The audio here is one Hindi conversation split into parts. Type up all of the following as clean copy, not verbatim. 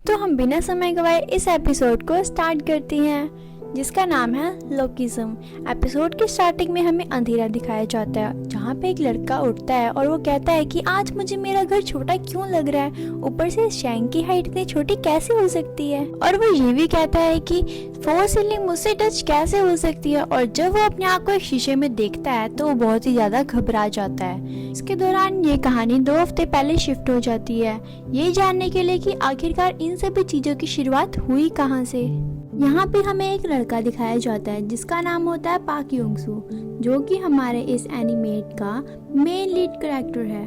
तो हम बिना समय गवाए इस एपिसोड को स्टार्ट करते हैं जिसका नाम है लोकिज्म। एपिसोड की स्टार्टिंग में हमें अंधेरा दिखाया जाता है जहाँ पे एक लड़का उठता है और वो कहता है कि आज मुझे मेरा घर छोटा क्यों लग रहा है, ऊपर से शैंग की हाइट इतनी छोटी कैसे हो सकती है। और वो ये भी कहता है कि फोर सीलिंग मुझसे टच कैसे हो सकती है। और जब वो अपने आप को एक शीशे में देखता है तो वो बहुत ही ज्यादा घबरा जाता है। इसके दौरान ये कहानी 2 हफ्ते पहले शिफ्ट हो जाती है, ये जानने के लिए कि आखिरकार इन सभी चीजों की शुरुआत हुई कहाँ से। यहाँ पे हमें एक लड़का दिखाया जाता है जिसका नाम होता है पाक योंगसू, जो कि हमारे इस एनिमेट का मेन लीड कैरेक्टर है।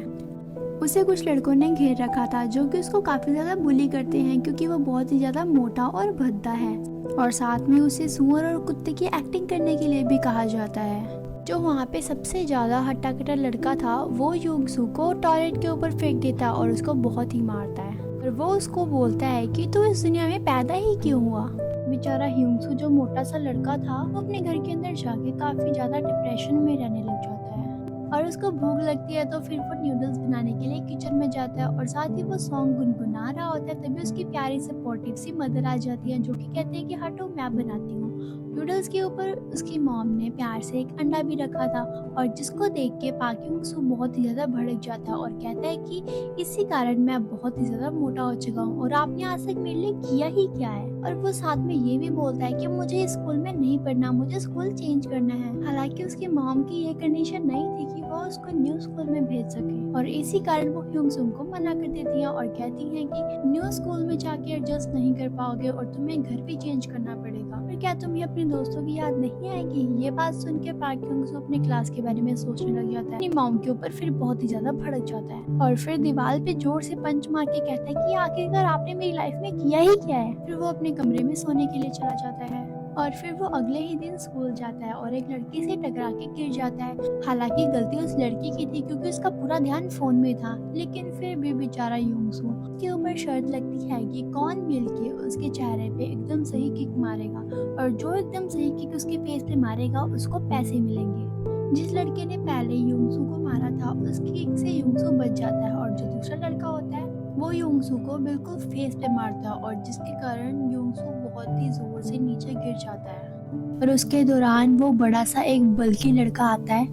उसे कुछ लड़कों ने घेर रखा था जो कि उसको काफी ज्यादा बुली करते हैं क्योंकि वो बहुत ही ज्यादा मोटा और भद्दा है, और साथ में उसे सुअर और कुत्ते की एक्टिंग करने के लिए भी कहा जाता है। जो वहाँ पे सबसे ज्यादा हट्टा कट्टा लड़का था वो योंगसू को टॉयलेट के ऊपर फेंक देता है और उसको बहुत ही मारता है। और वो उसको बोलता है कि तू इस दुनिया में पैदा ही क्यों हुआ। बेचारा योंगसू जो मोटा सा लड़का था वो अपने घर के अंदर जाके काफी ज्यादा डिप्रेशन में रहने लग जाता है, और उसको भूख लगती है तो फिर वो नूडल्स बनाने के लिए किचन में जाता है, और साथ ही वो सॉन्ग गुनगुना रहा होता है। तभी उसकी प्यारी सपोर्टिव सी मदर आ जाती है जो कि कहते हैं कि हटो मैं बनाती हूँ। नूडल्स के ऊपर उसकी मॉम ने प्यार से एक अंडा भी रखा था, और जिसको देख के पाक योंगसू बहुत ही ज्यादा भड़क जाता है और कहता है कि इसी कारण मैं बहुत ही ज्यादा मोटा हो चुका हूँ और आपने आज तक मेरे लिए किया ही क्या है। और वो साथ में ये भी बोलता है कि मुझे स्कूल में नहीं पढ़ना, मुझे स्कूल चेंज करना है। हालांकि उसकी मॉम की ये कंडीशन नहीं थी कि वो उसको न्यू स्कूल में भेज सके, और इसी कारण वो योंगसू को मना कर देती है और कहती है कि न्यू स्कूल में जाके एडजस्ट नहीं कर पाओगे और तुम्हें घर भी चेंज करना पड़ेगा। और क्या तुम्हें अपने दोस्तों की याद नहीं आएगी। ये बात सुन के पाक योंगसू अपने क्लास के बारे में सोचने लग जाता है। अपनी मॉम के ऊपर फिर बहुत ही ज्यादा भड़क जाता है और फिर दीवार पे जोर से पंच मार के कहता है कि आखिरकार आपने मेरी लाइफ में किया ही क्या है। फिर वो अपने कमरे में सोने के लिए चला जाता है, और फिर वो अगले ही दिन स्कूल जाता है और एक लड़की से टकरा के गिर जाता है। हालांकि गलती उस लड़की की थी क्योंकि उसका पूरा ध्यान फोन में था, लेकिन फिर भी बेचारा योंगसू के ऊपर शर्त लगती है कि कौन मिलके उसके चेहरे पे एकदम सही किक मारेगा, और जो एकदम सही किक उसके फेस पे मारेगा उसको पैसे मिलेंगे। जिस लड़के ने पहले योंगसू को मारा था उसकी किक से योंगसू बच जाता है, और जो दूसरा लड़का होता है वो योंगसू को बिल्कुल फेस पे मारता है, और जिसके कारण योंगसू बहुत ही जोर से नीचे गिर जाता है। और उसके दौरान वो बड़ा सा एक बल्कि लड़का आता है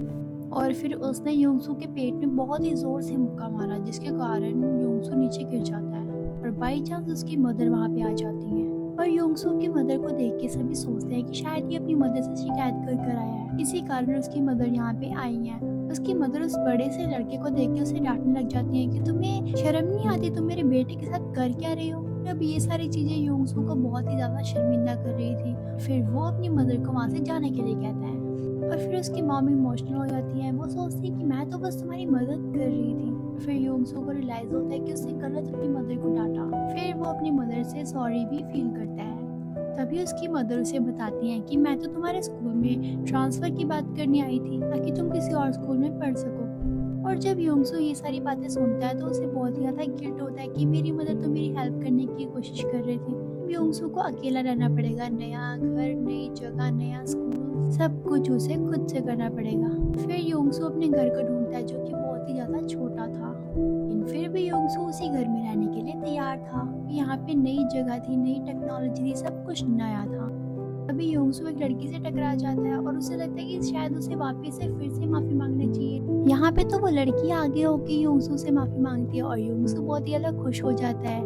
और फिर उसने योंगसू के पेट में बहुत ही जोर से मुक्का मारा, जिसके कारण योंगसू नीचे गिर जाता है। और बाई चांस उसकी मदर वहाँ पे आ जाती है, और योंगसू की मदर को देख के सभी सोचते हैं कि शायद ये अपनी मदर से शिकायत कर आया है, इसी कारण उसकी मदर यहाँ पे आई है। उसकी मदर उस बड़े से लड़के को देख के उसे डांटने लग जाती है कि तुम्हें शर्म नहीं आती, तुम मेरे बेटे के साथ कर क्या रही हो। अब ये सारी चीजें योंगसू को बहुत ही ज्यादा शर्मिंदा कर रही थी। फिर वो अपनी मदर को वहाँ से जाने के लिए कहता है, और फिर उसकी मॉम इमोशनल हो जाती है। वो सोचती है कि मैं तो बस तुम्हारी मदद कर रही थी। फिर योंगसू को रियलाइज होता है कि उसने गलत अपनी मदर को डांटा। फिर वो अपनी मदर से सॉरी भी फील करता है। तभी उसकी मदर उसे बताती है कि मैं तो तुम्हारे स्कूल में ट्रांसफर की बात करने आई थी ताकि तुम किसी और स्कूल में पढ़ सको। और जब योंगसू ये सारी बातें सुनता है तो उसे बहुत ही ज्यादा गिल्ट होता है कि मेरी मदर तो मेरी हेल्प करने की कोशिश कर रही थी। योंगसू को अकेला रहना पड़ेगा, नया घर, नई जगह, नया स्कूल, सब कुछ उसे खुद से करना पड़ेगा। फिर योंगसू अपने घर को ढूंढता है जो कि बहुत ही ज्यादा छोटा था, लेकिन फिर भी योंगसू उसी घर में रहने के लिए तैयार था। यहाँ पे नई जगह थी, नई टेक्नोलॉजी थी, सब कुछ नया था। अभी योंगसू एक लड़की से टकरा जाता है और उसे लगता है कि शायद उसे वापस से फिर से माफी मांगनी चाहिए। यहाँ पे तो वो लड़की आगे होके योंगसू से माफी मांगती है और योंगसू बहुत ही अलग खुश हो जाता है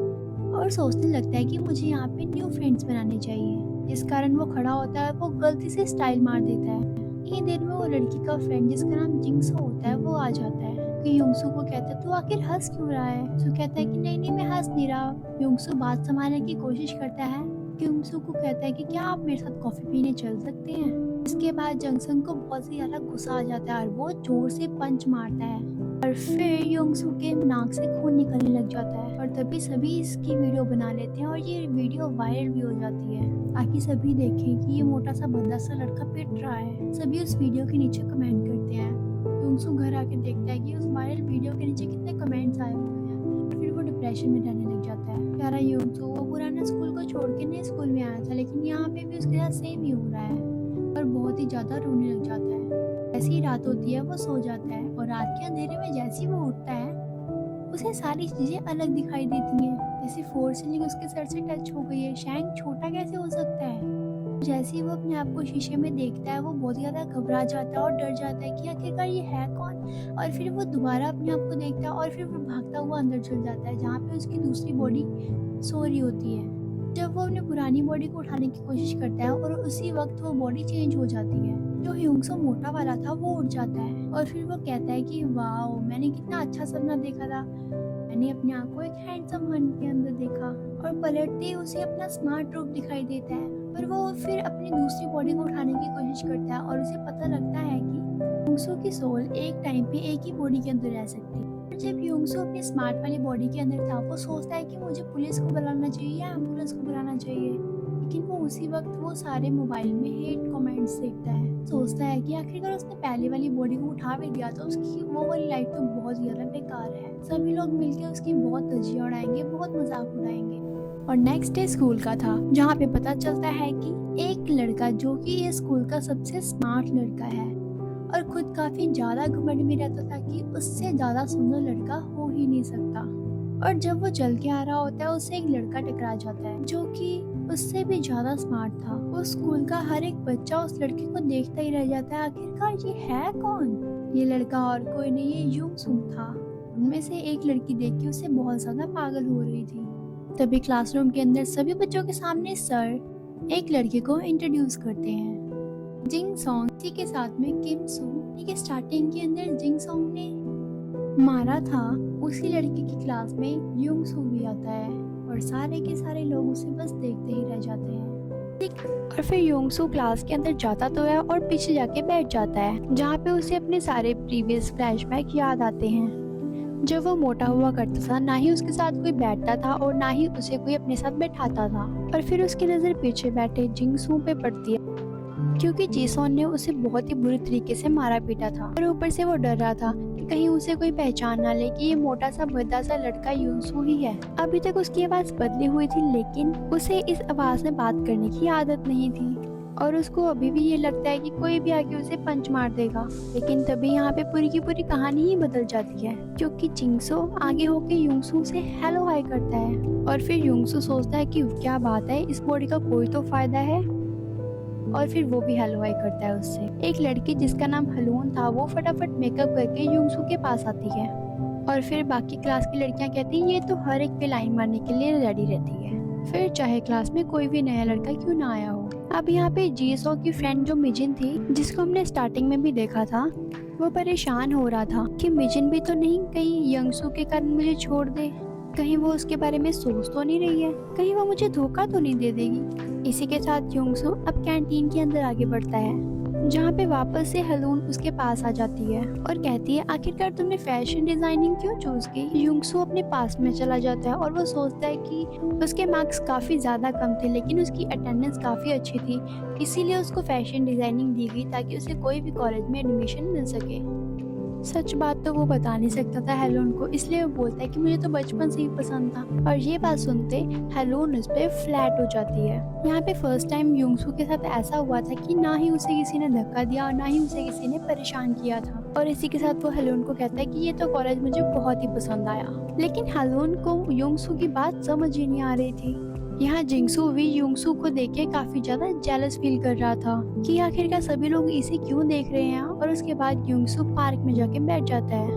और सोचने लगता है कि मुझे यहाँ पे न्यू फ्रेंड्स बनाने चाहिए। जिस कारण वो खड़ा होता है, वो गलती से स्टाइल मार देता है। इतनी देर में वो लड़की का फ्रेंड जिसका नाम जिंगसो होता है वो आ जाता है कि योंगसू को कहता है तू आखिर हंस क्यों रहा है। सो कहता है कि नहीं मैं हंस नहीं रहा। योंगसू बात संभालने की कोशिश करता है। योंगसू को कहता है कि क्या आप मेरे साथ कॉफी पीने चल सकते हैं। इसके बाद जंगसन को बहुत ही ज्यादा गुस्सा आ जाता है और वो जोर से पंच मारता है, और फिर योंगसू के नाक से खून निकलने लग जाता है। और तभी सभी इसकी वीडियो बना लेते हैं और ये वीडियो वायरल भी हो जाती है ताकि सभी देखें कि ये मोटा सा भद्दा सा लड़का पिट रहा है। सभी उस वीडियो के नीचे कमेंट करते हैं। योंगसू घर आके देखता है कि उस वायरल वीडियो के नीचे कितने कमेंट्स आए हुए हैं। फिर वो डिप्रेशन में रहने लग जाता है। प्यारा योंगसू वो पुराने स्कूल को छोड़ के नए स्कूल में आया था, लेकिन यहाँ पे भी उसके साथ सेम ही हो रहा है और बहुत ही ज्यादा रोने लग जाता है। जैसी रात होती है वो सो जाता है, और रात के अंधेरे में जैसे ही वो उठता है उसे सारी चीजें अलग दिखाई देती हैं। ऐसी फोर्स सीलिंग उसके सर से टच हो गई है। शैंग छोटा कैसे हो सकता है? जैसे ही वो अपने आप को शीशे में देखता है वो बहुत ज़्यादा घबरा जाता है और डर जाता है कि आखिरकार ये है कौन। और फिर वो दोबारा अपने आप को देखता है और फिर वो भागता हुआ अंदर चल जाता है जहाँ पे उसकी दूसरी बॉडी सो रही होती है। जब वो अपनी पुरानी बॉडी को उठाने की कोशिश करता है और उसी वक्त वो बॉडी चेंज हो जाती है। जो ह्यूंगसो मोटा वाला था वो उठ जाता है और फिर वो कहता है कि वाओ, मैंने कितना अच्छा सपना देखा था। मैंने अपने आप को एक हैंडसम हन के अंदर देखा। और पलटते ही उसे अपना स्मार्ट रूप दिखाई देता है। पर वो फिर अपनी दूसरी बॉडी को उठाने की कोशिश करता है और उसे पता लगता है कि ह्यूंगसो की सोल एक टाइम पे एक ही बॉडी के अंदर रह सकती है। जब ह्यूंगसो अपनी स्मार्ट वाली बॉडी के अंदर था वो सोचता है कि मुझे पुलिस को बुलाना चाहिए या एम्बुलेंस को बुलाना चाहिए। लेकिन वो उसी वक्त वो सारे मोबाइल में हेट कमेंट्स देखता है। सोचता है कि आखिरकार उसने पहले वाली बॉडी को उठा भी दिया तो उसकी वो वाली लाइफ तो बहुत ज्यादा बेकार है। सभी लोग मिलकर उसकी बहुत धज्जियां उड़ाएंगे, बहुत मजाक उड़ाएंगे। और नेक्स्ट डे स्कूल का था जहाँ पे पता चलता है कि एक लड़का जो कि ये स्कूल का सबसे स्मार्ट लड़का है और खुद काफी ज्यादा घमंड में रहता था कि उससे ज्यादा सुंदर लड़का हो ही नहीं सकता। और जब वो चल के आ रहा होता है उससे एक लड़का टकरा जाता है जो कि उससे भी ज्यादा स्मार्ट था। वो स्कूल का हर एक बच्चा उस लड़के को देखता ही रह जाता है, आखिरकार ये है कौन। ये लड़का और कोई नहीं, ये ह्यूंगसो था। उनमें से एक लड़की देख के उससे बहुत ज्यादा पागल हो रही थी। तभी क्लासरूम के अंदर सभी बच्चों के सामने सर एक लड़के को इंट्रोड्यूस करते हैं, जिंग सॉन्ग। इसी के साथ में किम सू के स्टार्टिंग के अंदर जिंग सॉन्ग ने मारा था उसी लड़के की क्लास में ह्यूंगसो भी आता है और सारे के सारे लोग उसे बस देखते ही रह जाते हैं। और फिर ह्यूंगसो क्लास के अंदर जाता तो है और पीछे जाके बैठ जाता है जहाँ पे उसे अपने सारे प्रीवियस फ्लैशबैक याद आते हैं। जब वो मोटा हुआ करता था ना ही उसके साथ कोई बैठता था और ना ही उसे कोई अपने साथ बैठाता था। और फिर उसकी नजर पीछे बैठे जिंगसू पे पड़ती है क्योंकि जीसोन ने उसे बहुत ही बुरी तरीके से मारा पीटा था। और ऊपर से वो डर रहा था कि कहीं उसे कोई पहचान ना ले कि ये मोटा सा भद्दा सा लड़का ह्यूंगसो ही है। अभी तक उसकी आवाज बदली हुई थी लेकिन उसे इस आवाज में बात करने की आदत नहीं थी और उसको अभी भी ये लगता है कि कोई भी आके उसे पंच मार देगा। लेकिन तभी यहाँ पे पूरी की पूरी कहानी ही बदल जाती है क्योंकि जिंगसो आगे होके ह्यूंगसो से हेलो हाय करता है। और फिर ह्यूंगसो सोचता है कि क्या बात है, इस बॉडी का कोई तो फायदा है। और फिर वो भी हेलो हाय करता है उससे। एक लड़की जिसका नाम हलून था वो फटाफट मेकअप करके ह्यूंगसो के पास आती है और फिर बाकी क्लास की लड़कियां कहती हैं ये तो हर एक पे लाइन मारने के लिए रेडी रहती है, फिर चाहे क्लास में कोई भी नया लड़का क्यों ना आया हो। अब यहाँ पे जीसो की फ्रेंड जो मिजिन थी जिसको हमने स्टार्टिंग में भी देखा था वो परेशान हो रहा था कि मिजिन भी तो नहीं कहीं ह्यूंगसो के कारण मुझे छोड़ दे, कहीं वो उसके बारे में सोच तो नहीं रही है, कहीं वो मुझे धोखा तो नहीं दे देगी। इसी के साथ ह्यूंगसो अब कैंटीन के अंदर आगे बढ़ता है जहाँ पे वापस से हलून उसके पास आ जाती है और कहती है आखिरकार तुमने फैशन डिजाइनिंग क्यों चूज की। ह्यूंगसो अपने पास में चला जाता है और वो सोचता है कि उसके मार्क्स काफी ज्यादा कम थे लेकिन उसकी अटेंडेंस काफी अच्छी थी, इसीलिए उसको फैशन डिजाइनिंग दी गई ताकि उसे कोई भी कॉलेज में एडमिशन मिल सके। सच बात तो वो बता नहीं सकता था हेलोन को, इसलिए वो बोलता है कि मुझे तो बचपन से ही पसंद था। और ये बात सुनते हेलोन उस पे फ्लैट हो जाती है। यहाँ पे फर्स्ट टाइम ह्यूंगसो के साथ ऐसा हुआ था कि ना ही उसे किसी ने धक्का दिया और ना ही उसे किसी ने परेशान किया था। और इसी के साथ वो हेलोन को कहता है कि ये तो कॉलेज मुझे बहुत ही पसंद आया। लेकिन हेलोन को ह्यूंगसो की बात समझ ही नहीं आ रही थी। यहाँ जिंगसू भी ह्यूंगसो को देख के काफी ज्यादा जेलस फील कर रहा था कि आखिरकार सभी लोग इसे क्यों देख रहे हैं। और उसके बाद ह्यूंगसो पार्क में जाके बैठ जाता है।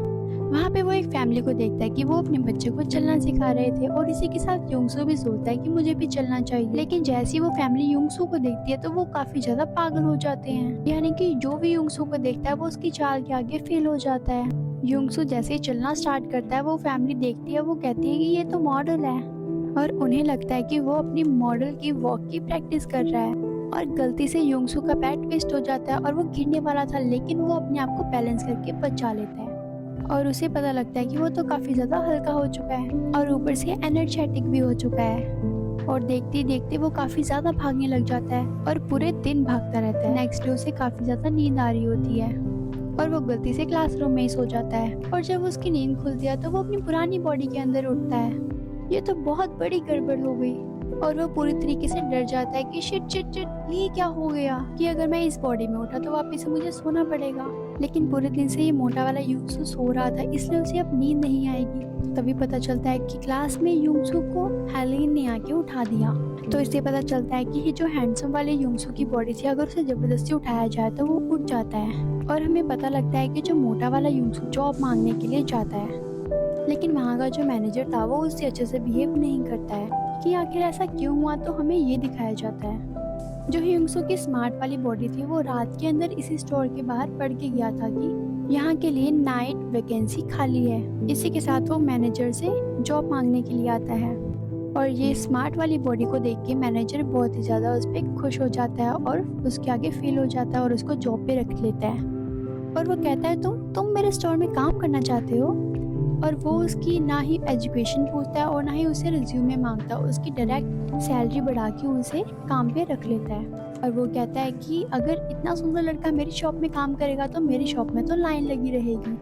वहाँ पे वो एक फैमिली को देखता है कि वो अपने बच्चे को चलना सिखा रहे थे और इसी के साथ ह्यूंगसो भी सोचता है कि मुझे भी चलना चाहिए। लेकिन जैसे ही वो फैमिली ह्यूंगसो को देखती है तो वो काफी ज्यादा पागल हो जाते हैं, यानी कि जो भी ह्यूंगसो को देखता है वो उसकी चाल के आगे फेल हो जाता है। ह्यूंगसो जैसे ही चलना स्टार्ट करता है वो फैमिली देखती है, वो कहती है कि ये तो मॉडल है और उन्हें लगता है कि वो अपनी मॉडल की वॉक की प्रैक्टिस कर रहा है। और गलती से ह्यूंगसो का पैर ट्विस्ट हो जाता है और वो गिरने वाला था लेकिन वो अपने आप को बैलेंस करके बचा लेता है और उसे पता लगता है कि वो तो काफी ज्यादा हल्का हो चुका है और ऊपर से एनर्जेटिक भी हो चुका है। और देखते देखते वो काफी ज्यादा भागने लग जाता है और पूरे दिन भागता रहता है। नेक्स्ट डे उसे काफी ज्यादा नींद आ रही होती है और वो गलती से क्लासरूम में ही सो जाता है। और जब उसकी नींद खुलती है तो वो अपनी पुरानी बॉडी के अंदर उठता है। ये तो बहुत बड़ी गड़बड़ हो गई। और वो पूरी तरीके से डर जाता है कि शिट शिट शिट ये क्या हो गया, कि अगर मैं इस बॉडी में उठा तो वापस से मुझे सोना पड़ेगा। लेकिन पूरे दिन से ये मोटा वाला यूंगसू सो रहा था, इसलिए उसे अब नींद नहीं आएगी। तभी पता चलता है कि क्लास में यूंगसू को हेलिन ने आके उठा दिया। तो इससे पता चलता है कि ये जो हैंडसम वाले यूंगसू की बॉडी थी, अगर उसे जबरदस्ती उठाया जाए तो वो उठ जाता है। और हमें पता लगता है कि जो मोटा वाला यूंगसू जॉब मांगने के लिए जाता है, लेकिन वहाँ का जो मैनेजर था वो उससे अच्छे से बिहेव नहीं करता है। कि आखिर ऐसा क्यों हुआ, तो हमें ये दिखाया जाता है। जो यूंगसू की स्मार्ट वाली बॉडी थी वो रात के अंदर इसी स्टोर के बाहर पढ़ के गया था कि यहाँ के लिए नाइट वैकेंसी खाली है। इसी के साथ वो मैनेजर से जॉब मांगने के लिए आता है। और ये स्मार्ट वाली बॉडी को देख के मैनेजर बहुत ही ज़्यादा उस पर खुश हो जाता है और उसके आगे फेल हो जाता है और उसको जॉब पे रख लेता है। और वो कहता है तुम मेरे स्टोर में काम करना चाहते हो। और वो उसकी ना ही एजुकेशन पूछता है और ना ही उसे रिज्यूमे मांगता, उसकी डायरेक्ट सैलरी बढ़ा के उसे काम पे रख लेता है। और वो कहता है कि अगर इतना सुंदर लड़का मेरी शॉप में काम करेगा तो मेरी शॉप में तो लाइन लगी रहेगी।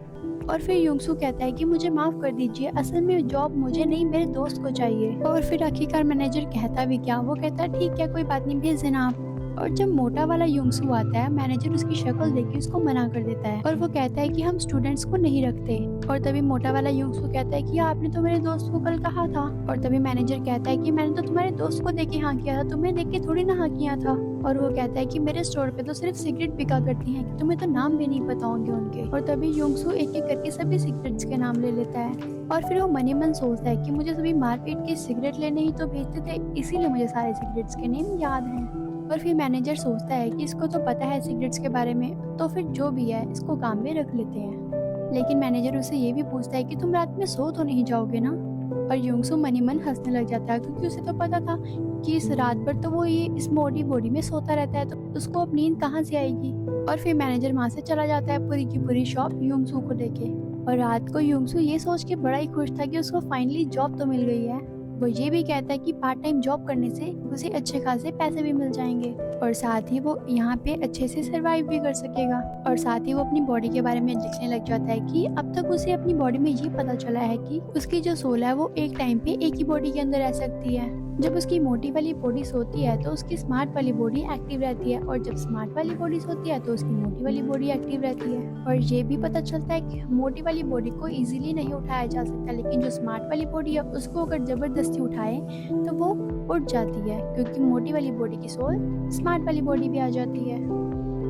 और फिर यूंगसू कहता है कि मुझे माफ कर दीजिए, असल में जॉब मुझे नहीं मेरे दोस्त को चाहिए। और फिर आखिरकार मैनेजर कहता भी क्या, वो कहता है ठीक है कोई बात नहीं, भेज देना आप। और जब मोटा वाला यूंगसू आता है, मैनेजर उसकी शक्ल देख के उसको मना कर देता है और वो कहता है कि हम स्टूडेंट्स को नहीं रखते। और तभी मोटा वाला यूंगसू कहता है कि आपने तो मेरे दोस्त को कल कहा था। और तभी मैनेजर कहता है कि मैंने तो तुम्हारे दोस्त को देख के हाँ किया था, तुम्हें देख के थोड़ी ना हाँ किया था। और वो कहता है कि मेरे स्टोर पे तो सिर्फ सिगरेट बिका करती हैं, कि तुम्हें तो नाम भी नहीं पता होंगे उनके। और तभी यूंगसू एक एक करके सभी सिगरेट्स के नाम ले लेता है। और फिर वो मनी मन सोचता है कि मुझे सभी मारपीट के सिगरेट लेने ही तो भेजते थे, इसीलिए मुझे सारे सिगरेट्स के नेम याद हैं। और फिर मैनेजर सोचता है कि इसको तो पता है सिगरेट्स के बारे में, तो फिर जो भी है इसको काम में रख लेते हैं। लेकिन मैनेजर उसे ये भी पूछता है कि तुम रात में सो तो नहीं जाओगे ना। और यूंगसू मनी मन हंसने लग जाता है, क्योंकि उसे तो पता था कि इस रात भर तो वो ये इस मोटी बॉडी में सोता रहता है, तो उसको अब नींद कहाँ से आएगी। और फिर मैनेजर वहाँ से चला जाता है पूरी की पूरी शॉप यूंगसू को देके। और रात को यूंगसू ये सोच के बड़ा ही खुश था कि उसको फाइनली जॉब तो मिल गई है। वो ये भी कहता है कि पार्ट टाइम जॉब करने से उसे अच्छे खासे पैसे भी मिल जाएंगे और साथ ही वो यहाँ पे अच्छे से सरवाइव भी कर सकेगा। और साथ ही वो अपनी बॉडी के बारे में लिखने लग जाता है कि अब तक उसे अपनी बॉडी में ये पता चला है कि उसकी जो सोल है वो एक टाइम पे एक ही बॉडी के अंदर रह सकती है। जब उसकी मोटी वाली बॉडी सोती है तो उसकी स्मार्ट वाली बॉडी एक्टिव रहती है, और जब स्मार्ट वाली बॉडी सोती है तो उसकी मोटी वाली बॉडी एक्टिव रहती है। और ये भी पता चलता है कि मोटी वाली बॉडी को इजीली नहीं उठाया जा सकता, लेकिन जो स्मार्ट वाली बॉडी है उसको अगर जबरदस्ती उठाए तो वो उठ जाती है, क्योंकि मोटी वाली बॉडी की सोल स्मार्ट वाली बॉडी भी आ जाती है।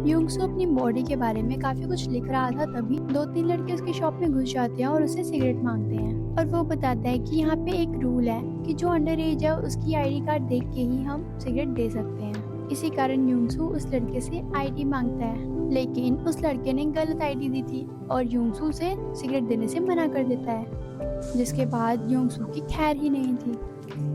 यूंगसू अपनी बॉडी के बारे में काफी कुछ लिख रहा था, तभी 2-3 लड़के उसकी शॉप में घुस जाते हैं और उससे सिगरेट मांगते हैं। और वो बताता है कि यहाँ पे एक रूल है कि जो अंडर एज है उसकी आईडी कार्ड देख के ही हम सिगरेट दे सकते हैं। इसी कारण यूंगसू उस लड़के से आईडी मांगता है, लेकिन उस लड़के ने गलत आईडी दी थी और यूंगसू से सिगरेट देने से मना कर देता है, जिसके बाद यूंगसू की खैर ही नहीं थी।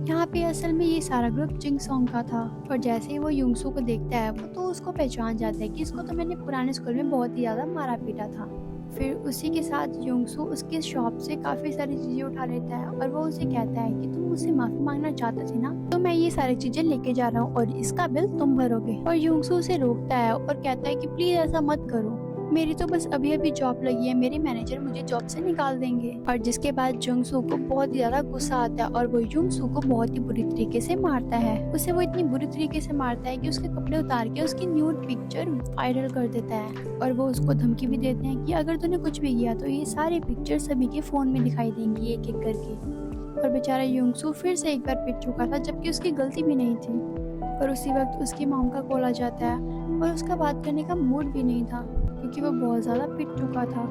यहाँ पे असल में ये सारा ग्रुप जिंग सॉन्ग का था, और जैसे ही वो यूंगसू को देखता है वो तो उसको पहचान जाता है कि इसको तो मैंने पुराने स्कूल में बहुत ही ज्यादा मारा पीटा था। फिर उसी के साथ यूंगसू उसके शॉप से काफी सारी चीजें उठा लेता है और वो उसे कहता है कि तुम मुझसे माफी मांगना चाहते थे ना, तो मैं ये सारी चीजें लेके जा रहा हूँ और इसका बिल तुम भरोगे। और यूंगसू उसे रोकता है और कहता है कि प्लीज ऐसा मत करो, मेरी तो बस अभी अभी जॉब लगी है, मेरे मैनेजर मुझे जॉब से निकाल देंगे। और जिसके बाद यूंगसू को बहुत ज्यादा गुस्सा आता है और वो यूंगसू को बहुत ही बुरी तरीके से मारता है। उसे वो इतनी बुरी तरीके से मारता है कि उसके कपड़े उतार के उसकी न्यूड पिक्चर वायरल कर देता है। और वो उसको धमकी भी देते हैं कि अगर तूने कुछ भी किया तो ये सारे पिक्चर सभी के फोन में दिखाई देंगी एक एक करके। और बेचारा यूंगसू फिर से एक बार पिट चुका था, जबकि उसकी गलती भी नहीं थी। और उसी वक्त उसकी मॉम का कॉल आ जाता है और उसका बात करने का मूड भी नहीं था, क्योंकि वो बहुत ज़्यादा पिट चुका था।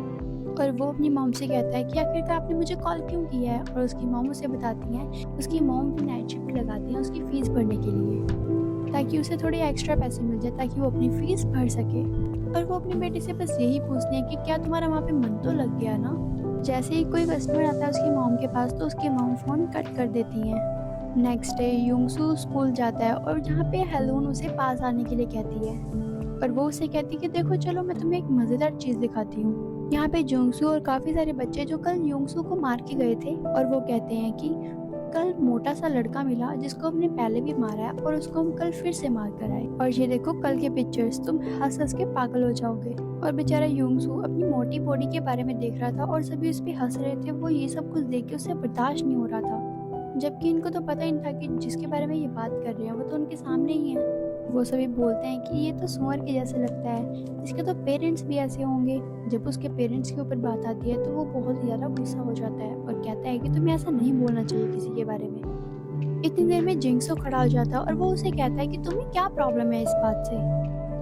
और वो अपनी मॉम से कहता है कि आखिरकार आपने मुझे कॉल क्यों किया है। और उसकी मॉम उसे बताती है उसकी मॉम भी नाइट शिफ्ट लगाती है उसकी फीस भरने के लिए, ताकि उसे थोड़े एक्स्ट्रा पैसे मिल जाए ताकि वो अपनी फीस भर सके। और वो अपनी बेटी से बस यही पूछती है कि क्या तुम्हारा वहाँ पे मन तो लग गया ना। जैसे ही कोई कस्टमर आता है उसकी मॉम के पास तो उसकी मॉम फ़ोन कट कर देती हैं। नेक्स्ट डे यूंगसू स्कूल जाता है और जहाँ पे हेलून उसे पास आने के लिए कहती है, और वो उसे कहती है कि देखो चलो मैं तुम्हें एक मज़ेदार चीज़ दिखाती हूँ। यहाँ पे यूंगसू और काफ़ी सारे बच्चे जो कल यूंगसू को मार के गए थे, और वो कहते हैं कि कल मोटा सा लड़का मिला जिसको हमने पहले भी मारा है और उसको हम कल फिर से मार कर आए, और ये देखो कल के पिक्चर्स, तुम हंस हंस के पागल हो जाओगे। और बेचारा यूंगसू अपनी मोटी बॉडी के बारे में देख रहा था और सभी उस पर हंस रहे थे। वो ये सब कुछ देख के उसे बर्दाश्त नहीं हो रहा था। जबकि इनको तो पता ही नहीं था कि जिसके बारे में ये बात कर रहे हैं वो तो उनके सामने ही है। वो सभी बोलते हैं कि ये तो सुअर के जैसे लगता है, इसके तो पेरेंट्स भी ऐसे होंगे। जब उसके पेरेंट्स के ऊपर बात आती है तो वो बहुत ज़्यादा गुस्सा हो जाता है और कहता है कि तुम्हें ऐसा नहीं बोलना चाहिए किसी के बारे में। इतनी देर में जिंक्सो खड़ा हो जाता है और वो उसे कहता है कि तुम्हें क्या प्रॉब्लम है इस बात से।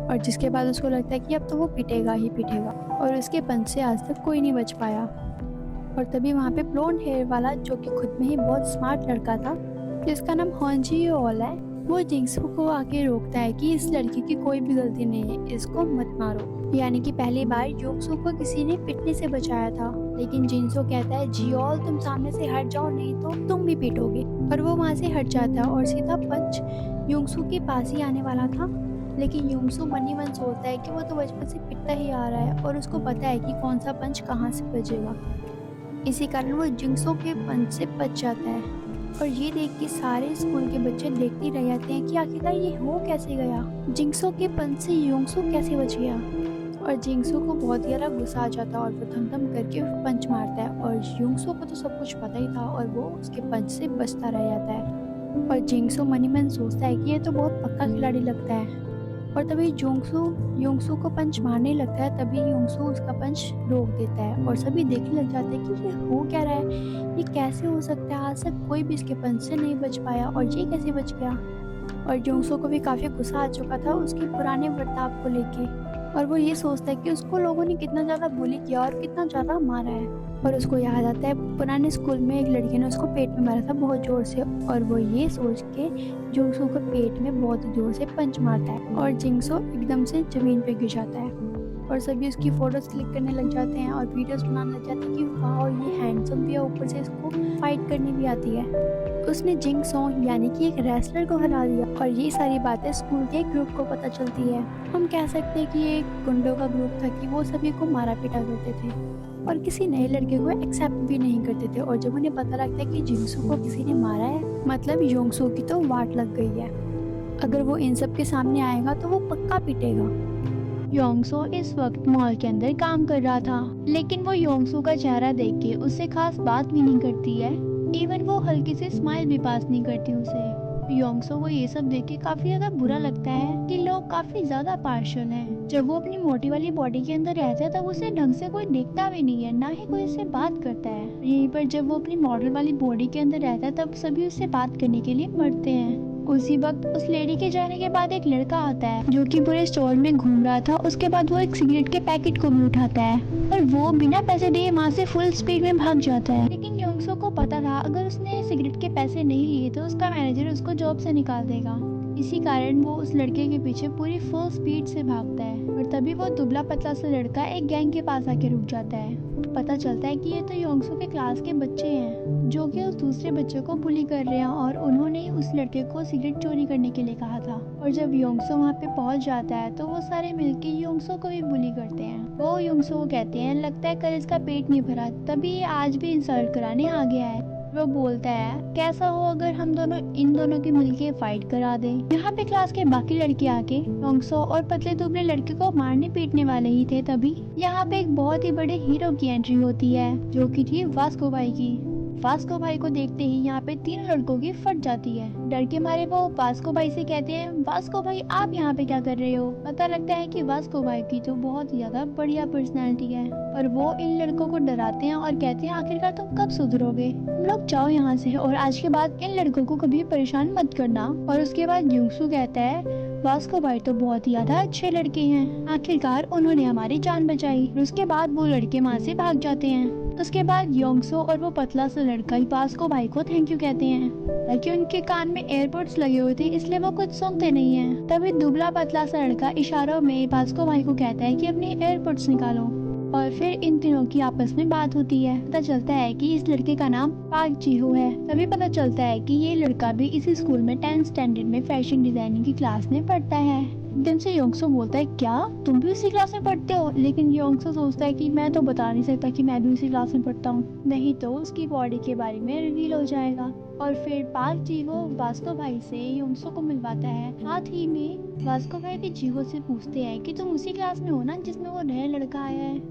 और जिसके बाद उसको लगता है कि अब तो वो पिटेगा ही पिटेगा, और उसके पंच से आज तक कोई नहीं बच पाया। और तभी वहाँ पे ब्लॉन्ड हेयर वाला, जो कि खुद में ही बहुत स्मार्ट लड़का था, जिसका नाम हॉन्जियोल है, वो जिंक्सो को आके रोकता है कि इस लड़की की कोई भी गलती नहीं है, इसको मत मारो। यानी कि पहली बार जिंक्सो को किसी ने पिटने से बचाया था। लेकिन जिंक्सो कहता है जियोल तुम सामने से हट जाओ नहीं तो तुम भी पिटोगे। और वो वहाँ से हट जाता है और सीधा पंच जिंक्सो के पास ही आने वाला था। लेकिन जिंक्सो मन ही मन सोचता है कि वो तो बचपन से पिटता ही आ रहा है और उसको पता है कि कौन सा पंच कहाँ से बजेगा। इसी कारण वो जिंक्सो के पंच से बच जाता है। और ये देख के सारे स्कूल के बच्चे देखते रह जाते हैं कि आखिरकार ये हो कैसे गया, जिंक्सो के पंच से जिंक्सो कैसे बच गया। और जिंक्सो को बहुत ज़्यादा गुस्सा आ जाता है और वो थम करके पंच मारता है। और जिंक्सो को तो सब कुछ पता ही था और वो उसके पंच से बचता रह जाता है। और जिंक्सो मन ही मन सोचता है कि ये तो बहुत पक्का खिलाड़ी लगता है। और तभी जिंक्सो को पंच मारने लगता है, तभी जिंक्सो उसका पंच रोक देता है और सभी देखने लग जाते हैं कि ये हो क्या रहा है, ये कैसे हो सकता है, आज तक कोई भी इसके पंच से नहीं बच पाया और ये कैसे बच गया। और जिंक्सो को भी काफ़ी गुस्सा आ चुका था उसके पुराने बर्ताव को लेके, और वो ये सोचता है कि उसको लोगों ने कितना ज़्यादा बुली किया और कितना ज़्यादा मारा है। और उसको याद आता है पुराने स्कूल में एक लड़की ने उसको पेट में मारा था बहुत ज़ोर से, और वो ये सोच के जिंक्सो को पेट में बहुत ज़ोर से पंच मारता है और जिंक्सो एकदम से ज़मीन पे गिर जाता है। और सभी उसकी फ़ोटोज़ क्लिक करने लग जाते हैं और वीडियोस बनाने लग जाते हैं कि वाह ये हैंडसम भी है, ऊपर से इसको फाइट करनी भी आती है। उसने जिंक्सो यानी कि एक रेसलर को हरा दिया। और ये सारी बातें स्कूल के ग्रुप को पता चलती है। हम कह सकते हैं कि ये एक गुंडों का ग्रुप था कि वो सभी को मारा पीटा करते थे और किसी नए लड़के को एक्सेप्ट भी नहीं करते थे। और जब उन्हें पता लगता है कि जिंक्सो को किसी ने मारा है, मतलब जिंक्सो की तो वाट लग गई है। अगर वो इन सब के सामने आएगा तो वो पक्का पिटेगा। योंगसो इस वक्त मॉल के अंदर काम कर रहा था, लेकिन वो योंगसो का चेहरा देख के उससे खास बात भी नहीं करती है। इवन वो हल्की सी स्माइल भी पास नहीं करती उसे। योंगसो को ये सब देख के काफी ज्यादा बुरा लगता है कि लोग काफी ज्यादा पार्शियल हैं। जब वो अपनी मोटी वाली बॉडी के अंदर रहता है तब उसे ढंग से कोई देखता भी नहीं है, ना ही कोई उससे बात करता है। यहीं पर जब वो अपनी मॉडल वाली बॉडी के अंदर रहता है तब सभी उससे बात करने के लिए मरते हैं। उसी वक्त उस लेडी के जाने के बाद एक लड़का आता है जो कि पूरे स्टोर में घूम रहा था। उसके बाद वो एक सिगरेट के पैकेट को भी उठाता है और वो बिना पैसे दिए वहाँ से फुल स्पीड में भाग जाता है। लेकिन योंगसो को पता था अगर उसने सिगरेट के पैसे नहीं लिए तो उसका मैनेजर उसको जॉब से निकाल देगा। इसी कारण वो उस लड़के के पीछे पूरी फुल स्पीड से भागता है। और तभी वो दुबला पतला सा लड़का एक गैंग के पास आके रुक जाता है। पता चलता है कि ये तो योंगसो के क्लास के बच्चे हैं जो कि उस दूसरे बच्चे को बुली कर रहे हैं और उन्होंने ही उस लड़के को सिगरेट चोरी करने के लिए कहा था। और जब योंगसो वहाँ पे पहुँच जाता है तो वो सारे मिलके योंगसो को भी बुली करते हैं। वो योंगसो को कहते हैं लगता है कल इसका पेट नहीं भरा तभी ये आज भी इंसल्ट कराने आ गया है। वो बोलता है कैसा हो अगर हम दोनों इन दोनों की मिलके फाइट करा दें। यहाँ पे क्लास के बाकी लड़के आके योंगसो और पतले दुबले लड़के को मारने पीटने वाले ही थे। तभी यहाँ पे एक बहुत ही बड़े हीरो की एंट्री होती है जो कि थी वास्को भाई की। वास्को भाई को देखते ही यहाँ पे 3 लड़कों की फट जाती है। डर के मारे वो वास्को भाई से कहते हैं वास्को भाई आप यहाँ पे क्या कर रहे हो। पता लगता है कि वास्को भाई की तो बहुत ज्यादा बढ़िया पर्सनैलिटी है और वो इन लड़कों को डराते हैं और कहते हैं आखिरकार तुम कब सुधरोगे, तुम लोग जाओ यहाँ से और आज के बाद इन लड़कों को कभी परेशान मत करना। और उसके बाद जिंक्सो कहता है वास्को भाई तो बहुत ही ज्यादा अच्छे लड़के हैं, आखिरकार उन्होंने हमारी जान बचाई। उसके बाद वो लड़के वहाँ से भाग जाते हैं। उसके बाद योंगसो और वो पतला सा लड़का ही वास्को भाई को थैंक यू कहते हैं। ताकि उनके कान में एयरपोर्ट्स लगे हुए थे इसलिए वो कुछ सुनते नहीं हैं। तभी दुबला पतला सा लड़का इशारों में वास्को भाई को कहता है कि अपने एयरपोर्ट्स निकालो और फिर इन तीनों की आपस में बात होती है। पता चलता है कि इस लड़के का नाम पार्क जीहो है। तभी पता चलता है कि ये लड़का भी इसी स्कूल में 10th स्टैंडर्ड में फैशन डिजाइनिंग की क्लास में पढ़ता है। एकदम से योंगसो बोलता है क्या तुम भी उसी क्लास में पढ़ते हो। लेकिन योंगसो सोचता है कि मैं तो बता नहीं सकता कि मैं भी उसी क्लास में पढ़ता हूँ, नहीं तो उसकी बॉडी के बारे में रिवील हो जाएगा। और फिर पार्क जीहो वास्को भाई से योंगसो को मिलवाता है। साथ ही में वास्को भाई भी जीहो से पूछते हैं कि तुम उसी क्लास में हो ना जिसमें वो नया लड़का आया है।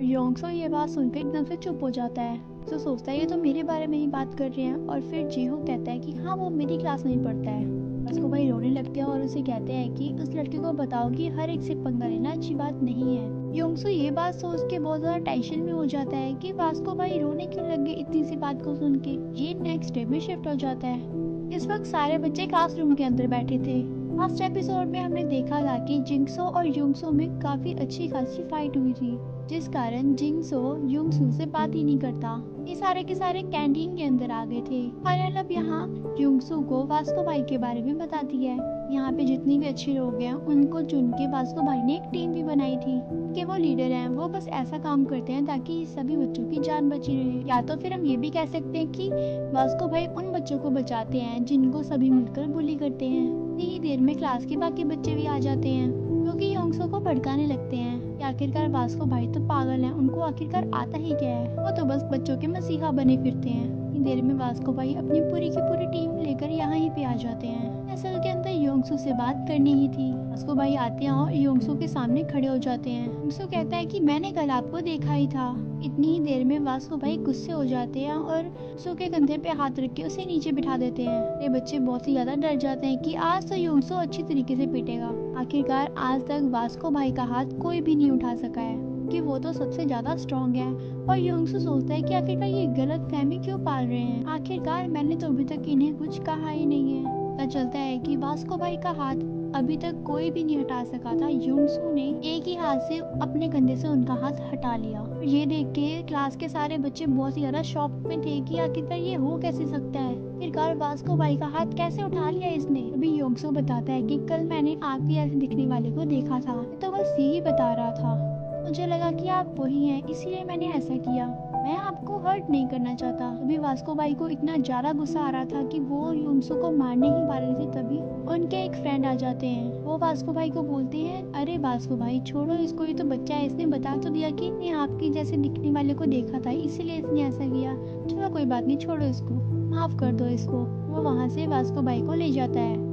योंगसो ये बात सुनकर एकदम से चुप हो जाता है। योंगसो सोचता है ये तो मेरे बारे में ही बात कर रहे हैं, और फिर जीहो कहता है कि हाँ वो मेरी क्लास में ही पढ़ता है। वास्को भाई रोने लगते हैं और उसे कहते हैं कि उस लड़के को बताओ कि हर एक से पंगा लेना अच्छी बात नहीं है। योंगसो ये बात सोच के बहुत ज्यादा टेंशन में हो जाता है कि वास्को भाई रोने क्यों लग गए इतनी सी बात को सुन के। ये नेक्स्ट डे में शिफ्ट हो जाता है। इस वक्त सारे बच्चे क्लासरूम के अंदर बैठे थे। लास्ट एपिसोड में हमने देखा था कि जिंगसो और योंगसो में काफी अच्छी खासी फाइट हुई थी, जिस कारण जिंगसो योंगसो से बात ही नहीं करता। ये सारे के सारे कैंटीन के अंदर आ गए थे। फाइनल अब यहाँ योंगसो को वास्को भाई के बारे में बताती है। यहाँ पे जितने भी अच्छे लोग हैं उनको चुन के वास्को भाई ने एक टीम भी बनाई थी कि वो लीडर हैं। वो बस ऐसा काम करते हैं ताकि सभी बच्चों की जान बची रहे। या तो फिर हम ये भी कह सकते हैं कि वास्को भाई उन बच्चों को बचाते हैं जिनको सभी मिलकर बुली करते हैं। इतनी देर में क्लास के बाकी बच्चे भी आ जाते हैं क्योंकि योंगसो को भड़काने लगते हैं कि आखिरकार वास्को भाई तो पागल हैं, उनको आखिरकार आता ही क्या है, वो तो बस बच्चों के मसीहा बने फिरते हैं। इतनी देर में वास्को भाई अपनी पूरी की पूरी टीम लेकर यहाँ ही पे आ जाते हैं। असल के अंदर योंगसो से बात करनी ही थी। वास्को भाई आते हैं और योंगसो के सामने खड़े हो जाते हैं। योंगसो कहता है कि मैंने कल आपको देखा ही था। इतनी ही देर में वास्को भाई गुस्से हो जाते हैं और योंगसो के कंधे पे हाथ रख के उसे नीचे बिठा देते हैं। ये बच्चे बहुत ही ज्यादा डर जाते हैं कि आज तो योंगसो अच्छी तरीके से पीटेगा। आखिरकार आज तक वास्को भाई का हाथ कोई भी नहीं उठा सका है कि वो तो सबसे ज्यादा स्ट्रॉन्ग है। और योंगसो सोचता है कि आखिरकार ये गलत फहमी क्यों पाल रहे हैं। आखिरकार मैंने तो अभी तक इन्हें कुछ कहा ही नहीं है। पता चलता है कि वास्को भाई का हाथ अभी तक कोई भी नहीं हटा सका था। योंगसो ने एक ही हाथ से अपने कंधे से उनका हाथ हटा लिया। ये देख के क्लास के सारे बच्चे बहुत ही ज्यादा शॉक में थे कि आखिरकार ये हो कैसे सकता है। आखिरकार वास्को भाई का हाथ कैसे उठा लिया इसने। अभी योंगसो बताता है कि कल मैंने आपके ऐसे दिखने वाले को देखा था, तो बस यही बता रहा था। मुझे लगा कि आप वही हैं, इसीलिए मैंने ऐसा किया। मैं आपको हर्ट नहीं करना चाहता। अभी वास्को भाई को इतना ज्यादा गुस्सा आ रहा था कि वो योंगसो को मारने ही वाले थे। तभी उनके एक फ्रेंड आ जाते हैं। वो वास्को भाई को बोलते हैं, अरे वास्को भाई छोड़ो इसको, ये तो बच्चा है, इसने बता तो दिया कि ने आपके जैसे दिखने वाले को देखा था, इसीलिए इसने ऐसा किया। चलो कोई बात नहीं, छोड़ो इसको, माफ कर दो इसको। वो वहाँ से वास्को भाई को ले जाता है।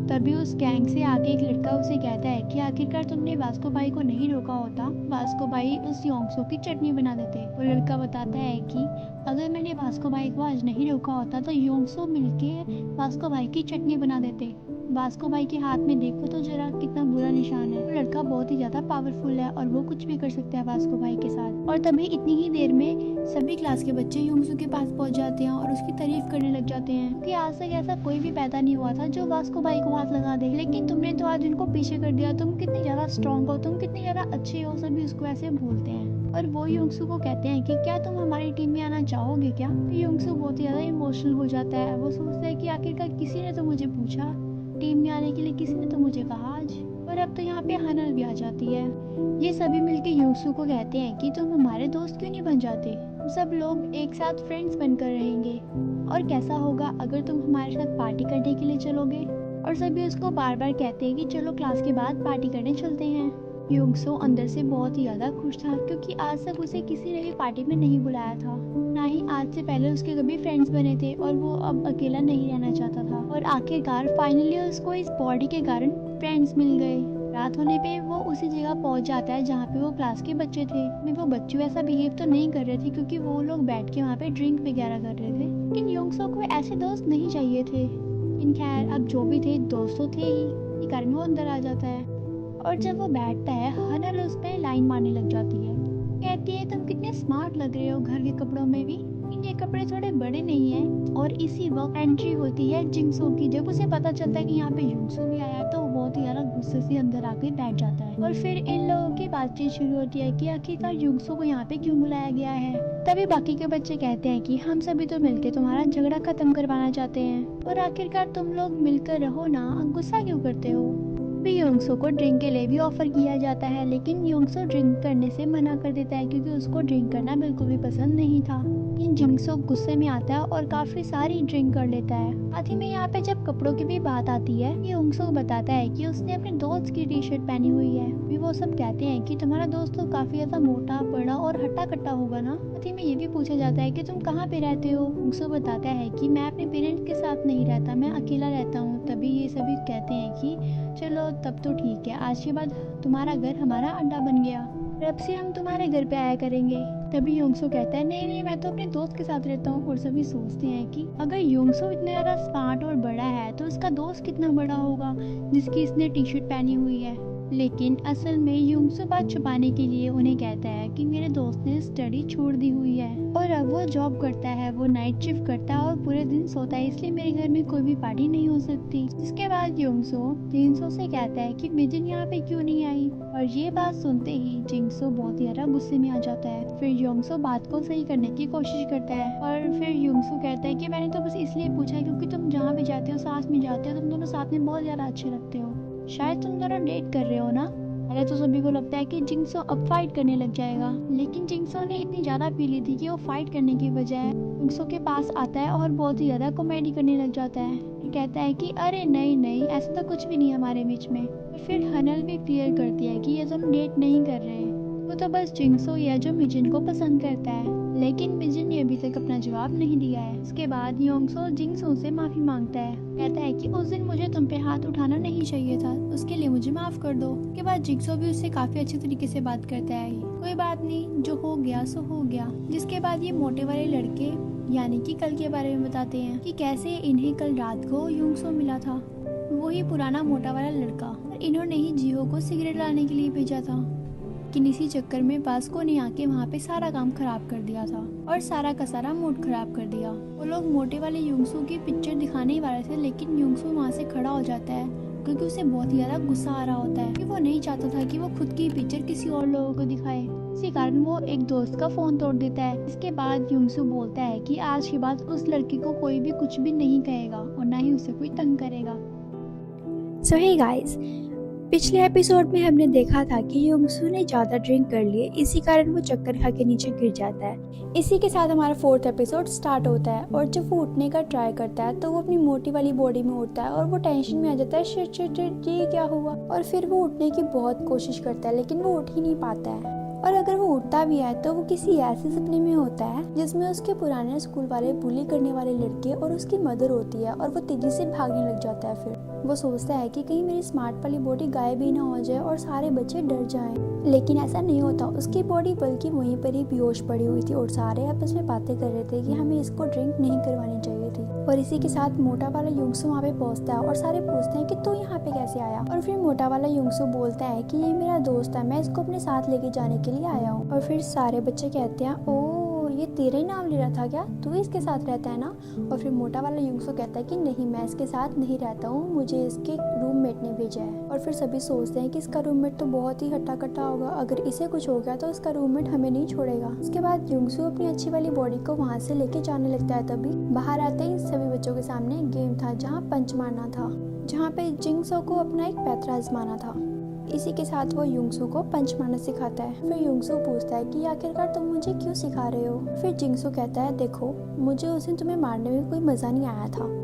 तभी उस गैंग से आगे एक लड़का उसे कहता है कि आखिरकार तुमने वास्को भाई को नहीं रोका होता, वास्को भाई उस योंगसो की चटनी बना देते। वो लड़का बताता है कि अगर मैंने वास्को भाई को आज नहीं रोका होता तो योंगसो मिलके वास्को भाई की चटनी बना देते। वास्को भाई के हाथ में देखो तो जरा कितना बुरा निशान है। वो लड़का बहुत ही ज्यादा पावरफुल है और वो कुछ भी कर सकता है वास्को भाई के साथ। और तभी इतनी ही देर में सभी क्लास के बच्चे योंगसो के पास पहुंच जाते हैं और उसकी तारीफ करने लग जाते हैं क्योंकि आज तक ऐसा कोई भी पैदा नहीं हुआ था जो वास्को भाई को हाथ लगा दे। लेकिन तुमने तो आज इनको पीछे कर दिया, तुम कितनी ज्यादा स्ट्रॉन्ग हो, तुम कितनी ज्यादा अच्छे हो, सभी उसको ऐसे बोलते हैं। और वो योंगसो को कहते हैं कि क्या तुम हमारी टीम में आना चाहोगे क्या। योंगसो बहुत ही ज्यादा इमोशनल हो जाता है। वो सोचता है कि आखिरकार किसी ने तो मुझे पूछा टीम में आने के लिए, किसी ने तो मुझे कहा आज। और अब तो यहाँ पे हनल भी आ जाती है। ये सभी मिलके योंगसो को कहते हैं कि तुम हमारे दोस्त क्यों नहीं बन जाते, हम सब लोग एक साथ फ्रेंड्स बनकर रहेंगे। और कैसा होगा अगर तुम हमारे साथ पार्टी करने के लिए चलोगे। और सभी उसको बार बार कहते हैं कि चलो क्लास के बाद पार्टी करने चलते हैं। योंगसो अंदर से बहुत ही ज्यादा खुश था क्योंकि आज तक उसे किसी ने भी पार्टी में नहीं बुलाया था, ना ही आज से पहले उसके कभी फ्रेंड्स बने थे। और वो अब अकेला नहीं रहना चाहता था। और आखिरकार फाइनली उसको इस बॉडी के कारण फ्रेंड्स मिल गए। रात होने पे वो उसी जगह पहुंच जाता है जहाँ पे वो क्लास के बच्चे थे। वो बच्चों ऐसा बिहेव तो नहीं कर रहे थे क्योंकि वो लोग बैठ के वहाँ पे ड्रिंक वगैरह कर रहे थे, लेकिन योंगसो को ऐसे दोस्त नहीं चाहिए थे। इन खैर अब जो भी थे दोस्त तो थे ही, इसी कारण वो अंदर आ जाता है। और जब वो बैठता है हनल उस पे लाइन मारने लग जाती है। कहती है तुम कितने स्मार्ट लग रहे हो घर के कपड़ों में भी, ये कपड़े थोड़े बड़े नहीं हैं। और इसी वक्त एंट्री होती है जिंगसो की। जब उसे पता चलता है कि यहाँ पे योंगसो भी आया है तो वो बहुत ही ज्यादा गुस्से से अंदर आके बैठ जाता है। और फिर इन लोगों की बातचीत शुरू होती है कि आखिरकार योंगसो को यहाँ पे क्यों बुलाया गया है। तभी बाकी के बच्चे कहते हैं कि हम सभी तो मिलके तुम्हारा झगड़ा खत्म करवाना चाहते हैं और आखिरकार तुम लोग मिलकर रहो ना, गुस्सा क्यों करते हो। भी योंगसो को ड्रिंक के लिए भी ऑफर किया जाता है, लेकिन योंगसो ड्रिंक करने से मना कर देता है क्योंकि उसको ड्रिंक करना बिल्कुल भी पसंद नहीं था। लेकिन योंगसो गुस्से में आता है और काफी सारी ड्रिंक कर लेता है। साथ ही में यहाँ पे जब कपड़ों की भी बात आती है, योंगसो बताता है कि उसने अपने दोस्त की टी शर्ट पहनी हुई है। भी वो सब कहते हैं कि तुम्हारा दोस्त तो काफी ज्यादा मोटा बड़ा और हट्टा कट्टा होगा ना। साथ ही में ये भी पूछा जाता है कि तुम कहाँ पे रहते हो। योंगसो बताता है कि मैं अपने पेरेंट्स के साथ नहीं रहता, मैं अकेला रहता हूँ। तभी ये सभी कहते हैं कि चलो तब तो ठीक है, आज के बाद तुम्हारा घर हमारा अड्डा बन गया। और अब से हम तुम्हारे घर पे आया करेंगे। तभी योंगसो कहता है नहीं नहीं, मैं तो अपने दोस्त के साथ रहता हूँ। और सभी सोचते हैं कि अगर योंगसो इतना ज़्यादा स्मार्ट और बड़ा है तो उसका दोस्त कितना बड़ा होगा जिसकी इसने टी शर्ट पहनी हुई है। लेकिन असल में योंगसो बात छुपाने के लिए उन्हें कहता है कि मेरे दोस्त ने स्टडी छोड़ दी हुई है और अब वो जॉब करता है, वो नाइट शिफ्ट करता है और पूरे दिन सोता है, इसलिए मेरे घर में कोई भी पार्टी नहीं हो सकती। जिसके बाद योंगसो जिंगसो से कहता है कि मिजिन यहाँ पे क्यों नहीं आई। और ये बात सुनते ही जिंगसो बहुत ही ज्यादा गुस्से में आ जाता है। फिर योंगसो बात को सही करने की कोशिश करता है और फिर योंगसो कहता है कि मैंने तो बस इसलिए पूछा क्योंकि तुम जहाँ भी जाते हो साथ में जाते हो, तुम दोनों साथ में बहुत ज्यादा अच्छे लगते हो, शायद तुम दोनों डेट कर रहे हो ना। पहले तो सभी को लगता है कि जिंगसो अब फाइट करने लग जाएगा, लेकिन जिंगसो ने इतनी ज्यादा पी ली थी कि वो फाइट करने की बजाय जिंगसो के पास आता है और बहुत ही ज्यादा कॉमेडी करने लग जाता है। कहता है कि अरे नहीं नहीं, ऐसा तो कुछ भी नहीं है हमारे बीच में। और फिर हनल भी क्लियर करती है कि ये दोनों डेट नहीं कर रहे हैं, वो तो बस जिंगसो या जो मिजिन को पसंद करता है। लेकिन मिजिन ने अभी तक अपना जवाब नहीं दिया है। उसके बाद योंगसो जिंगसो से माफी मांगता है, कहता है कि उस दिन मुझे तुम पे हाथ उठाना नहीं चाहिए था, उसके लिए मुझे माफ कर दो। उसके बाद जिंगसो भी उससे काफी अच्छे तरीके से बात करता है, कोई बात नहीं, जो हो गया सो हो गया। जिसके बाद ये मोटे वाले लड़के यानी कि कल के बारे में बताते हैं कि कैसे इन्हें कल रात को योंगसो मिला था, वही पुराना मोटा वाला लड़का, और इन्होंने ही जिहो को सिगरेट लाने के लिए भेजा था। कि इसी चक्कर में वास्को ने आके वहाँ पे सारा काम खराब कर दिया था और सारा का सारा मूड खराब कर दिया। वो लोग मोटे वाले योंगसो की पिक्चर दिखाने ही वाले थे, लेकिन योंगसो वहाँ से खड़ा हो जाता है क्योंकि उसे बहुत ही ज्यादा गुस्सा आ रहा होता है कि वो नहीं चाहता था कि वो खुद की पिक्चर किसी और लोगों को दिखाए। इसी कारण वो एक दोस्त का फोन तोड़ देता है। इसके बाद योंगसो बोलता है कि आज के बाद उस लड़के को कोई भी कुछ भी नहीं कहेगा और ना ही उसे कोई तंग करेगा। सो हे गाइस, पिछले एपिसोड में हमने देखा था कि योंगसो ने ज़्यादा ड्रिंक कर लिए, इसी कारण वो चक्कर खा के नीचे गिर जाता है। इसी के साथ हमारा 4th एपिसोड स्टार्ट होता है और जब वो उठने का ट्राई करता है तो वो अपनी मोटी वाली बॉडी में उठता है और वो टेंशन में आ जाता है, शिट शिट शिट ये क्या हुआ। और फिर वो उठने की बहुत कोशिश करता है लेकिन वो उठ ही नहीं पाता है। और अगर वो उठता भी है तो वो किसी ऐसे सपने में होता है जिसमें उसके पुराने स्कूल वाले बुली करने वाले लड़के और उसकी मदर होती है और वो तेजी से भागने लग जाता है। फिर वो सोचता है कि कहीं मेरी स्मार्ट वाली बॉडी गायब ही ना हो जाए और सारे बच्चे डर जाएं। लेकिन ऐसा नहीं होता, उसकी बॉडी बल्कि वहीं पर ही बेहोश पड़ी हुई थी और सारे आपस में बातें कर रहे थे कि हमें इसको ड्रिंक नहीं करवानी चाहिए थी। और इसी के साथ मोटा वाला योंगसो वहाँ पे पहुँचता है और सारे पूछते हैं कि तू यहाँ पे कैसे आया। और फिर मोटा वाला योंगसो बोलता है कि ये मेरा दोस्त है, मैं इसको अपने साथ लेके जाने के लिए आया हूँ। और फिर सारे बच्चे कहते हैं ओ ये तेरा ही नाम ले रहा था क्या, तू इसके साथ रहता है ना। और फिर मोटा वाला योंगसो कहता है कि नहीं, मैं इसके साथ नहीं रहता हूँ, मुझे इसके रूममेट ने भेजा है। और फिर सभी सोचते हैं कि इसका रूममेट तो बहुत ही हट्टा कट्टा होगा, अगर इसे कुछ हो गया तो इसका रूममेट हमें नहीं छोड़ेगा। उसके बाद योंगसो अपनी अच्छी वाली बॉडी को वहाँ से लेके जाने लगता है। तभी बाहर आते ही सभी बच्चों के सामने एक गेम था जहाँ पंच मारना था, जहाँ पे जिंगसो को अपना एक पैतरा आजमाना था। इसी के साथ वो योंगसो को पंच मारना सिखाता है। फिर योंगसो पूछता है कि आखिरकार तुम मुझे क्यों सिखा रहे हो। फिर जिंगसो कहता है देखो, मुझे उस दिन तुम्हें मारने में कोई मज़ा नहीं आया था,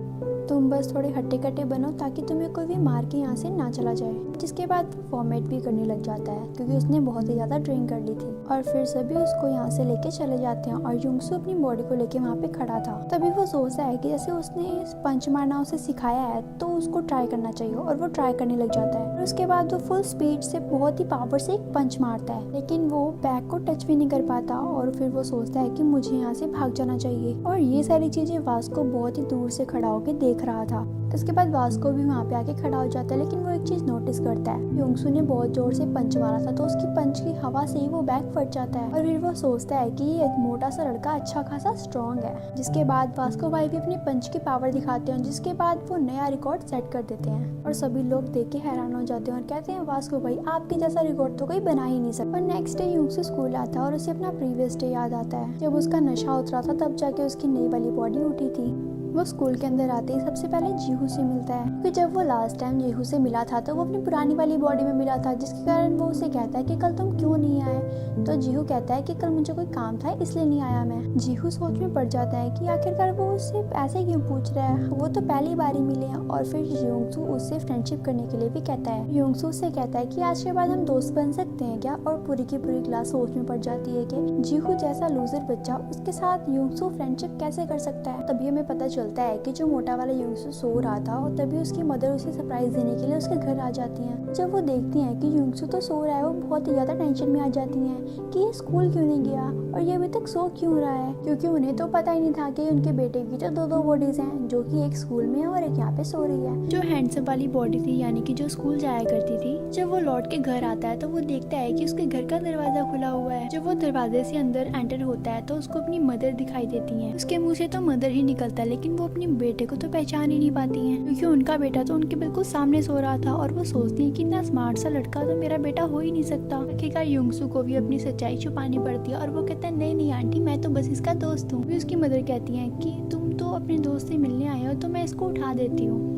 तुम बस थोड़े हट्टे कट्टे बनो ताकि तुम्हें कोई भी मार के यहाँ से ना चला जाए। जिसके बाद वॉमिट भी करने लग जाता है क्योंकि उसने बहुत ही ज़्यादा ड्रिंक कर ली थी। और फिर सभी उसको यहाँ से लेके चले जाते हैं और योंगसो अपनी बॉडी को लेके वहाँ पे खड़ा था। तभी वो सोचता है कि जैसे उसने पंच मारना उसे सिखाया है तो उसको ट्राई करना चाहिए और वो ट्राई करने लग जाता है। और उसके बाद वो फुल स्पीड से बहुत ही पावर से एक पंच मारता है, लेकिन वो बैग को टच भी नहीं कर पाता। और फिर वो सोचता है कि मुझे यहाँ से भाग जाना चाहिए। और ये सारी चीज़ें वास्को बहुत ही दूर से खड़ा होकर देख रहा था। इसके बाद वास्को भी वहाँ पे आके खड़ा हो जाता है, लेकिन वो एक चीज़ नोटिस करता है, योंगसो ने बहुत जोर से पंच मारा था तो उसकी पंच की हवा से ही वो बैग फट जाता है। और फिर वो सोचता है कि ये मोटा सा लड़का अच्छा खासा स्ट्रॉन्ग है। जिसके बाद वास्को भाई भी अपनी पंच की पावर दिखाते हैं, जिसके बाद वो नया रिकॉर्ड सेट कर देते हैं। और सभी लोग देख के हैरान हो जाते हैं और कहते हैं वास्को भाई आपके जैसा रिकॉर्ड तो कोई बना ही नहीं सकता। पर नेक्स्ट डे योंगसो स्कूल आता है और उसे अपना प्रीवियस डे याद आता है, जब उसका नशा उतरा था तब जाके उसकी नई वाली बॉडी उठी थी। वो स्कूल के अंदर आते ही सबसे पहले जीहू से मिलता है, क्योंकि जब वो लास्ट टाइम जीहू से मिला था तो वो अपनी पुरानी वाली बॉडी में मिला था, जिसके कारण वो उसे कहता है कि कल तुम क्यों नहीं आए। तो जीहू कहता है कि कल मुझे कोई काम था इसलिए नहीं आया मैं। जीहू सोच में पड़ जाता है कि आखिरकार वो उससे ऐसे क्यों पूछ रहा है, वो तो पहली बार ही मिले हैं। और फिर योंगसो उससे फ्रेंडशिप करने के लिए भी कहता है। योंगसो उससे कहता है कि आज के बाद हम दोस्त बन सकते हैं क्या। और पूरी की पूरी क्लास सोच में पड़ जाती है कि जीहू जैसा लूजर बच्चा उसके साथ योंगसो फ्रेंडशिप कैसे कर सकता है। तभी हमें पता चलता चलता है कि जो मोटा वाला युंगसू सो रहा था और तभी उसकी मदर उसे सरप्राइज देने के लिए उसके घर आ जाती हैं। जब वो देखती हैं कि युंगसू तो सो रहा है, वो बहुत ही ज्यादा टेंशन में आ जाती हैं कि ये स्कूल क्यों नहीं गया और ये अभी तक सो क्यों रहा है, क्योंकि उन्हें तो पता ही नहीं था कि उनके बेटे की जो दो बॉडीज हैं, जो कि एक स्कूल में है और एक यहाँ पे सो रही है। जो हैंडसम वाली बॉडी थी यानी कि जो स्कूल जाया करती थी, जब वो लौट के घर आता है तो वो देखता है कि उसके घर का दरवाजा खुला हुआ है। जब वो दरवाजे से अंदर एंटर होता है तो उसको अपनी मदर दिखाई देती है। उसके मुंह से तो मदर ही निकलता है, लेकिन वो अपने बेटे को तो पहचान ही नहीं पाती है, क्योंकि उनका बेटा तो उनके बिल्कुल सामने सो रहा था। और वो सोचती है कि इतना स्मार्ट सा लड़का तो मेरा बेटा हो ही नहीं सकता। आखिरकार युंगसू को भी अपनी सच्चाई छुपानी पड़ती है और वो कहता है नहीं आंटी, मैं तो बस इसका दोस्त हूँ। उसकी मदर कहती है कि तुम तो अपने दोस्त से मिलने आए हो तो मैं इसको उठा देती हूँ।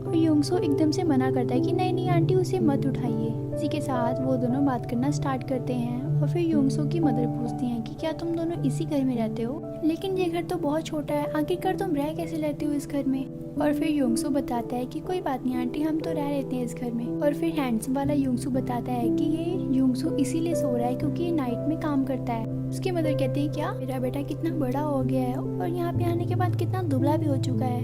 और युंगसू एकदम से मना करता है कि नहीं आंटी, उसे मत उठाइए। इसी के साथ वो दोनों बात करना स्टार्ट करते हैं और फिर युंगसू की मदर पूछती हैं कि क्या तुम दोनों इसी घर में रहते हो? लेकिन ये घर तो बहुत छोटा है, आखिरकार तुम रह कैसे लेते हो इस घर में? और फिर युंगसू बताता है कि कोई बात नहीं आंटी, हम तो रह लेते हैं इस घर में। और फिर हैंडसम वाला युंगसू बताता है कि ये युंगसू इसीलिए सो रहा है क्योंकि ये नाइट में काम करता है। उसकी मदर कहती है क्या मेरा बेटा कितना बड़ा हो गया है और यहाँ पे आने के बाद कितना दुबला भी हो चुका है,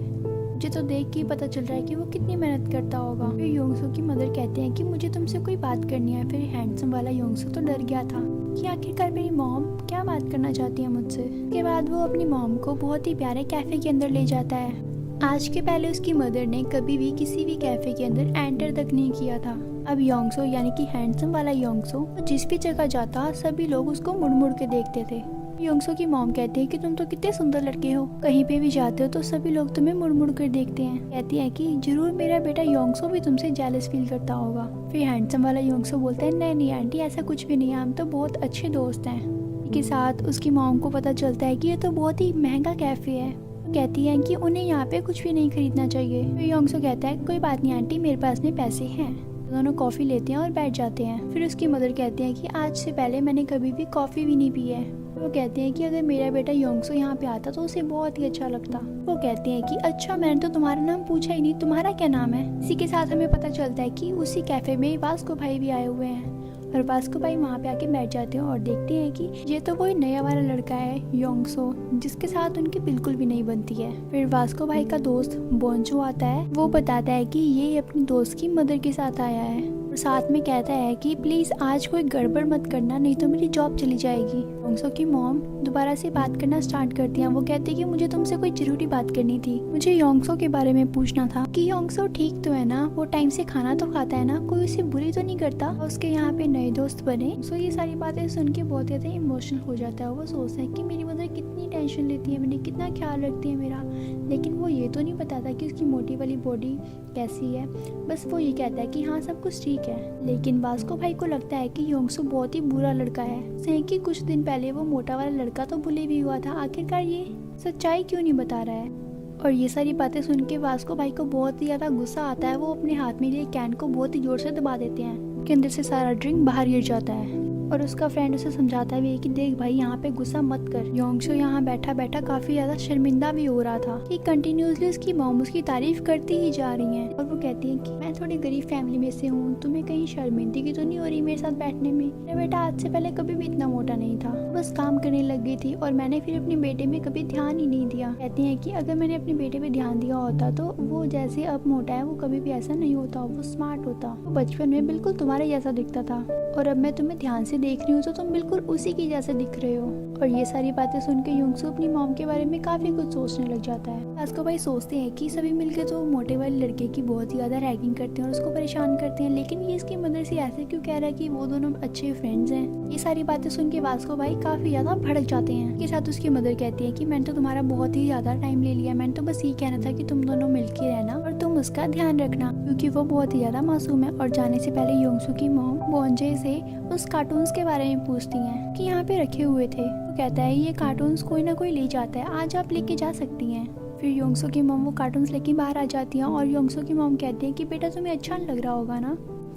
मुझे तो देख के पता चल रहा है कि वो कितनी मेहनत करता होगा। फिर युंगसू की मदर कहते हैं कि मुझे तुमसे कोई बात करनी है। फिर हैंडसम वाला युंगसू तो डर गया था कि आखिरकार मेरी मॉम क्या बात करना चाहती है मुझसे। उसके बाद वो अपनी मॉम को बहुत ही प्यारे कैफे के अंदर ले जाता है। आज के पहले उसकी मदर ने कभी भी किसी भी कैफे के अंदर एंटर तक नहीं किया था। अब योंगसो यानी कि हैंडसम वाला योंगसो जिस भी जगह जाता सभी लोग उसको मुड़ मुड़ के देखते थे। योंगसो की मॉम कहती है कि तुम तो कितने सुंदर लड़के हो, कहीं पे भी जाते हो तो सभी लोग तुम्हें मुड़ मुड़ कर देखते हैं। कहती है कि जरूर मेरा बेटा योंगसो भी तुमसे जेलस फील करता होगा। फिर हैंडसम वाला योंगसो बोलता है नहीं आंटी, ऐसा कुछ भी नहीं है, हम तो बहुत अच्छे दोस्त हैं। के साथ उसकी मॉम को पता चलता है कि ये तो बहुत ही महंगा कैफे है। कहती है कि उन्हें यहाँ पे कुछ भी नहीं खरीदना चाहिए। फिर योंगसो कहता है कोई बात नहीं आंटी, मेरे पास में पैसे हैं। दोनों कॉफी लेते हैं और बैठ जाते हैं। फिर उसकी मदर कहती है कि आज से पहले मैंने कभी भी कॉफी भी नहीं पी है। वो कहते हैं कि अगर मेरा बेटा योंगसो यहाँ पे आता तो उसे बहुत ही अच्छा लगता। वो कहते हैं कि अच्छा, मैंने तो तुम्हारा नाम पूछा ही नहीं, तुम्हारा क्या नाम है? इसी के साथ हमें पता चलता है कि उसी कैफे में वास्को भाई भी आए हुए हैं और वास्को भाई वहाँ पे आके बैठ जाते हैं और देखते हैं कि ये तो वही नया वाला लड़का है योंगसो, जिसके साथ उनकी बिल्कुल भी नहीं बनती है। फिर वास्को भाई का दोस्त बोंजो आता है। वो बताता है कि ये अपनी दोस्त की मदर के साथ आया है और साथ में कहता है कि प्लीज आज कोई गड़बड़ मत करना, नहीं तो मेरी जॉब चली जाएगी। योंगसो की मॉम दोबारा से बात करना स्टार्ट करती है। वो कहती है कि मुझे तुमसे कोई जरूरी बात करनी थी, मुझे योंगसो के बारे में पूछना था कि योंगसो ठीक तो है ना, वो टाइम से खाना तो खाता है ना, कोई उसे बुरी तो नहीं करता, उसके यहाँ पे नए दोस्त बने। सो ये सारी बातें सुन के बहुत ज्यादा इमोशनल हो जाता है। वो सोचता है कि मेरी मदर कितनी टेंशन लेती है, मैंने कितना ख्याल रखती है मेरा, लेकिन वो ये तो नहीं बताता कि उसकी मोटी वाली बॉडी कैसी है। बस वो ये कहता है कि हाँ सब कुछ ठीक है। लेकिन वास्को भाई को लगता है कि योंगसो बहुत ही बुरा लड़का है। सही कि कुछ दिन पहले वो मोटा वाला लड़का तो बुली भी हुआ था, आखिरकार ये सच्चाई क्यों नहीं बता रहा है। और ये सारी बातें सुन के वास्को भाई को बहुत ही ज्यादा गुस्सा आता है। वो अपने हाथ में लिए कैन को बहुत ही जोर से दबा देते हैं, के अंदर से सारा ड्रिंक बाहर गिर जाता है। और उसका फ्रेंड उसे समझाता भी है कि देख भाई, यहाँ पे गुस्सा मत कर। योंगसो यहाँ बैठा बैठा काफी ज्यादा शर्मिंदा भी हो रहा था कि कंटिन्यूसली उसकी मॉम उसकी तारीफ करती ही जा रही हैं। और वो कहती है कि मैं थोड़ी गरीब फैमिली में से हूँ, तुम्हें कहीं शर्मिंदगी तो नहीं हो रही मेरे साथ बैठने में? मेरा बेटा आज से पहले कभी भी इतना मोटा नहीं था, बस काम करने लग गई थी और मैंने फिर अपने बेटे में कभी ध्यान ही नहीं दिया। कहती है कि अगर मैंने अपने बेटे पे ध्यान दिया होता तो वो जैसे अब मोटा है वो कभी भी ऐसा नहीं होता, वो स्मार्ट होता, वो बचपन में बिल्कुल तुम्हारे जैसा दिखता था और अब मैं तुम्हें ध्यान से देख रही हूँ तो तुम बिल्कुल उसी की जैसे दिख रहे हो। और ये सारी बातें सुन के योंगसो अपनी मॉम के बारे में काफी कुछ सोचने लग जाता है। वास्को भाई सोचते हैं कि सभी मिलकर तो मोटे वाले लड़के की बहुत ही ज्यादा रैगिंग करते हैं और उसको परेशान करते हैं, लेकिन ये इसकी मदर से ऐसे क्यों कह रहा है कि वो दोनों अच्छे फ्रेंड्स हैं। ये सारी बातें सुन के वास्को भाई काफी ज्यादा भड़क जाते हैं। इसके साथ उसकी मदर कहती है कि मैंने तो तुम्हारा बहुत ही ज्यादा टाइम ले लिया, मैंने तो बस ये कहना था कि तुम दोनों मिलके रहना और तुम उसका ध्यान रखना, क्योंकि वो बहुत ही ज्यादा मासूम है। और जाने से पहले योंगसो की मॉम बोंजे से उस कार्टून्स के बारे में पूछती हैं कि यहाँ पे रखे हुए थे। वो कहता है ये कार्टून्स कोई ना कोई ले जाता है, आज आप लेके जा सकती हैं। फिर योंगसो की मॉम वो कार्टून्स लेके बाहर आ जाती हैं और योंगसो की मॉम कहती है कि बेटा तुम्हें अच्छा लग रहा होगा ना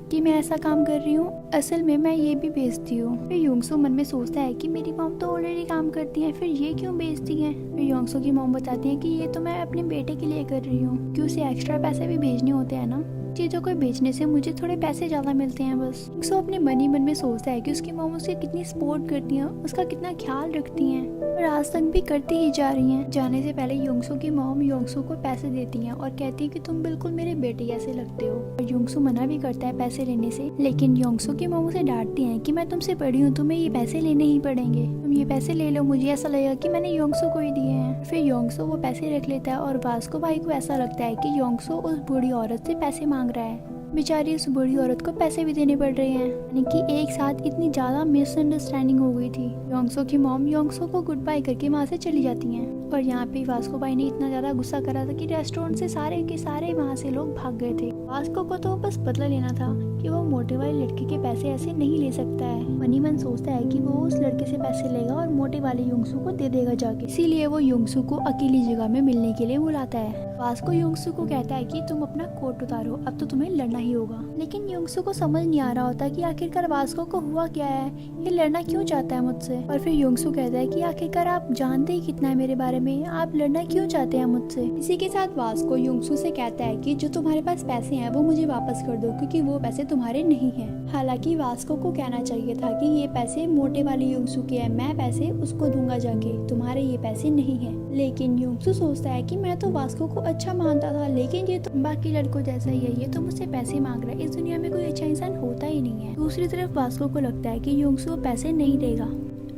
कि मैं ऐसा काम कर रही हूँ, असल में मैं ये भी बेचती हूँ। फिर योंगसो मन में सोचता है कि मेरी मॉम तो ऑलरेडी काम करती है, फिर ये क्यों बेचती है। फिर योंगसो की मॉम बताती है कि ये तो मैं अपने बेटे के लिए कर रही हूँ, कि उसे एक्स्ट्रा पैसे भी भेजने होते हैं ना, चीज़ों को बेचने से मुझे थोड़े पैसे ज़्यादा मिलते हैं बस। योंगसो अपने मन ही मन में सोचता है कि उसकी मॉम उसे कितनी सपोर्ट करती हैं, उसका कितना ख्याल रखती हैं। और आज तक भी करती ही जा रही हैं। जाने से पहले योंगसू की मॉम योंगसू को पैसे देती हैं और कहती है कि तुम बिल्कुल मेरे बेटे जैसे लगते हो। और योंगसू मना भी करता है पैसे लेने से, लेकिन योंगसू की मॉम उसे डांटती है कि मैं तुमसे बड़ी हूँ, तुम्हें ये पैसे लेने ही पड़ेंगे, तुम ये पैसे ले लो, मुझे ऐसा लगेगा कि मैंने योंगसू को ही दिए हैं। फिर योंगसू वो पैसे रख लेता है और वास्को भाई को ऐसा लगता है कि योंगसू उस बूढ़ी औरत से पैसे मांग रहा है। बेचारी उस बूढ़ी औरत को पैसे भी देने पड़ रहे हैं, यानी कि एक साथ इतनी ज्यादा मिसअंडरस्टैंडिंग हो गई थी। योंगसू की मॉम योंगसू को गुड बाय करके वहाँ से चली जाती हैं। और यहाँ पे वास्को भाई ने इतना ज्यादा गुस्सा करा था कि रेस्टोरेंट से सारे के सारे वहाँ से लोग भाग गए थे। वास्को को तो बस बदला लेना था कि वो मोटे वाले लड़के के पैसे ऐसे नहीं ले सकता है। मनी मन सोचता है कि वो उस लड़के से पैसे लेगा और मोटे वाले योंगसू को दे देगा जाके। इसीलिए वो योंगसू को अकेली जगह में मिलने के लिए बुलाता है। वास्को योंगसू को कहता है कि तुम अपना कोट उतारो, अब तो तुम्हें लड़ना ही होगा। लेकिन योंगसू को समझ नहीं आ रहा होता कि आखिरकार वास्को को हुआ क्या है, ये लड़ना क्यों चाहता है मुझसे। और फिर योंगसू कहता है कि आखिरकार आप जानते ही कितना है मेरे बारे में, आप लड़ना क्यों चाहते हैं मुझसे। इसी के साथ वास्को योंगसू से कहता है कि जो तुम्हारे पास पैसे हैं वो मुझे वापस कर दो, क्योंकि वो पैसे तुम्हारे नहीं हैं। हालांकि वास्को को कहना चाहिए था कि ये पैसे मोटे वाले योंगसू के हैं, मैं पैसे उसको दूंगा जाके, तुम्हारे ये पैसे नहीं हैं। लेकिन योंगसू सोचता है कि मैं तो वास्को को अच्छा मानता था, लेकिन ये तो बाकी लड़कों जैसा ही है, ये तो मुझसे पैसे मांग रहा है, इस दुनिया में कोई अच्छा इंसान होता ही नहीं है। दूसरी तरफ वास्को को लगता है कि योंगसू पैसे नहीं देगा,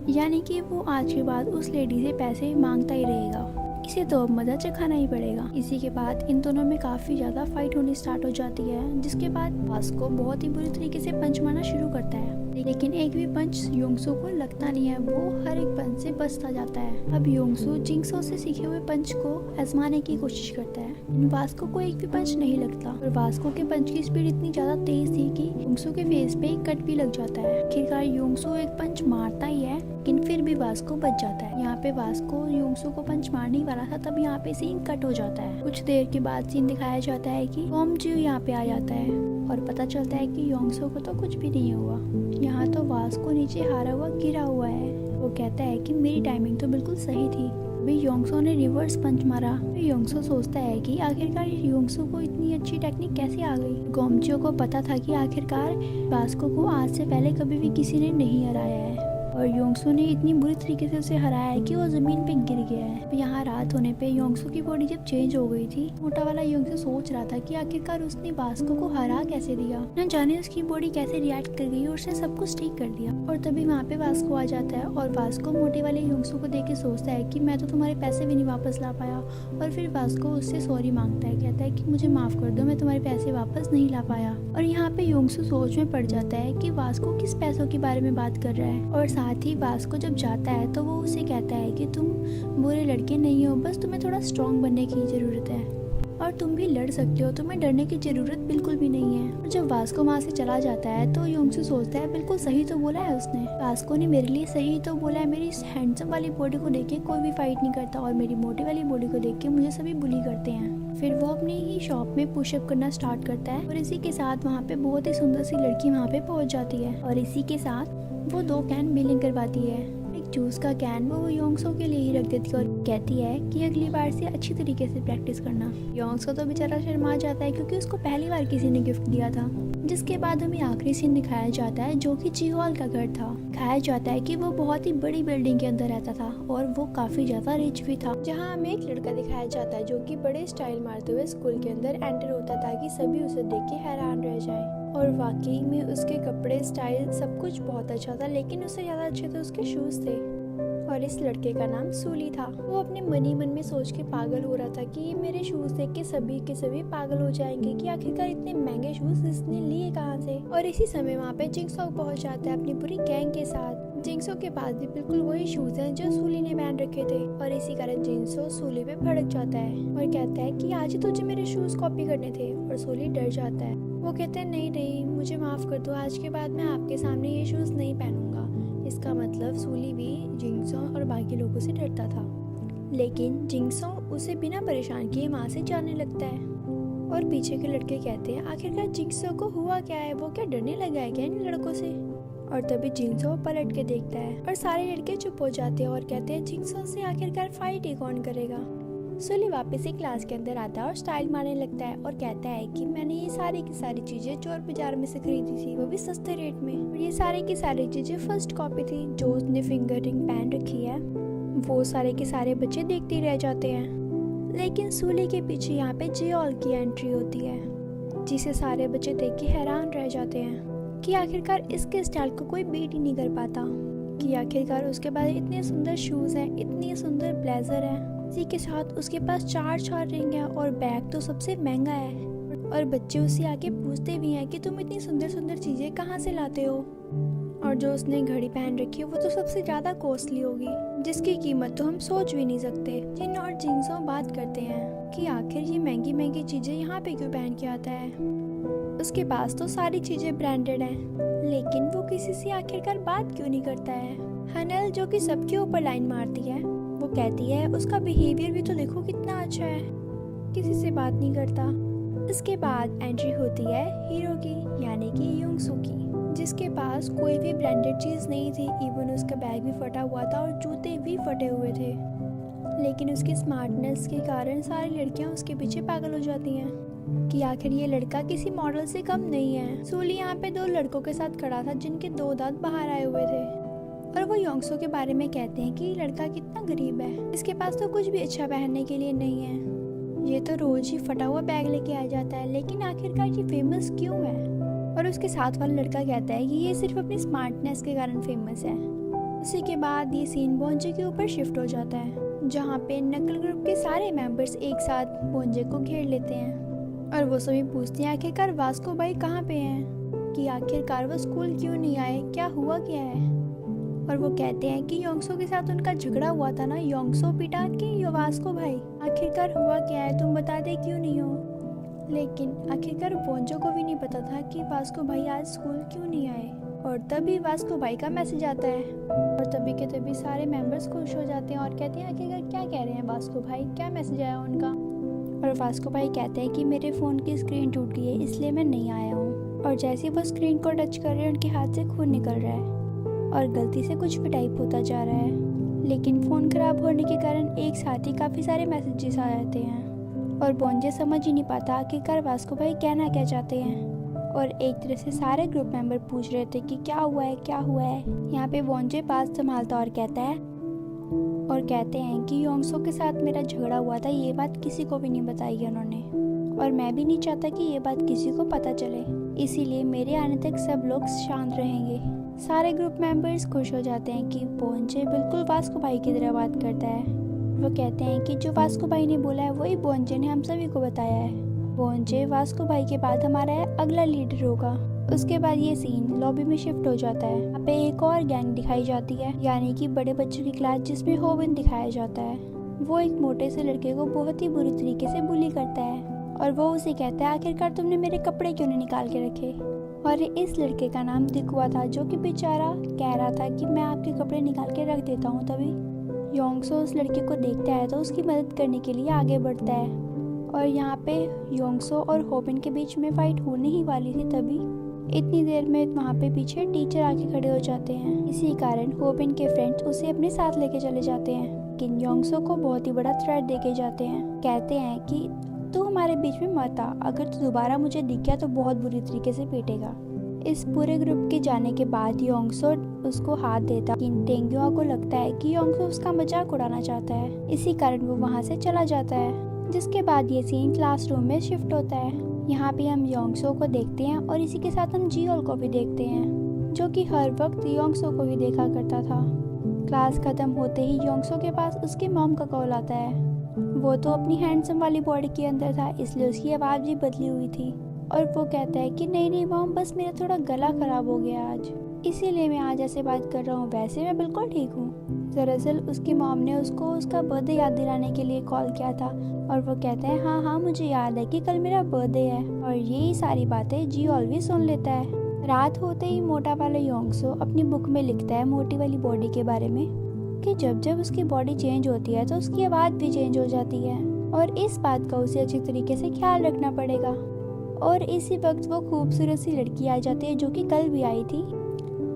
यानी कि वो आज के बाद उस लेडी से पैसे मांगता ही रहेगा, इसे तो अब मजा चखाना ही पड़ेगा। इसी के बाद इन दोनों में काफी ज्यादा फाइट होनी स्टार्ट हो जाती है, जिसके बाद वास्को बहुत ही बुरी तरीके से पंच मारना शुरू करता है। लेकिन एक भी पंच योंगसू को लगता नहीं है, वो हर एक पंच से बचता जाता है। अब योंगसू जिंगसो से सीखे हुए पंच को आजमाने की कोशिश करता है। वास्को को एक भी पंच नहीं लगता और वास्को के पंच की स्पीड इतनी ज्यादा तेज थी कि योंगसू के फेस पे एक कट भी लग जाता है। आखिरकार योंगसू एक पंच मारता ही है, लेकिन फिर भी वास्को बच जाता है। यहाँ पे वास्को योंगसू को पंच मारने ही वाला था, तब यहाँ पे सीन कट हो जाता है। कुछ देर के बाद सीन दिखाया जाता है कि गोमजू यहाँ पे आ जाता है और पता चलता है कि योंगसू को तो कुछ भी नहीं हुआ। यहाँ तो वास्को नीचे हारा हुआ गिरा हुआ है। वो कहता है कि मेरी टाइमिंग तो बिल्कुल सही थी। अभी योंगसू ने रिवर्स पंच मारा। फिर योंगसू सोचता है कि आखिरकार योंगसू को इतनी अच्छी टेक्निक कैसे आ गई। गोमजू को पता था कि आखिरकार वास्को को आज से पहले कभी भी किसी ने नहीं हराया है और योंगसू ने इतनी बुरी तरीके से उसे हराया है कि वो जमीन पे गिर गया है। यहाँ रात होने पे योंगसू की बॉडी जब चेंज हो गई थी, मोटा वाला योंगसू सोच रहा था कि आखिरकार उसने वास्को को हरा कैसे दिया, न जाने उसकी बॉडी कैसे रिएक्ट कर गई और उसने सब कुछ ठीक कर दिया। और तभी वहाँ पे वास्को आ जाता है और वास्को मोटे वाले योंगसू को देख के सोचता है कि मैं तो तुम्हारे पैसे भी नहीं वापस ला पाया। और फिर वास्को उससे सॉरी मांगता है, कहता है कि मुझे माफ कर दो, मैं तुम्हारे पैसे वापस नहीं ला पाया। और यहाँ पे योंगसू सोच में पड़ जाता है कि वास्को किस पैसों के बारे में बात कर रहा है। और साथ ही वास्को जब जाता है तो वो उसे कहता है कि तुम बुरे लड़के नहीं हो, बस तुम्हें थोड़ा स्ट्रॉन्ग बनने की जरूरत है और तुम भी लड़ सकते हो, तुम्हें डरने की जरूरत बिल्कुल भी नहीं है। और जब वास्को वहाँ से चला जाता है तो योंगसू सोचता है बिल्कुल सही तो बोला है उसने, वास्को ने मेरे लिए सही तो बोला है। मेरी इस हैंडसम वाली बॉडी को देख के कोई भी फाइट नहीं करता और मेरी मोटी वाली बॉडी को देख के मुझे सभी बुली करते हैं। फिर वो अपनी ही शॉप में पुशअप करना स्टार्ट करता है और इसी के साथ वहाँ पे बहुत ही सुंदर सी लड़की वहाँ पे पहुँच जाती है और इसी के साथ वो 2 कैन बिलिंग करवाती है। एक जूस का कैन वो योंगसू के लिए ही रख देती है और कहती है कि अगली बार से अच्छी तरीके से प्रैक्टिस करना। योंगसू तो बेचारा शर्मा जाता है क्योंकि उसको पहली बार किसी ने गिफ्ट दिया था। जिसके बाद हमें आखिरी सीन दिखाया जाता है जो कि जीहॉल का घर था। दिखाया जाता है कि वो बहुत ही बड़ी बिल्डिंग के अंदर रहता था और वो काफी ज्यादा रिच भी था। जहाँ हमें एक लड़का दिखाया जाता है जो कि बड़े स्टाइल मारते हुए स्कूल के अंदर एंटर होता था कि सभी उसे देख के हैरान रह जाए। और वाकई में उसके कपड़े, स्टाइल सब कुछ बहुत अच्छा था, लेकिन उससे ज्यादा अच्छे तो उसके शूज थे। और इस लड़के का नाम सूली था। वो अपने मन में सोच के पागल हो रहा था कि ये मेरे शूज देख के सभी पागल हो जाएंगे कि आखिरकार इतने महंगे शूज इसने लिए कहाँ से। और इसी समय वहाँ पे जिंगसो पहुँच जाता है अपनी पूरी गैंग के साथ। जिंगसो के पास भी बिल्कुल वही शूज हैं जो सूली ने पहन रखे थे और इसी कारण जिंगसो सूली पे भड़क जाता है और कहता है कि आज ही तुझे मेरे शूज कॉपी करने थे। और सूली डर जाता है। वो कहते हैं नहीं मुझे माफ कर दो, आज के बाद मैं आपके सामने ये शूज नहीं पहनूंगा। इसका मतलब सूली भी जिंगसो और बाकी लोगों से डरता था, लेकिन जिंगसो उसे बिना परेशान किए वहाँ से जाने लगता है। और पीछे के लड़के कहते हैं आखिरकार जिंगसो को हुआ क्या है, वो क्या डरने लगा है क्या इन लड़कों से। और तभी जिंगसो पलट के देखता है और सारे लड़के चुप हो जाते हैं और कहते हैं जिंगसो से आखिरकार फाइट ही कौन करेगा। सूली वापस से क्लास के अंदर आता है और स्टाइल मारने लगता है और कहता है कि मैंने ये सारी की सारी चीजें चोर बाजार में से खरीदी थी, वो भी सस्ते रेट में। और ये सारी की सारी चीजें फर्स्ट कॉपी थी। जो उसने फिंगर रिंग पहन रखी है वो सारे के सारे बच्चे देखते रह जाते हैं। लेकिन सूली के पीछे यहाँ पे जियोल की एंट्री होती है, जिसे सारे बच्चे देख के हैरान रह जाते हैं कि आखिरकार इसके स्टाइल को कोई बीट ही नहीं कर पाता, कि आखिरकार उसके पास इतने सुंदर शूज़ हैं, इतनी सुंदर ब्लेजर है, इसी के साथ उसके पास 4 रिंग है और बैग तो सबसे महंगा है। और बच्चे उससे आके पूछते भी हैं कि तुम इतनी सुंदर सुंदर चीज़ें कहाँ से लाते हो, और जो उसने घड़ी पहन रखी है वो तो सबसे ज़्यादा कॉस्टली होगी, जिसकी कीमत तो हम सोच भी नहीं सकते। जिन और जिनसों बात करते हैं कि आखिर ये महंगी महंगी चीज़ें यहाँ पे क्यों पहन के आता है, उसके पास तो सारी चीज़ें ब्रांडेड हैं, लेकिन वो किसी से आखिरकार बात क्यों नहीं करता है। हनल जो कि सबके ऊपर लाइन मारती है, वो कहती है उसका बिहेवियर भी तो देखो कितना अच्छा है, किसी से बात नहीं करता। इसके बाद एंट्री होती है हीरो की, यानी कि योंगसू की, जिसके पास कोई भी ब्रांडेड चीज़ नहीं थी। इवन उसका बैग भी फटा हुआ था और जूते भी फटे हुए थे, लेकिन उसकी स्मार्टनेस के कारण सारी लड़कियां उसके पीछे पागल हो जाती हैं कि आखिर ये लड़का किसी मॉडल से कम नहीं है। सूली यहाँ पे 2 लड़कों के साथ खड़ा था जिनके 2 दांत बाहर आए हुए थे, और वो योंगसू के बारे में कहते हैं कि ये लड़का कितना गरीब है, इसके पास तो कुछ भी अच्छा पहनने के लिए नहीं है, ये तो रोज ही फटा हुआ बैग लेके आ जाता है, लेकिन आखिरकार ये फेमस क्यों है। और उसके साथ वाला लड़का कहता है कि ये सिर्फ अपनी स्मार्टनेस के कारण फेमस है। उसी के बाद ये सीन बोंजे के ऊपर शिफ्ट हो जाता है, जहाँ पे नकल ग्रुप के सारे मेंबर्स एक साथ बोंजे को घेर लेते हैं, और वो सभी पूछते हैं आखिरकार वास्को भाई कहाँ पे हैं, कि आखिरकार वो स्कूल क्यों नहीं आए, क्या हुआ क्या है। और वो कहते हैं कि योंगसो के साथ उनका झगड़ा हुआ था ना, योंगसो पिटा के यो वास्को भाई, आखिरकार हुआ क्या है, तुम बता दे क्यों नहीं हो। लेकिन आखिरकार बोंजो को भी नहीं पता था कि वास्को भाई आज स्कूल क्यों नहीं आए, और तभी वास्को भाई का मैसेज आता है, और तभी के तभी सारे मेंबर्स खुश हो जाते हैं और कहते हैं आखिरकार क्या कह रहे हैं वास्को भाई, क्या मैसेज आया उनका। और वास्को भाई कहते हैं कि मेरे फ़ोन की स्क्रीन टूट गई है इसलिए मैं नहीं आया हूँ, और जैसे वो स्क्रीन को टच कर रहे हैं उनके हाथ से खून निकल रहा है और गलती से कुछ भी टाइप होता जा रहा है, लेकिन फ़ोन ख़राब होने के कारण एक साथ ही काफ़ी सारे मैसेजेस आ जाते हैं, और बोंजे समझ ही नहीं पाता आखिरकार वास्को भाई कहना क्या चाहते हैं। और एक तरह से सारे ग्रुप मेंबर पूछ रहे थे कि क्या हुआ है क्या हुआ है। यहाँ पे बोंजे बात संभालता और कहते हैं कि योंगसो के साथ मेरा झगड़ा हुआ था, ये बात किसी को भी नहीं बताई है उन्होंने, और मैं भी नहीं चाहता कि ये बात किसी को पता चले, इसीलिए मेरे आने तक सब लोग शांत रहेंगे। सारे ग्रुप मेंबर्स खुश हो जाते हैं कि बोंजे बिल्कुल वास्को भाई की तरह बात करता है। वो कहते हैं कि जो वास्को भाई ने बोला है वही बोंजे ने हम सभी को बताया है। बोंजे वास्को भाई के बाद हमारा अगला लीडर होगा। उसके बाद ये सीन लॉबी में शिफ्ट हो जाता है। यहाँ पे एक और गैंग दिखाई जाती है, यानी कि बड़े बच्चों की क्लास, जिसमें होविन दिखाया जाता है। वो एक मोटे से लड़के को बहुत ही बुरी तरीके से बुली करता है, और वो उसे कहता है आखिरकार तुमने मेरे कपड़े क्यों नहीं निकाल के रखे। और इस लड़के का नाम दिकुआ था, जो कि बेचारा कह रहा था कि मैं आपके कपड़े निकाल के रख देता हूँ। तभी योंगसो उस लड़के को देखता है तो उसकी मदद करने के लिए आगे बढ़ता है, और यहाँ पे योंगसो और होबिन के बीच में फाइट होने ही वाली थी। तभी इतनी देर में वहाँ पे पीछे टीचर आके खड़े हो जाते हैं। इसी कारण होबिन के फ्रेंड्स उसे अपने साथ लेके चले जाते हैं, लेकिन योंगसो को बहुत ही बड़ा थ्रेट देके जाते हैं। कहते हैं कि तू हमारे बीच में मत आ, अगर तू दोबारा मुझे दिख गया तो बहुत बुरी तरीके से पीटेगा। इस पूरे ग्रुप के जाने के बाद योंगसो उसको हाथ देता, लेकिन टेंग्युआ को लगता है कि योंगसो उसका मजाक उड़ाना चाहता है, इसी कारण वो वहाँ से चला जाता है। जिसके बाद ये सीन क्लासरूम में शिफ्ट होता है। यहाँ पे हम योंगसो को देखते हैं और इसी के साथ हम जियोल को भी देखते हैं, जो कि हर वक्त योंगसो को ही देखा करता था। क्लास खत्म होते ही योंगसो के पास उसके मॉम का कॉल आता है। वो तो अपनी हैंडसम वाली बॉडी के अंदर था, इसलिए उसकी आवाज़ भी बदली हुई थी, और वो कहता है कि नहीं मॉम, बस मेरा थोड़ा गला खराब हो गया आज, इसीलिए मैं आज ऐसे बात कर रहा हूँ, वैसे मैं बिल्कुल ठीक हूँ। दरअसल उसकी मॉम ने उसको उसका बर्थडे याद दिलाने के लिए कॉल किया था, और वो कहता है हाँ मुझे याद है कि कल मेरा बर्थडे है, और यही सारी बातें जियोल भी सुन लेता है। रात होते ही मोटा वाला योंगसो अपनी बुक में लिखता है मोटी वाली बॉडी के बारे में, कि जब जब उसकी बॉडी चेंज होती है तो उसकी आवाज़ भी चेंज हो जाती है, और इस बात का उसे अच्छी तरीके से ख्याल रखना पड़ेगा। और इसी वक्त वो खूबसूरत सी लड़की आ जाती है, जो कि कल भी आई थी।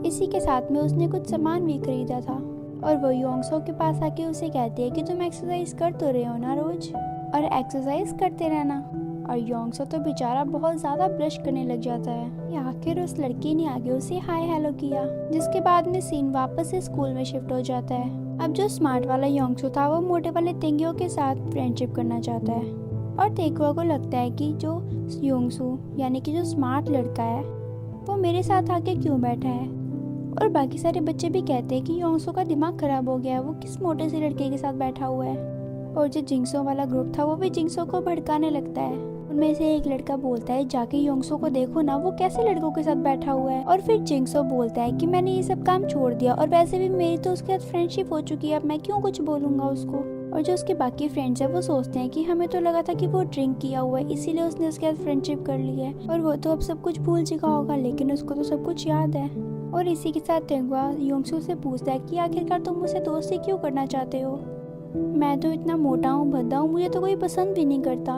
इसी के साथ में उसने कुछ सामान भी खरीदा था, और वो योंगसो के पास आके उसे कहती है कि तुम एक्सरसाइज कर तो रहे हो ना रोज, और एक्सरसाइज करते रहना। और योंगसो तो बेचारा बहुत ज़्यादा ब्लश करने लग जाता है। आखिर उस लड़की ने आगे उसे हाय हेलो किया। जिसके बाद में सीन वापस से स्कूल में शिफ्ट हो जाता है। अब जो स्मार्ट वाला योंगसू था वो मोटे वाले तेंगियो के साथ फ्रेंडशिप करना चाहता है और तेकुआ को लगता है कि जो योंगसू यानी कि जो स्मार्ट लड़का है वो मेरे साथ आके क्यों बैठा है। और बाकी सारे बच्चे भी कहते हैं कि योंगसू का दिमाग खराब हो गया है, वो किस मोटे से लड़के के साथ बैठा हुआ है। और जो जिंगसो वाला ग्रुप था वो भी जिंगसो को भड़काने लगता है। उनमें से एक लड़का बोलता है जाके योंगसो को देखो ना, वो कैसे लड़कों के साथ बैठा हुआ है। और फिर जिंगसो बोलता है कि मैंने ये सब काम छोड़ दिया और वैसे भी मेरी तो उसके साथ फ्रेंडशिप हो चुकी है, अब मैं क्यों कुछ बोलूंगा उसको। और जो उसके बाकी फ्रेंड्स है वो सोचते हैं कि हमें तो लगा था कि वो ड्रिंक किया हुआ है इसीलिए उसने उसके साथ फ्रेंडशिप कर ली है और वो तो अब सब कुछ भूल चुका होगा, लेकिन उसको तो सब कुछ याद है। और इसी के साथ तेंगुआ योंगसू से पूछता है कि आखिरकार तुम मुझसे दोस्ती क्यों करना चाहते हो, मैं तो इतना मोटा हूँ, भद्दा हूँ, मुझे तो कोई पसंद भी नहीं करता।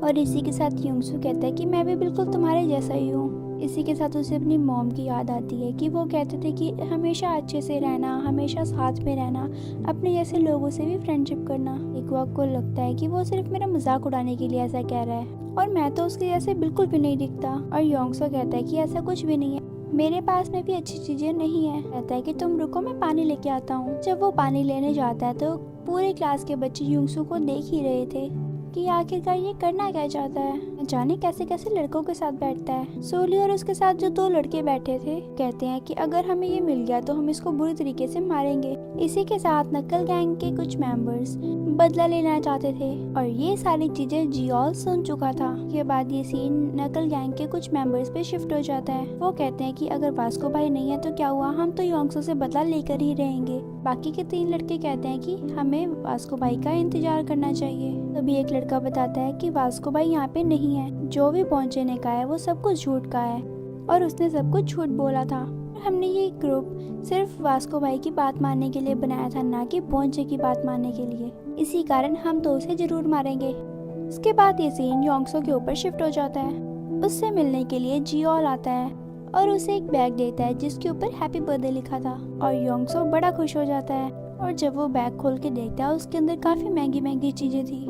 और इसी के साथ योंगसू कहता है कि मैं भी बिल्कुल तुम्हारे जैसा ही हूँ। इसी के साथ उसे अपनी मॉम की याद आती है कि वो कहते थे कि हमेशा अच्छे से रहना, हमेशा साथ में रहना, अपने जैसे लोगों से भी फ्रेंडशिप करना। तेकुआ को लगता है कि वो सिर्फ मेरा मजाक उड़ाने के लिए ऐसा कह रहा है और मैं तो उसके जैसे बिल्कुल भी नहीं दिखता। और योंगसू कहता है कि ऐसा कुछ भी नहीं है, मेरे पास में भी अच्छी चीजें नहीं है। कहता है कि तुम रुको, मैं पानी लेके आता हूँ। जब वो पानी लेने जाता है तो पूरे क्लास के बच्चे योंगसू को देख ही रहे थे कि आखिरकार ये करना क्या चाहता है, न जाने कैसे कैसे लड़कों के साथ बैठता है। सोली और उसके साथ जो दो लड़के बैठे थे कहते हैं कि अगर हमें ये मिल गया तो हम इसको बुरी तरीके से मारेंगे। इसी के साथ नकल गैंग के कुछ मेंबर्स बदला लेना चाहते थे और ये सारी चीजें जियोल सुन चुका था। के बाद ये सीन नकल गैंग के कुछ मेंबर्स पे शिफ्ट हो जाता है। वो कहते हैं कि अगर वास्को भाई नहीं है तो क्या हुआ, हम तो योंगसू से बदला लेकर ही रहेंगे। बाकी के 3 लड़के कहते हैं कि हमें वास्को भाई का इंतजार करना चाहिए। तभी एक लड़का बताता है कि वास्को भाई यहाँ पे नहीं है, जो भी पहुंचने का है वो सब कुछ झूठ का है और उसने सब कुछ झूठ बोला था। हमने ये ग्रुप सिर्फ वास्को भाई की बात मानने के लिए बनाया था, ना कि पहुंचे की बात मानने के लिए। इसी कारण हम तो उसे जरूर मारेंगे। इसके बाद ये सीन योंगसू के ऊपर शिफ्ट हो जाता है। उससे मिलने के लिए जियोल आता है और उसे एक बैग देता है जिसके ऊपर हैप्पी बर्थडे लिखा था और योंगसू बड़ा खुश हो जाता है। और जब वो बैग खोल के देखता है उसके अंदर काफी महंगी महंगी चीजें थी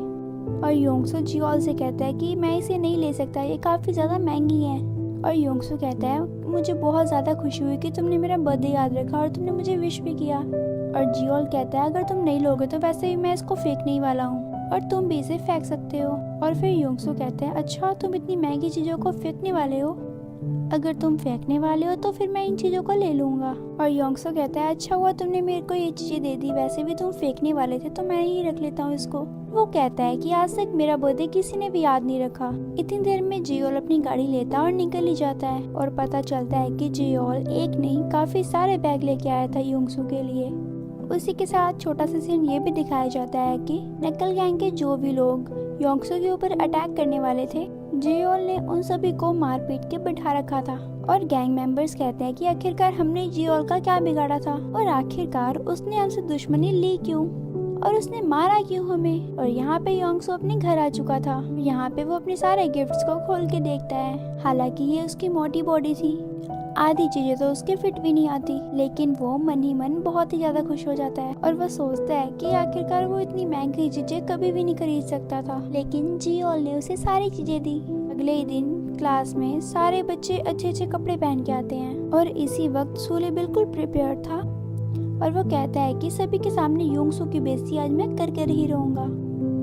और योंगसू जियोल से कहता है कि मैं इसे नहीं ले सकता, ये काफी ज्यादा महंगी है। और योंगसू कहता है मुझे बहुत ज्यादा खुशी हुई कि तुमने मेरा बर्थडे याद रखा और तुमने मुझे विश भी किया। और जियोल कहता है अगर तुम नहीं लोगे तो वैसे भी मैं इसको फेंकने ही वाला हूँ और तुम भी इसे फेंक सकते हो। और फिर योंगसू कहता है अच्छा तुम इतनी महंगी चीजों को फेंकने वाले हो, अगर तुम फेंकने वाले हो तो फिर मैं इन चीजों को ले लूंगा। और योंगसू कहता है अच्छा हुआ तुमने मेरे को ये चीजें दे दी, वैसे भी तुम फेंकने वाले थे तो मैं ही रख लेता हूँ इसको। वो कहता है कि आज तक मेरा बर्थडे किसी ने भी याद नहीं रखा। इतनी देर में जियोल अपनी गाड़ी लेता और निकल ही जाता है और पता चलता है कि जियोल एक नहीं काफी सारे बैग लेके आया था योंगसू के लिए। उसी के साथ छोटा सा सीन ये भी दिखाया जाता है कि नकल गैंग के जो भी लोग योंगसू के ऊपर अटैक करने वाले थे जियोल ने उन सभी को मार पीट के बिठा रखा था। और गैंग मेंबर्स कहते हैं कि आखिरकार हमने जियोल का क्या बिगाड़ा था और आखिरकार उसने हमसे दुश्मनी ली क्यों और उसने मारा क्यों हमें। और यहाँ पे योंगसू अपने घर आ चुका था। यहाँ पे वो अपने सारे गिफ्ट्स को खोल के देखता है। हालांकि ये उसकी मोटी बॉडी थी, आधी चीजें तो उसके फिट भी नहीं आती, लेकिन वो मन ही मन बहुत ही ज्यादा खुश हो जाता है और वो सोचता है कि आखिरकार वो इतनी महंगी चीजें कभी भी नहीं खरीद सकता था, लेकिन जियोल ने उसे सारी चीजें दी। अगले ही दिन क्लास में सारे बच्चे अच्छे अच्छे कपड़े पहन के आते हैं और इसी वक्त सूले बिल्कुल प्रिपेयर था और वो कहता है कि सभी के सामने योंगसू की बेइज्जती आज मैं कर कर ही रहूंगा,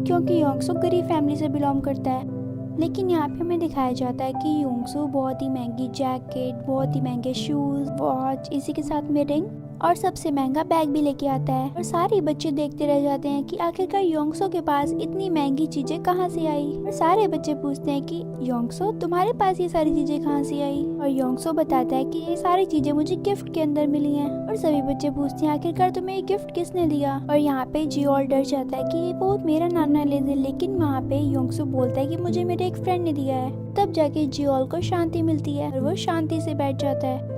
क्योंकि योंगसू गरीब फैमिली से बिलोंग करता है। लेकिन यहाँ पे हमें दिखाया जाता है कि योंगसू बहुत ही महंगी जैकेट, बहुत ही महंगे शूज, वॉच, इसी के साथ में रिंग और सबसे महंगा बैग भी लेके आता है। और सारे बच्चे देखते रह जाते हैं कि आखिरकार योंगसू के पास इतनी महंगी चीजें कहाँ से आई। और सारे बच्चे पूछते हैं कि योंगसू तुम्हारे पास ये सारी चीजें कहाँ से आई। और योंगसू बताता है कि ये सारी चीजें मुझे गिफ्ट के अंदर मिली हैं। और सभी बच्चे पूछते हैं आखिरकार तुम्हें ये गिफ्ट किसने दिया। और यहाँ पे जियोल डर जाता है कि ये बहुत मेरा नाना ले दे, लेकिन वहाँ पे योंगसू बोलता है कि मुझे मेरे एक फ्रेंड ने दिया है। तब जाके जियोल को शांति मिलती है और वो शांति से बैठ जाता है।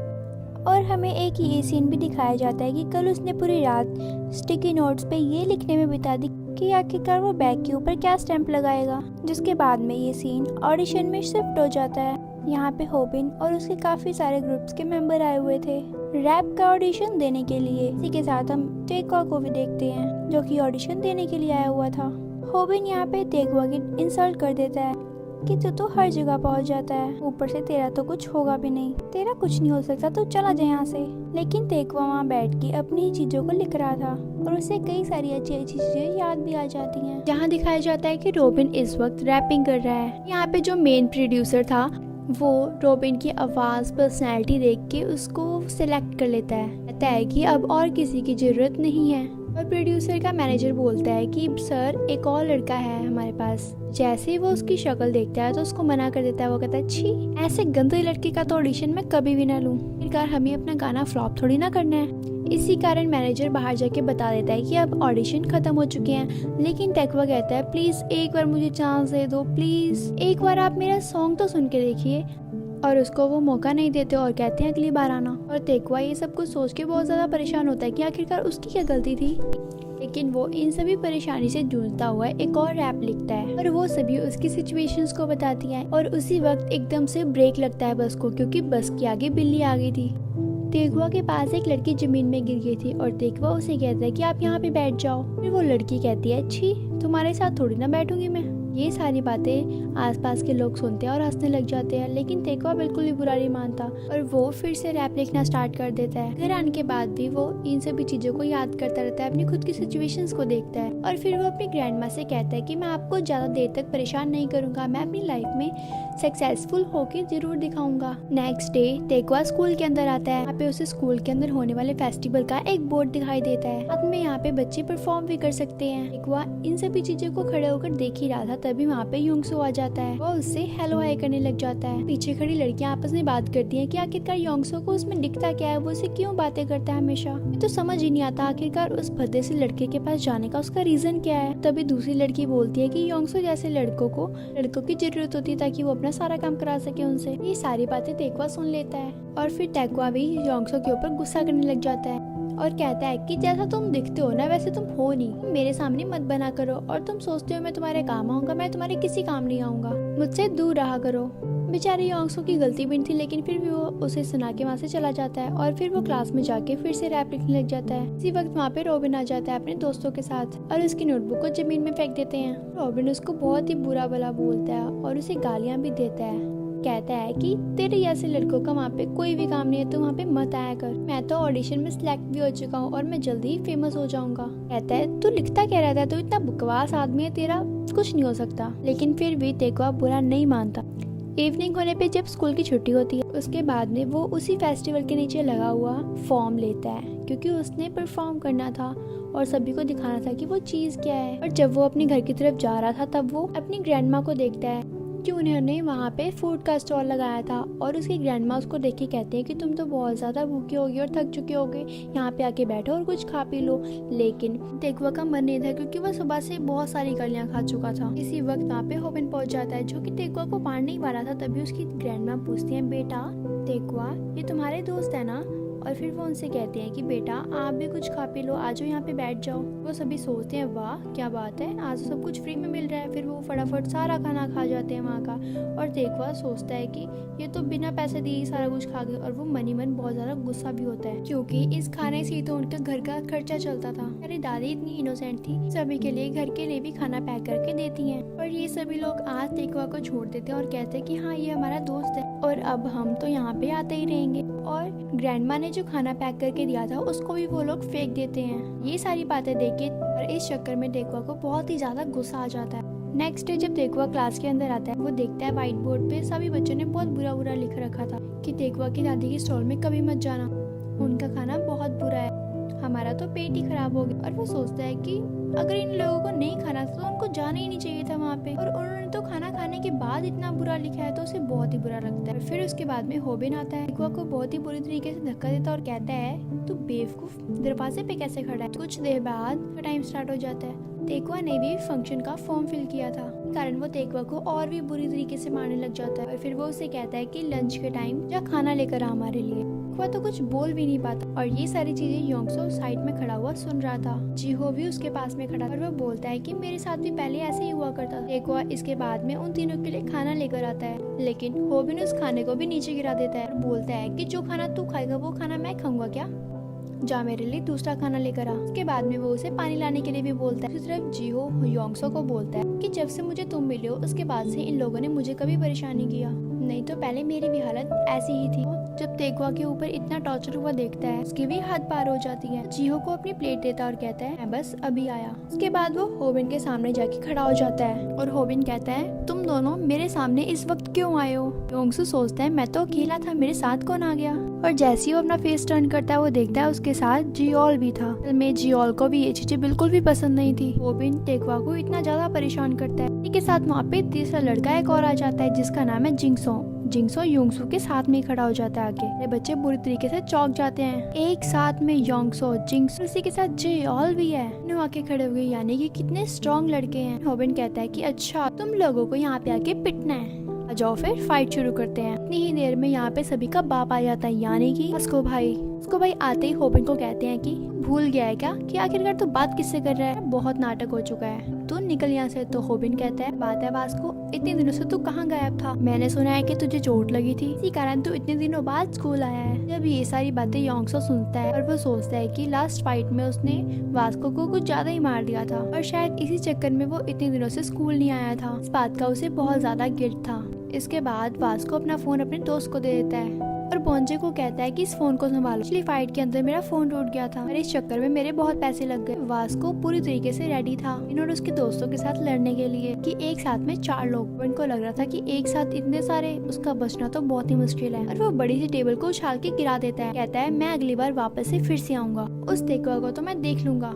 और हमें एक ये सीन भी दिखाया जाता है कि कल उसने पूरी रात स्टिकी नोट्स पे ये लिखने में बिता दी कि आखिरकार वो बैग के ऊपर क्या स्टैंप लगाएगा। जिसके बाद में ये सीन ऑडिशन में शिफ्ट हो जाता है। यहाँ पे होबिन और उसके काफी सारे ग्रुप्स के मेंबर आए हुए थे रैप का ऑडिशन देने के लिए। इसी के साथ हम टेकुआ को भी देखते हैं जो कि ऑडिशन देने के लिए आया हुआ था। होबिन यहाँ पे टेकुआ की इंसल्ट कर देता है कि तू तो हर जगह पहुंच जाता है, ऊपर से तेरा तो कुछ होगा भी नहीं, तेरा कुछ नहीं हो सकता, तू चला जाए यहाँ से। लेकिन तेकवा वहाँ बैठ के अपनी ही चीजों को लिख रहा था और उसे कई सारी अच्छी अच्छी चीजें याद भी आ जाती हैं। जहाँ दिखाया जाता है कि रॉबिन इस वक्त रैपिंग कर रहा है। यहाँ पे जो मेन प्रोड्यूसर था वो रॉबिन की आवाज पर्सनैलिटी देख के उसको सिलेक्ट कर लेता है। कहता है कि अब और किसी की जरूरत नहीं है। और प्रोड्यूसर का मैनेजर बोलता है कि सर एक और लड़का है हमारे पास। जैसे ही वो उसकी शक्ल देखता है तो उसको मना कर देता है। वो कहता है छी, ऐसे गंदे लड़के का तो ऑडिशन मैं कभी भी ना लूं। आखिरकार हमें अपना गाना फ्लॉप थोड़ी ना करना है। इसी कारण मैनेजर बाहर जाके बता देता है कि अब ऑडिशन खत्म हो चुके हैं। लेकिन तेकवा कहता है प्लीज एक बार मुझे चांस दे दो, प्लीज एक बार आप मेरा सॉन्ग तो सुन के देखिए। और उसको वो मौका नहीं देते और कहते हैं अगली बार आना। और तेकवा ये सब कुछ सोच के बहुत ज्यादा परेशान होता है कि आखिरकार उसकी क्या गलती थी। लेकिन वो इन सभी परेशानी से जूझता हुआ एक और रैप लिखता है और वो सभी उसकी सिचुएशंस को बताती हैं। और उसी वक्त एकदम से ब्रेक लगता है बस को, क्योंकि बस के आगे बिल्ली आ गई थी। तेकवा के पास एक लड़की जमीन में गिर गई थी और तेकवा उसे कहता है कि आप यहाँ पे बैठ जाओ। फिर वो लड़की कहती है छी, तुम्हारे साथ थोड़ी ना बैठूंगी मैं। ये सारी बातें आसपास के लोग सुनते हैं और हंसने लग जाते हैं। लेकिन तेकवा बिल्कुल भी बुरा नहीं मानता और वो फिर से रैप लिखना स्टार्ट कर देता है। घर आने के बाद भी वो इन सभी चीजों को याद करता रहता है, अपनी खुद की सिचुएशंस को देखता है। और फिर वो अपनी ग्रैंड माँ से कहता है कि मैं आपको ज्यादा देर तक परेशान नहीं करूंगा, मैं अपनी लाइफ में सक्सेसफुल होके जरूर दिखाऊंगा। नेक्स्ट डे तेकवा स्कूल के अंदर आता है। यहाँ पे उसे स्कूल के अंदर होने वाले फेस्टिवल का एक बोर्ड दिखाई देता है। साथ में यहाँ पे बच्चे परफॉर्म भी कर सकते हैं। तेकवा इन सभी चीजों को खड़े होकर देख ही रहा था, तभी वहाँ पे योंगसो आ जाता है। वो उससे हेलो हाय करने लग जाता है। पीछे खड़ी लड़कियां आपस में बात करती हैं कि आखिरकार योंगसो को उसमें दिखता क्या है, वो उसे क्यों बातें करता है हमेशा। ये तो समझ ही नहीं आता आखिरकार उस भद्दे से लड़के के पास जाने का उसका रीजन क्या है। तभी दूसरी लड़की बोलती है कि योंगसो जैसे लड़कों की जरूरत होती है ताकि वो अपना सारा काम करा सके उनसे। ये सारी बातें तेकवा सुन लेता है और फिर तेकवा भी योंगसो के ऊपर गुस्सा करने लग जाता है और कहता है कि जैसा तुम दिखते हो ना वैसे तुम हो नहीं, तुम मेरे सामने मत बना करो। और तुम सोचते हो मैं तुम्हारे काम आऊंगा, मैं तुम्हारे किसी काम नहीं आऊंगा, मुझसे दूर रहा करो। बेचारे योंगसो की गलती भी नहीं थी, लेकिन फिर भी वो उसे सुना के वहाँ से चला जाता है और फिर वो क्लास में जाके फिर से रैप लिखने लग जाता है। इसी वक्त वहाँ पे रॉबिन आ जाता है अपने दोस्तों के साथ और उसकी नोटबुक को जमीन में फेंक देते हैं। रॉबिन उसको बहुत ही बुरा भला बोलता है और उसे गालियाँ भी देता है। कहता है कि तेरे जैसे लड़कों का वहाँ पे कोई भी काम नहीं है, तो वहाँ पे मत आया कर। मैं तो ऑडिशन में सिलेक्ट भी हो चुका हूँ और मैं जल्दी ही फेमस हो जाऊंगा। कहता है तू लिखता क्या रहता है, तू इतना बकवास आदमी है, तेरा कुछ नहीं हो सकता। लेकिन फिर भी तेकवा बुरा नहीं मानता। इवनिंग होने पे जब स्कूल की छुट्टी होती है उसके बाद में वो उसी फेस्टिवल के नीचे लगा हुआ फॉर्म लेता है, क्योंकि उसने परफॉर्म करना था और सभी को दिखाना था कि वो चीज़ क्या है। और जब वो अपने घर की तरफ जा रहा था तब वो अपनी ग्रैंड माँ को देखता है कि उन्होंने वहाँ पे फूड का स्टॉल लगाया था और उसकी ग्रैंड माँ उसको देख के कहते हैं कि तुम तो बहुत ज़्यादा भूखे होगी और थक चुके होगे, यहाँ पे आके बैठो और कुछ खा पी लो। लेकिन तेकवा का मन नहीं था, क्योंकि वह सुबह से बहुत सारी गालियाँ खा चुका था। इसी वक्त वहाँ पे होबिन पहुँच जाता है जो कि तेकवा को मार नहीं पा रहा था। तभी उसकी ग्रैंड माँ पूछती है बेटा तेकवा ये तुम्हारे दोस्त है ना। और फिर वो उनसे कहते हैं कि बेटा आप भी कुछ खा पी लो, आ जाओ यहाँ पे बैठ जाओ। वो सभी सोचते हैं वाह क्या बात है, आज सब कुछ फ्री में मिल रहा है। फिर वो फटाफट सारा खाना खा जाते हैं वहाँ का। और तेकवा सोचता है कि ये तो बिना पैसे दिए ही सारा कुछ खा गए। और वो मनी मन बहुत ज्यादा गुस्सा भी होता है, क्योंकि इस खाने से ही तो उनका घर का खर्चा चलता था। मेरी दादी इतनी इनोसेंट थी, सभी के लिए घर के लिए भी खाना पैक करके देती है। और ये सभी लोग आज तेकवा को छोड़ देते हैं और कहते हैं कि हाँ ये हमारा दोस्त है और अब हम तो यहाँ पे आते ही रहेंगे। और ग्रैंडमा ने जो खाना पैक करके दिया था उसको भी वो लोग फेंक देते हैं। ये सारी बातें देख के और इस चक्कर में तेकवा को बहुत ही ज्यादा गुस्सा आ जाता है। नेक्स्ट डे जब तेकवा क्लास के अंदर आता है वो देखता है व्हाइट बोर्ड पे सभी बच्चों ने बहुत बुरा बुरा लिख रखा था कि तेकवा की दादी के स्टॉल में कभी मत जाना, उनका खाना बहुत बुरा है, हमारा तो पेट ही खराब हो गया। और वो सोचता है कि अगर इन लोगों को नहीं खाना था तो उनको जाना ही नहीं चाहिए था वहाँ पे, और उन्होंने तो खाना खाने के बाद इतना बुरा लिखा है तो उसे बहुत ही बुरा लगता है। फिर उसके बाद में होबिन आता है, तेकवा को बहुत ही बुरी तरीके से धक्का देता है और कहता है तू बेवकूफ दरवाजे पे कैसे खड़ा है। कुछ देर बाद टाइम स्टार्ट हो जाता है। तेकवा ने भी फंक्शन का फॉर्म फिल किया था, कारण वो तेकवा को और भी बुरी तरीके से मारने लग जाता है। और फिर वो उसे कहता है कि लंच के टाइम जा खाना लेकर आ हमारे लिए। तेकवा तो कुछ बोल भी नहीं पाता और ये सारी चीजें योंगसो साइड में खड़ा हुआ सुन रहा था। जीहो भी उसके पास में खड़ा और वो बोलता है कि मेरे साथ भी पहले ऐसे ही हुआ करता था। तेकवा इसके बाद में उन तीनों के लिए खाना लेकर आता है, लेकिन होबिन उस खाने को भी नीचे गिरा देता है और बोलता है कि जो खाना तू खाएगा वो खाना मैं खाऊंगा क्या। जा मेरे लिए दूसरा खाना लेकर आ। उसके बाद में वो उसे पानी लाने के लिए भी बोलता है। दूसरी तरफ जीहो योंगसो को बोलता है कि जब से मुझे तुम मिले हो उसके बाद से इन लोगों ने मुझे कभी परेशान नहीं किया, नहीं तो पहले मेरी भी हालत ऐसी ही थी। जब तेगवा के ऊपर इतना टॉर्चर हुआ देखता है उसकी भी हद पार हो जाती है। जीहो को अपनी प्लेट देता है और कहता है मैं बस अभी आया। उसके बाद वो होबिन के सामने जाके खड़ा हो जाता है और होबिन कहता है तुम दोनों मेरे सामने इस वक्त क्यों आए हो। योंगसू सोचता है मैं तो अकेला था, मेरे साथ कौन आ गया। और जैसे ही वो अपना फेस टर्न करता है वो देखता है उसके साथ जियोल भी था। में जियोल को भी ये चीजें बिल्कुल भी पसंद नहीं थी। होबिन तेगवा को इतना ज्यादा परेशान करता है। इसी के साथ वहाँ पे तीसरा लड़का एक और आ जाता है जिसका नाम है जिंगसो। जिंगसो योंगसू के साथ में खड़ा हो जाता है आगे। ये बच्चे बुरी तरीके से चौंक जाते हैं। एक साथ में योंगसो, जिंगसो, उसी के साथ जियोल भी है। दोनों आके खड़े हो गए, यानी कि कितने स्ट्रॉन्ग लड़के हैं। होबिन कहता है कि अच्छा तुम लोगों को यहाँ पे आके पिटना है, आ जाओ फिर फाइट शुरू करते हैं। इतनी ही देर में यहाँ पे सभी का बाप आ जाता है, यानी कि वास्को भाई। वास्को भाई आते ही होबिन को कहते हैं कि भूल गया है क्या कि आखिरकार तू बात किससे कर रहा है, बहुत नाटक हो चुका है, तू निकल यहाँ से। तो होबिन कहता है बात है वास्को, इतने दिनों से तू कहाँ गायब था, मैंने सुना है कि तुझे चोट लगी थी, इसी कारण तू इतने दिनों बाद स्कूल आया है। जब ये सारी बातें योंगसो सुनता है और वो सोचता है कि लास्ट फाइट में उसने वास्को को कुछ ज्यादा ही मार दिया था और शायद इसी चक्कर में वो इतने दिनों से स्कूल नहीं आया था। इस बात का उसे बहुत ज्यादा गिल्ट था। इसके बाद वास्को अपना फोन अपने दोस्त को दे देता है और बोंजे को कहता है कि इस फोन को संभालो, पिछली फाइट के अंदर मेरा फोन टूट गया था और इस चक्कर में मेरे बहुत पैसे लग गए। वास्को पूरी तरीके से रेडी था और उसके दोस्तों के साथ लड़ने के लिए कि एक साथ में 4 लोग। उनको लग रहा था कि एक साथ इतने सारे उसका बचना तो बहुत ही मुश्किल है। और वो बड़ी सी टेबल को उछाल के गिरा देता है। कहता है मैं अगली बार वापस से फिर से आऊंगा, उस तेगवा को तो मैं देख लूंगा,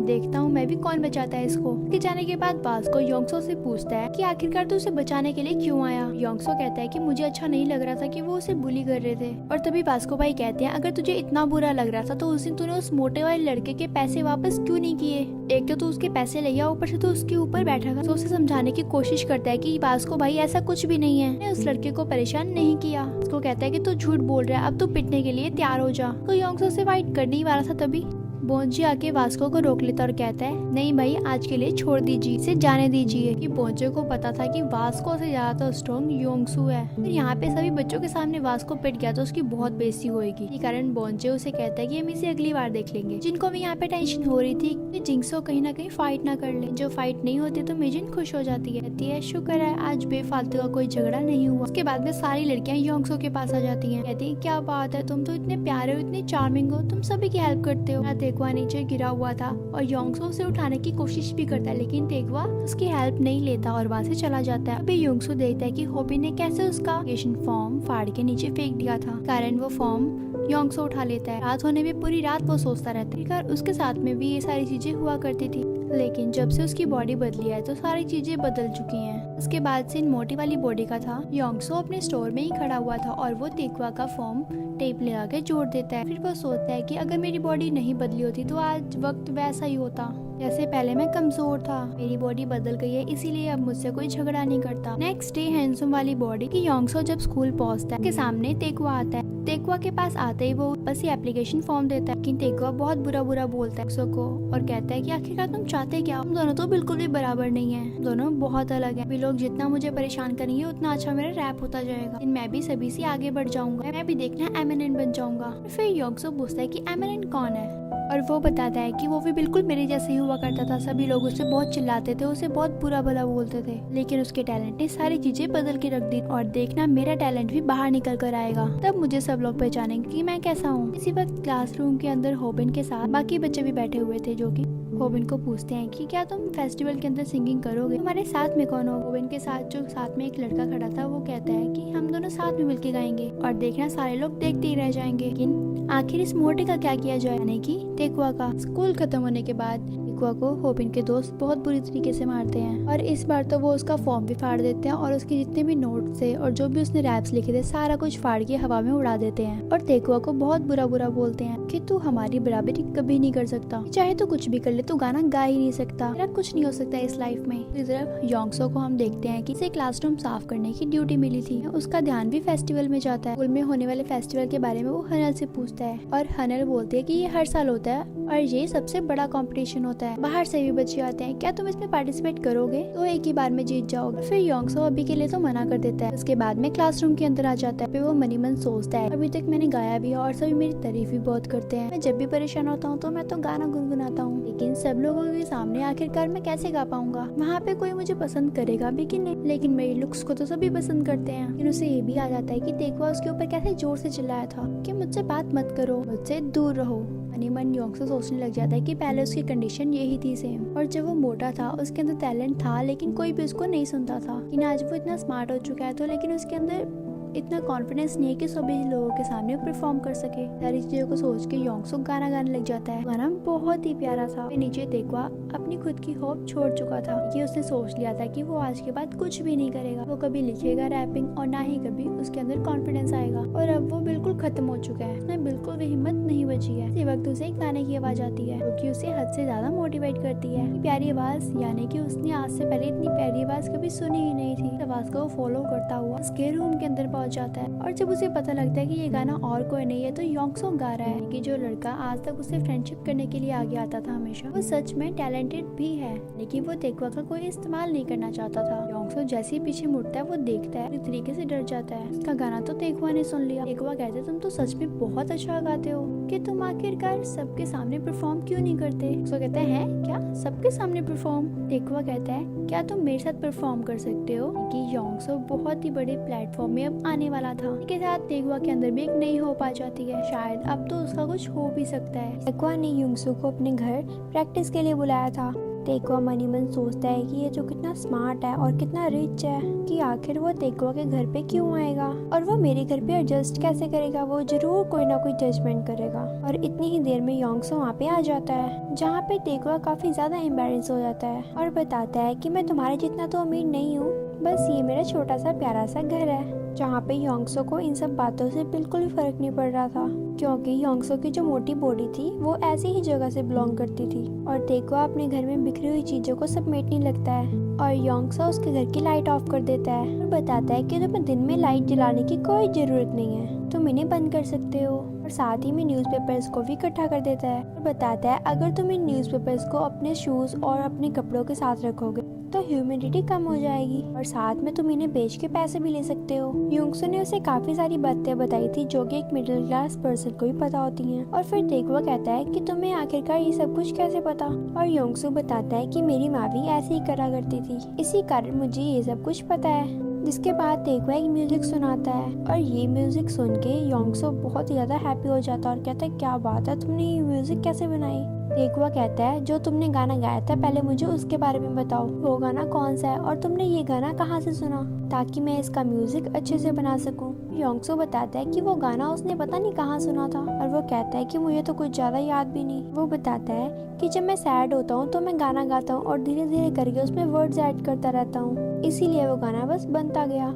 देखता हूँ मैं भी कौन बचाता है इसको। उसके जाने के बाद वास्को योंगसो से पूछता है कि आखिरकार तू उसे बचाने के लिए क्यों आया। योंगसो कहता है कि मुझे अच्छा नहीं लग रहा था कि वो उसे बुली कर रहे थे। और तभी वास्को भाई कहते हैं अगर तुझे इतना बुरा लग रहा था तो उस दिन तूने उस मोटे वाले लड़के के पैसे वापस क्यों नहीं किए। एक तो तू उसके पैसे ले गया, ऊपर से तू उसके ऊपर बैठा था। तो उसे समझाने की कोशिश करता है कि वास्को भाई ऐसा कुछ भी नहीं है, मैंने उस लड़के को परेशान नहीं किया। उसको कहता है कि तू झूठ बोल रहा है, अब तू पिटने के लिए तैयार हो जा। तो योंगसो से फाइट करने ही वाला था तभी बोंजी आके वास्को को रोक लेता और कहता है नहीं भाई आज के लिए छोड़ दीजिए, इसे जाने दीजिए। कि बोंजे को पता था कि वास्को से ज्यादा तो स्ट्रॉन्ग योंगसू है। फिर यहाँ पे सभी बच्चों के सामने वास्को पिट गया तो उसकी बहुत बेइज्जती होगी। इसी कारण बोंजे उसे कहता है कि हम इसे अगली बार देख लेंगे। जिनको भी यहाँ पे टेंशन हो रही थी कि जिंगसो कहीं ना कहीं फाइट ना कर ले। जो फाइट नहीं होती तो मिजिन खुश हो जाती है, कहती है शुक्र है आज बेफालतू का कोई झगड़ा नहीं हुआ। उसके बाद में सारी लड़कियां योंगसो के पास आ जाती है, कहती है क्या बात है, तुम तो इतने प्यारे हो, इतने चार्मिंग हो, तुम सभी की हेल्प करते हो। तेगवा नीचे गिरा हुआ था और योंगसो उसे उठाने की कोशिश भी करता है, लेकिन तेगवा उसकी हेल्प नहीं लेता और वहाँ से चला जाता है। अभी योंगसो देखता है कि होबिन ने कैसे उसका एप्लीकेशन फॉर्म फाड़ के नीचे फेंक दिया था, कारण वो फॉर्म योंगसो उठा लेता है। रात होने में पूरी रात वो सोचता रहता है। उसके साथ में भी ये सारी चीजें हुआ करती थी, लेकिन जब से उसकी बॉडी बदली है तो सारी चीजें बदल चुकी हैं। उसके बाद से इन मोटी वाली बॉडी का था। योंगसो अपने स्टोर में ही खड़ा हुआ था और वो तेगवा का फॉर्म टेप लगा के जोड़ देता है। फिर वो सोचता है कि अगर मेरी बॉडी नहीं बदली होती तो आज वक्त वैसा ही होता जैसे पहले मैं कमजोर था। मेरी बॉडी बदल गई है इसीलिए अब मुझसे कोई झगड़ा नहीं करता। नेक्स्ट डे हैंडसम वाली बॉडी की योंगसो जब स्कूल पहुंचता है, के सामने तेगवा आता है। तेगवा के पास आते ही वो बस ये एप्लीकेशन फॉर्म देता है, लेकिन तेगवा बहुत बुरा बोलता है योंगसो को और कहता है कि आखिरकार तुम चाहते क्या, तुम दोनों तो बिल्कुल भी बराबर नहीं है, दोनों बहुत अलग है। अभी लोग जितना मुझे परेशान करेंगे उतना अच्छा मेरा रैप होता जाएगा, मैं भी सभी से आगे बढ़ जाऊंगा, मैं भी देखना एमिनेंट बन जाऊंगा। फिर योंगसो पूछता है कि एमिनेंट कौन है और वो बताता है कि वो भी बिल्कुल मेरे जैसे ही हुआ करता था। सभी लोग उससे बहुत चिल्लाते थे, उसे बहुत बुरा भला बोलते थे, लेकिन उसके टैलेंट ने सारी चीजें बदल के रख दी और देखना मेरा टैलेंट भी बाहर निकल कर आएगा, तब मुझे सब लोग पहचानेंगे कि मैं कैसा हूँ। इसी वक्त क्लासरूम के अंदर होबिन के साथ बाकी बच्चे भी बैठे हुए थे, जो कि होबिन को पूछते हैं कि क्या तुम फेस्टिवल के अंदर सिंगिंग करोगे, हमारे साथ में कौन हो। होबिन के साथ जो साथ में एक लड़का खड़ा था वो कहता है कि हम दोनों साथ में मिलके गाएंगे और देखना सारे लोग देखते ही रह जाएंगे। लेकिन आखिर इस मोटे का क्या किया जाए, यानी कि तेगवा का। स्कूल खत्म होने के बाद तेगवा को होबिन के दोस्त बहुत बुरी तरीके से मारते हैं और इस बार तो वो उसका फॉर्म भी फाड़ देते हैं और उसके जितने भी नोट्स थे और जो भी उसने रैप्स लिखे थे सारा कुछ फाड़ के हवा में उड़ा देते हैं और तेगवा को बहुत बुरा बोलते हैं कि तू हमारी बराबरी कभी नहीं कर सकता, चाहे तो कुछ भी कर ले, तू गाना गा ही नहीं सकता, मेरा कुछ नहीं हो सकता इस लाइफ में। इस तरफ योंगसो को हम देखते हैं कि इसे क्लासरूम साफ करने की ड्यूटी मिली थी। उसका ध्यान भी फेस्टिवल में जाता है। स्कूल में होने वाले फेस्टिवल के बारे में वो हनल से पूछता है और हनल बोलती है कि ये हर साल होता है और ये सबसे बड़ा कंपटीशन होता है। है। बाहर से भी बच्चे आते हैं, क्या तुम इसमें पार्टिसिपेट करोगे? तो एक ही बार में जीत जाओगे। फिर योंगसो अभी के लिए तो मना कर देता है। उसके बाद में क्लासरूम के अंदर आ जाता है। फिर वो मनी मन सोचता है अभी तक मैंने गाया भी है और सभी मेरी तारीफ भी बहुत करते हैं। मैं जब भी परेशान होता हूँ तो मैं तो गाना गुनगुनाता हूँ, लेकिन सब लोगों के सामने आखिरकार मैं कैसे गा पाऊंगा? वहाँ पे कोई मुझे पसंद करेगा भी कि नहीं? लेकिन मेरी लुक्स को तो सभी पसंद करते हैं। लेकिन उसे ये भी आ जाता है कि देखो उसके ऊपर कैसे जोर से चिल्लाया था कि मुझसे बात मत करो, मुझसे दूर रहो। मनी मन योंगसो सोचने लग जाता है कि पहले उसकी कंडीशन यही थी सेम, और जब वो मोटा था उसके अंदर टैलेंट था लेकिन कोई भी उसको नहीं सुनता था। लेकिन आज वो इतना स्मार्ट हो चुका है तो लेकिन उसके अंदर इतना कॉन्फिडेंस नहीं है कि सभी लोगों के सामने परफॉर्म कर सके। सारी चीजों को सोच के योंगसो गाना गाने लग जाता है। गाना बहुत ही प्यारा था। नीचे देखवा अपनी खुद की होप छोड़ चुका था कि उसने सोच लिया था कि वो आज के बाद कुछ भी नहीं करेगा, वो कभी लिखेगा रैपिंग और ना ही कभी उसके अंदर कॉन्फिडेंस आएगा। और अब वो बिल्कुल खत्म हो चुका है, उसमें बिल्कुल भी हिम्मत नहीं बची है। इसी वक्त उसे एक गाने की आवाज आती है जो कि उसे हद से ज्यादा मोटिवेट करती है। प्यारी आवाज, यानी कि उसने आज से पहले इतनी प्यारी आवाज कभी सुनी ही नहीं थी। आवाज को फॉलो करता हुआ उसके रूम के अंदर पहुंच जाता है, और जब उसे पता लगता है कि ये गाना और कोई नहीं है तो योंगसो गा रहा है कि जो लड़का आज तक उससे फ्रेंडशिप करने के लिए आगे आता था हमेशा, वो सच में टैलेंटेड भी है, लेकिन वो देखवा का कोई इस्तेमाल नहीं करना चाहता था। योंगसो जैसे ही पीछे मुड़ता है वो देखता है, पूरी तरीके से डर जाता है। उसका गाना तो देखवा ने सुन लिया। देखवा कहते तुम तो सच में बहुत अच्छा गाते हो, कि तुम आखिरकार सबके सामने परफॉर्म क्यों नहीं करते? योंगसो कहता है क्या सबके सामने परफॉर्म? देखवा कहता है क्या तुम मेरे साथ परफॉर्म कर सकते हो? कि योंगसो बहुत ही बड़े प्लेटफॉर्म में अब आने वाला था। इसके साथ देखवा के अंदर भी एक नई होप आ जाती है, शायद अब तो उसका कुछ हो भी सकता है। देखवा ने योंगसो को अपने घर प्रैक्टिस के लिए बुलाया था। देखवा मनी मन सोचता है कि ये जो कितना स्मार्ट है और कितना रिच है, कि आखिर वो देखवा के घर पे क्यों आएगा और वो मेरे घर पे एडजस्ट कैसे करेगा? वो जरूर कोई ना कोई जजमेंट करेगा। और इतनी ही देर में योंगसो वहाँ पे आ जाता है, जहाँ पे देखवा काफी ज्यादा एम्बैरेस हो जाता है और बताता है कि मैं तुम्हारे जितना तो अमीर नहीं हूँ, बस ये मेरा छोटा सा प्यारा सा घर है। जहाँ पे योंगसो को इन सब बातों से बिल्कुल भी फर्क नहीं पड़ रहा था, क्योंकि योंगसो की जो मोटी बॉडी थी वो ऐसी ही जगह से बिलोंग करती थी। और देखवा अपने घर में बिखरी हुई चीजों को समेटने लगता है और योंगसो उसके घर की लाइट ऑफ कर देता है और बताता है कि तुम्हें दिन में लाइट जलाने की कोई जरूरत नहीं है, तुम इन्हें बंद कर सकते हो। और साथ ही में न्यूज़पेपर्स को भी इकट्ठा कर देता है और बताता है अगर तुम इन न्यूज़पेपर्स को अपने शूज और अपने कपड़ों के साथ रखोगे तो ह्यूमिडिटी कम हो जाएगी और साथ में तुम इन्हें बेच के पैसे भी ले सकते हो। योंगसो ने उसे काफी सारी बातें बताई थी जो कि एक मिडिल क्लास पर्सन को भी पता होती हैं। और फिर देखवा कहता है कि तुम्हें आखिरकार ये सब कुछ कैसे पता? और योंगसो बताता है कि मेरी माँ भी ऐसे ही करा करती थी, इसी कारण मुझे ये सब कुछ पता है। जिसके बाद देखवा एक म्यूजिक सुनाता है और ये म्यूजिक सुन के योंगसो बहुत ही ज्यादा हैप्पी हो जाता है और कहता है क्या बात है, तुमने ये म्यूजिक कैसे बनाई? देखवा कहता है जो तुमने गाना गाया था पहले मुझे उसके बारे में बताओ, वो गाना कौन सा है और तुमने ये गाना कहाँ से सुना, ताकि मैं इसका म्यूजिक अच्छे से बना सकूं। योंगसो बताता है कि वो गाना उसने पता नहीं कहाँ सुना था और वो कहता है कि मुझे तो कुछ ज्यादा याद भी नहीं। वो बताता है कि जब मैं सैड होता हूँ तो मैं गाना गाता हूँ और धीरे धीरे करके उसमें वर्ड्स ऐड करता रहता हूँ, इसीलिए वो गाना बस बनता गया।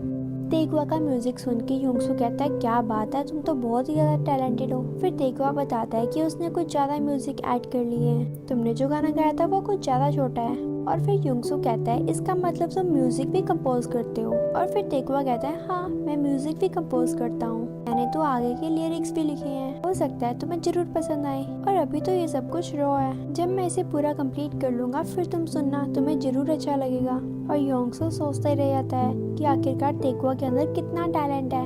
देखवा का म्यूजिक सुन के योंगसो कहता है क्या बात है, तुम तो बहुत ही ज्यादा टैलेंटेड हो। फिर देखवा बताता है कि उसने कुछ ज्यादा म्यूजिक ऐड कर लिए हैं, तुमने जो गाना गाया था वो कुछ ज्यादा छोटा है। और फिर योंगसो कहता है इसका मतलब तुम म्यूजिक भी कंपोज करते हो। और फिर देखवा कहता है हाँ मैं म्यूजिक भी कंपोज करता हूँ, मैंने तो आगे के लिरिक्स भी लिखे हैं, हो सकता है तुम्हें जरूर पसंद आए। और अभी तो ये सब कुछ रॉ है, जब मैं इसे पूरा कंप्लीट कर लूंगा फिर तुम सुनना, तुम्हें जरूर अच्छा लगेगा। और योंगसो सोचता ही रह जाता है कि आखिरकार देखवा के अंदर कितना टैलेंट है,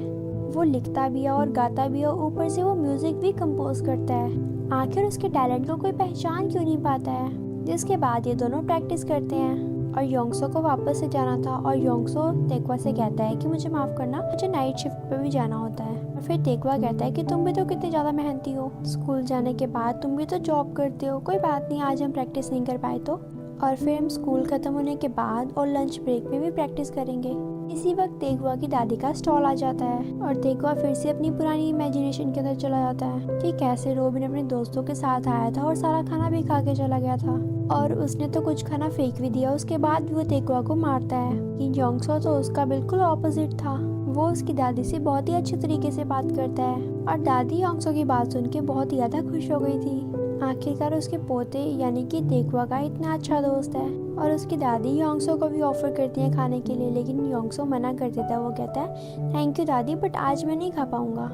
वो लिखता भी है और गाता भी है, ऊपर से वो म्यूजिक भी कंपोज करता है। आखिर उसके टैलेंट को कोई पहचान क्यों नहीं पाता है? जिसके बाद ये दोनों प्रैक्टिस करते हैं और योंगसो को वापस से जाना था और योंगसो देखवा से कहता है कि मुझे माफ करना, मुझे नाइट शिफ्ट पे भी जाना होता है। और फिर देखवा कहता है कि तुम भी तो कितने ज्यादा मेहनती हो, स्कूल जाने के बाद तुम भी तो जॉब करते हो, कोई बात नहीं आज हम प्रैक्टिस नहीं कर पाए तो। और फिर हम स्कूल खत्म होने के बाद और लंच ब्रेक में भी प्रैक्टिस करेंगे। इसी वक्त देखवा की दादी का स्टॉल आ जाता है और देखवा फिर से अपनी पुरानी इमेजिनेशन के अंदर चला जाता है कि कैसे रोबिन अपने दोस्तों के साथ आया था और सारा खाना भी खा के चला गया था और उसने तो कुछ खाना फेंक भी दिया, उसके बाद भी वो देखवा को मारता है। कि योंगसो तो उसका बिल्कुल ऑपोजिट था, वो उसकी दादी से बहुत ही अच्छे तरीके से बात करता है और दादी योंगसो की बात सुन के बहुत ही ज्यादा खुश हो गई थी। आखिरकार उसके पोते यानी कि देखवा का इतना अच्छा दोस्त है। और उसकी दादी योंगसो को भी ऑफर करती है खाने के लिए, लेकिन योंगसो मना कर देता है। वो कहता है थैंक यू दादी, बट आज मैं नहीं खा पाऊंगा,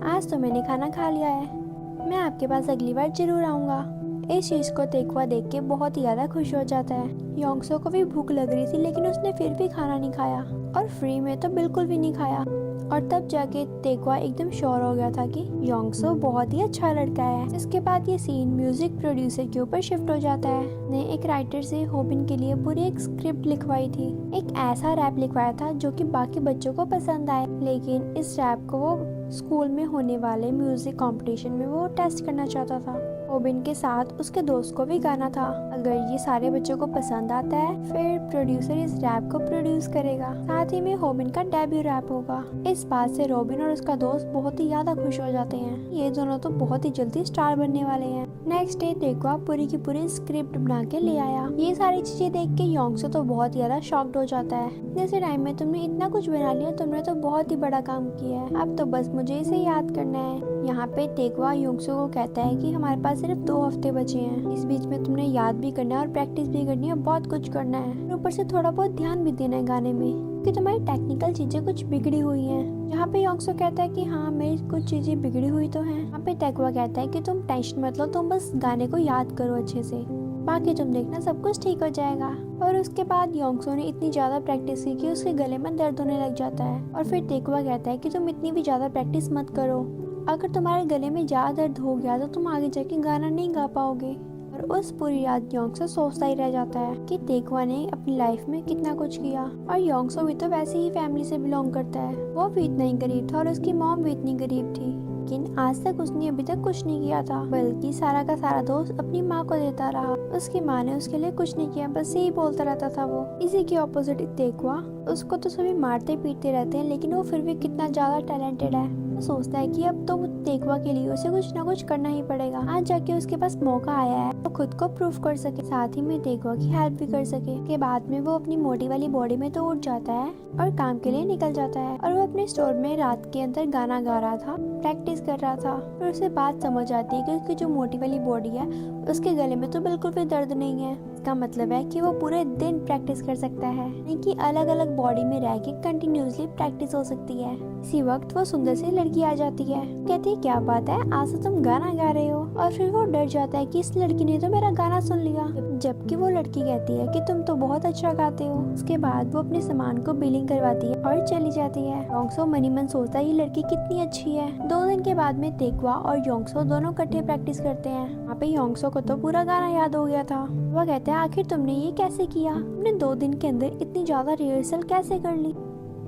आज तो मैंने खाना खा लिया है, मैं आपके पास अगली बार जरूर आऊंगा। इस चीज को तेकवा देख के बहुत ही ज्यादा खुश हो जाता है। योंगसो को भी भूख लग रही थी लेकिन उसने फिर भी खाना नहीं खाया और फ्री में तो बिल्कुल भी नहीं खाया। और तब जाके तेकवा एकदम श्योर हो गया था कि योंगसो बहुत ही अच्छा लड़का है। इसके बाद ये सीन म्यूजिक प्रोड्यूसर के ऊपर शिफ्ट हो जाता है। ने एक राइटर से होबिन के लिए पूरी एक स्क्रिप्ट लिखवाई थी, एक ऐसा रैप लिखवाया था जो कि बाकी बच्चों को पसंद आए, लेकिन इस रैप को वो स्कूल में होने वाले म्यूजिक कंपटीशन में वो टेस्ट करना चाहता था। होबिन के साथ उसके दोस्त को भी गाना था। अगर ये सारे बच्चों को पसंद आता है फिर प्रोड्यूसर इस रैप को प्रोड्यूस करेगा, साथ ही में होबिन का डेब्यू रैप होगा। इस बात से रॉबिन और उसका दोस्त बहुत ही ज्यादा खुश हो जाते हैं। ये दोनों तो बहुत ही जल्दी स्टार बनने वाले हैं। नेक्स्ट डे तेकवा पूरी की पूरी स्क्रिप्ट बना के ले आया। ये सारी चीजें देख के योंगसो तो बहुत ही ज्यादा शॉक्ड हो जाता है। जैसे टाइम में तुमने इतना कुछ बना लिया, तुमने तो बहुत ही बड़ा काम किया है, अब तो बस मुझे इसे याद करना है। यहाँ पे तेकवा योंगसो को कहता है कि हमारे पास सिर्फ 2 हफ्ते बचे हैं, इस बीच में तुमने याद भी करना है और प्रैक्टिस भी करनी है, बहुत कुछ करना है, ऊपर से थोड़ा बहुत ध्यान भी देना है गाने में कि तुम्हारी टेक्निकल चीजें कुछ बिगड़ी हुई हैं। यहाँ पे योंगसो कहता है कि हाँ मेरी कुछ चीजें बिगड़ी हुई तो हैं। यहाँ पे तेकवा कहता है कि तुम टेंशन मत लो, तुम बस गाने को याद करो अच्छे से, बाकी तुम देखना सब कुछ ठीक हो जाएगा। और उसके बाद योंगसो ने इतनी ज्यादा प्रैक्टिस की कि उसके गले में दर्द होने लग जाता है। और फिर तेकवा कहता है कि तुम इतनी भी ज्यादा प्रैक्टिस मत करो, अगर तुम्हारे गले में ज्यादा दर्द हो गया तो तुम आगे जाके गाना नहीं गा पाओगे। और उस पूरी रात योंगसो सोचता ही रह जाता है कि तेकवा ने अपनी लाइफ में कितना कुछ किया। और योंगसो भी तो वैसे ही फैमिली से बिलोंग करता है, वो भी इतना ही गरीब था और उसकी मॉम भी इतनी गरीब थी, लेकिन आज तक उसने अभी तक कुछ नहीं किया था, बल्कि सारा का सारा दोस्त अपनी माँ को देता रहा। उसकी माँ ने उसके लिए कुछ नहीं किया, बस यही बोलता रहता था वो। इसी के ऑपोजिट तेकवा, उसको तो सभी मारते पीटते रहते हैं लेकिन वो फिर भी कितना ज्यादा टैलेंटेड है। वो सोचता है कि अब तो तेकवा के लिए उसे कुछ ना कुछ करना ही पड़ेगा, आज जाके उसके पास मौका आया है वो खुद को प्रूव कर सके, साथ ही में तेकवा की हेल्प भी कर सके। के बाद में वो अपनी मोटी वाली बॉडी में तो उठ जाता है और काम के लिए निकल जाता है। और वो अपने स्टोर में रात के अंदर गाना गा रहा था, प्रैक्टिस कर रहा था। फिर उसे बात समझ आती है कि उसकी जो मोटी वाली बॉडी है उसके गले में तो बिल्कुल भी दर्द नहीं है। इसका मतलब है कि वो पूरे दिन प्रैक्टिस कर सकता है, नहीं कि अलग अलग बॉडी में रह के कंटिन्यूसली प्रैक्टिस हो सकती है। इसी वक्त वो सुंदर सी लड़की आ जाती है, कहती है क्या बात है, आज तो तुम गाना गा रहे हो। और फिर वो डर जाता है कि इस लड़की ने तो मेरा गाना सुन लिया, जबकि वो लड़की कहती है कि तुम तो बहुत अच्छा गाते हो। उसके बाद वो अपने सामान को बिलिंग करवाती है और चली जाती है। योंगसो मनी मन सोचता है ये लड़की कितनी अच्छी है। 2 दिन के बाद में तेकवा और योंगसो दोनों इकट्ठे प्रैक्टिस करते हैं। वहाँ पे योंगसो को तो पूरा गाना याद हो गया था। वह कहता है आखिर तुमने ये कैसे किया, तुमने 2 दिन के अंदर इतनी ज्यादा रिहर्सल कैसे कर ली।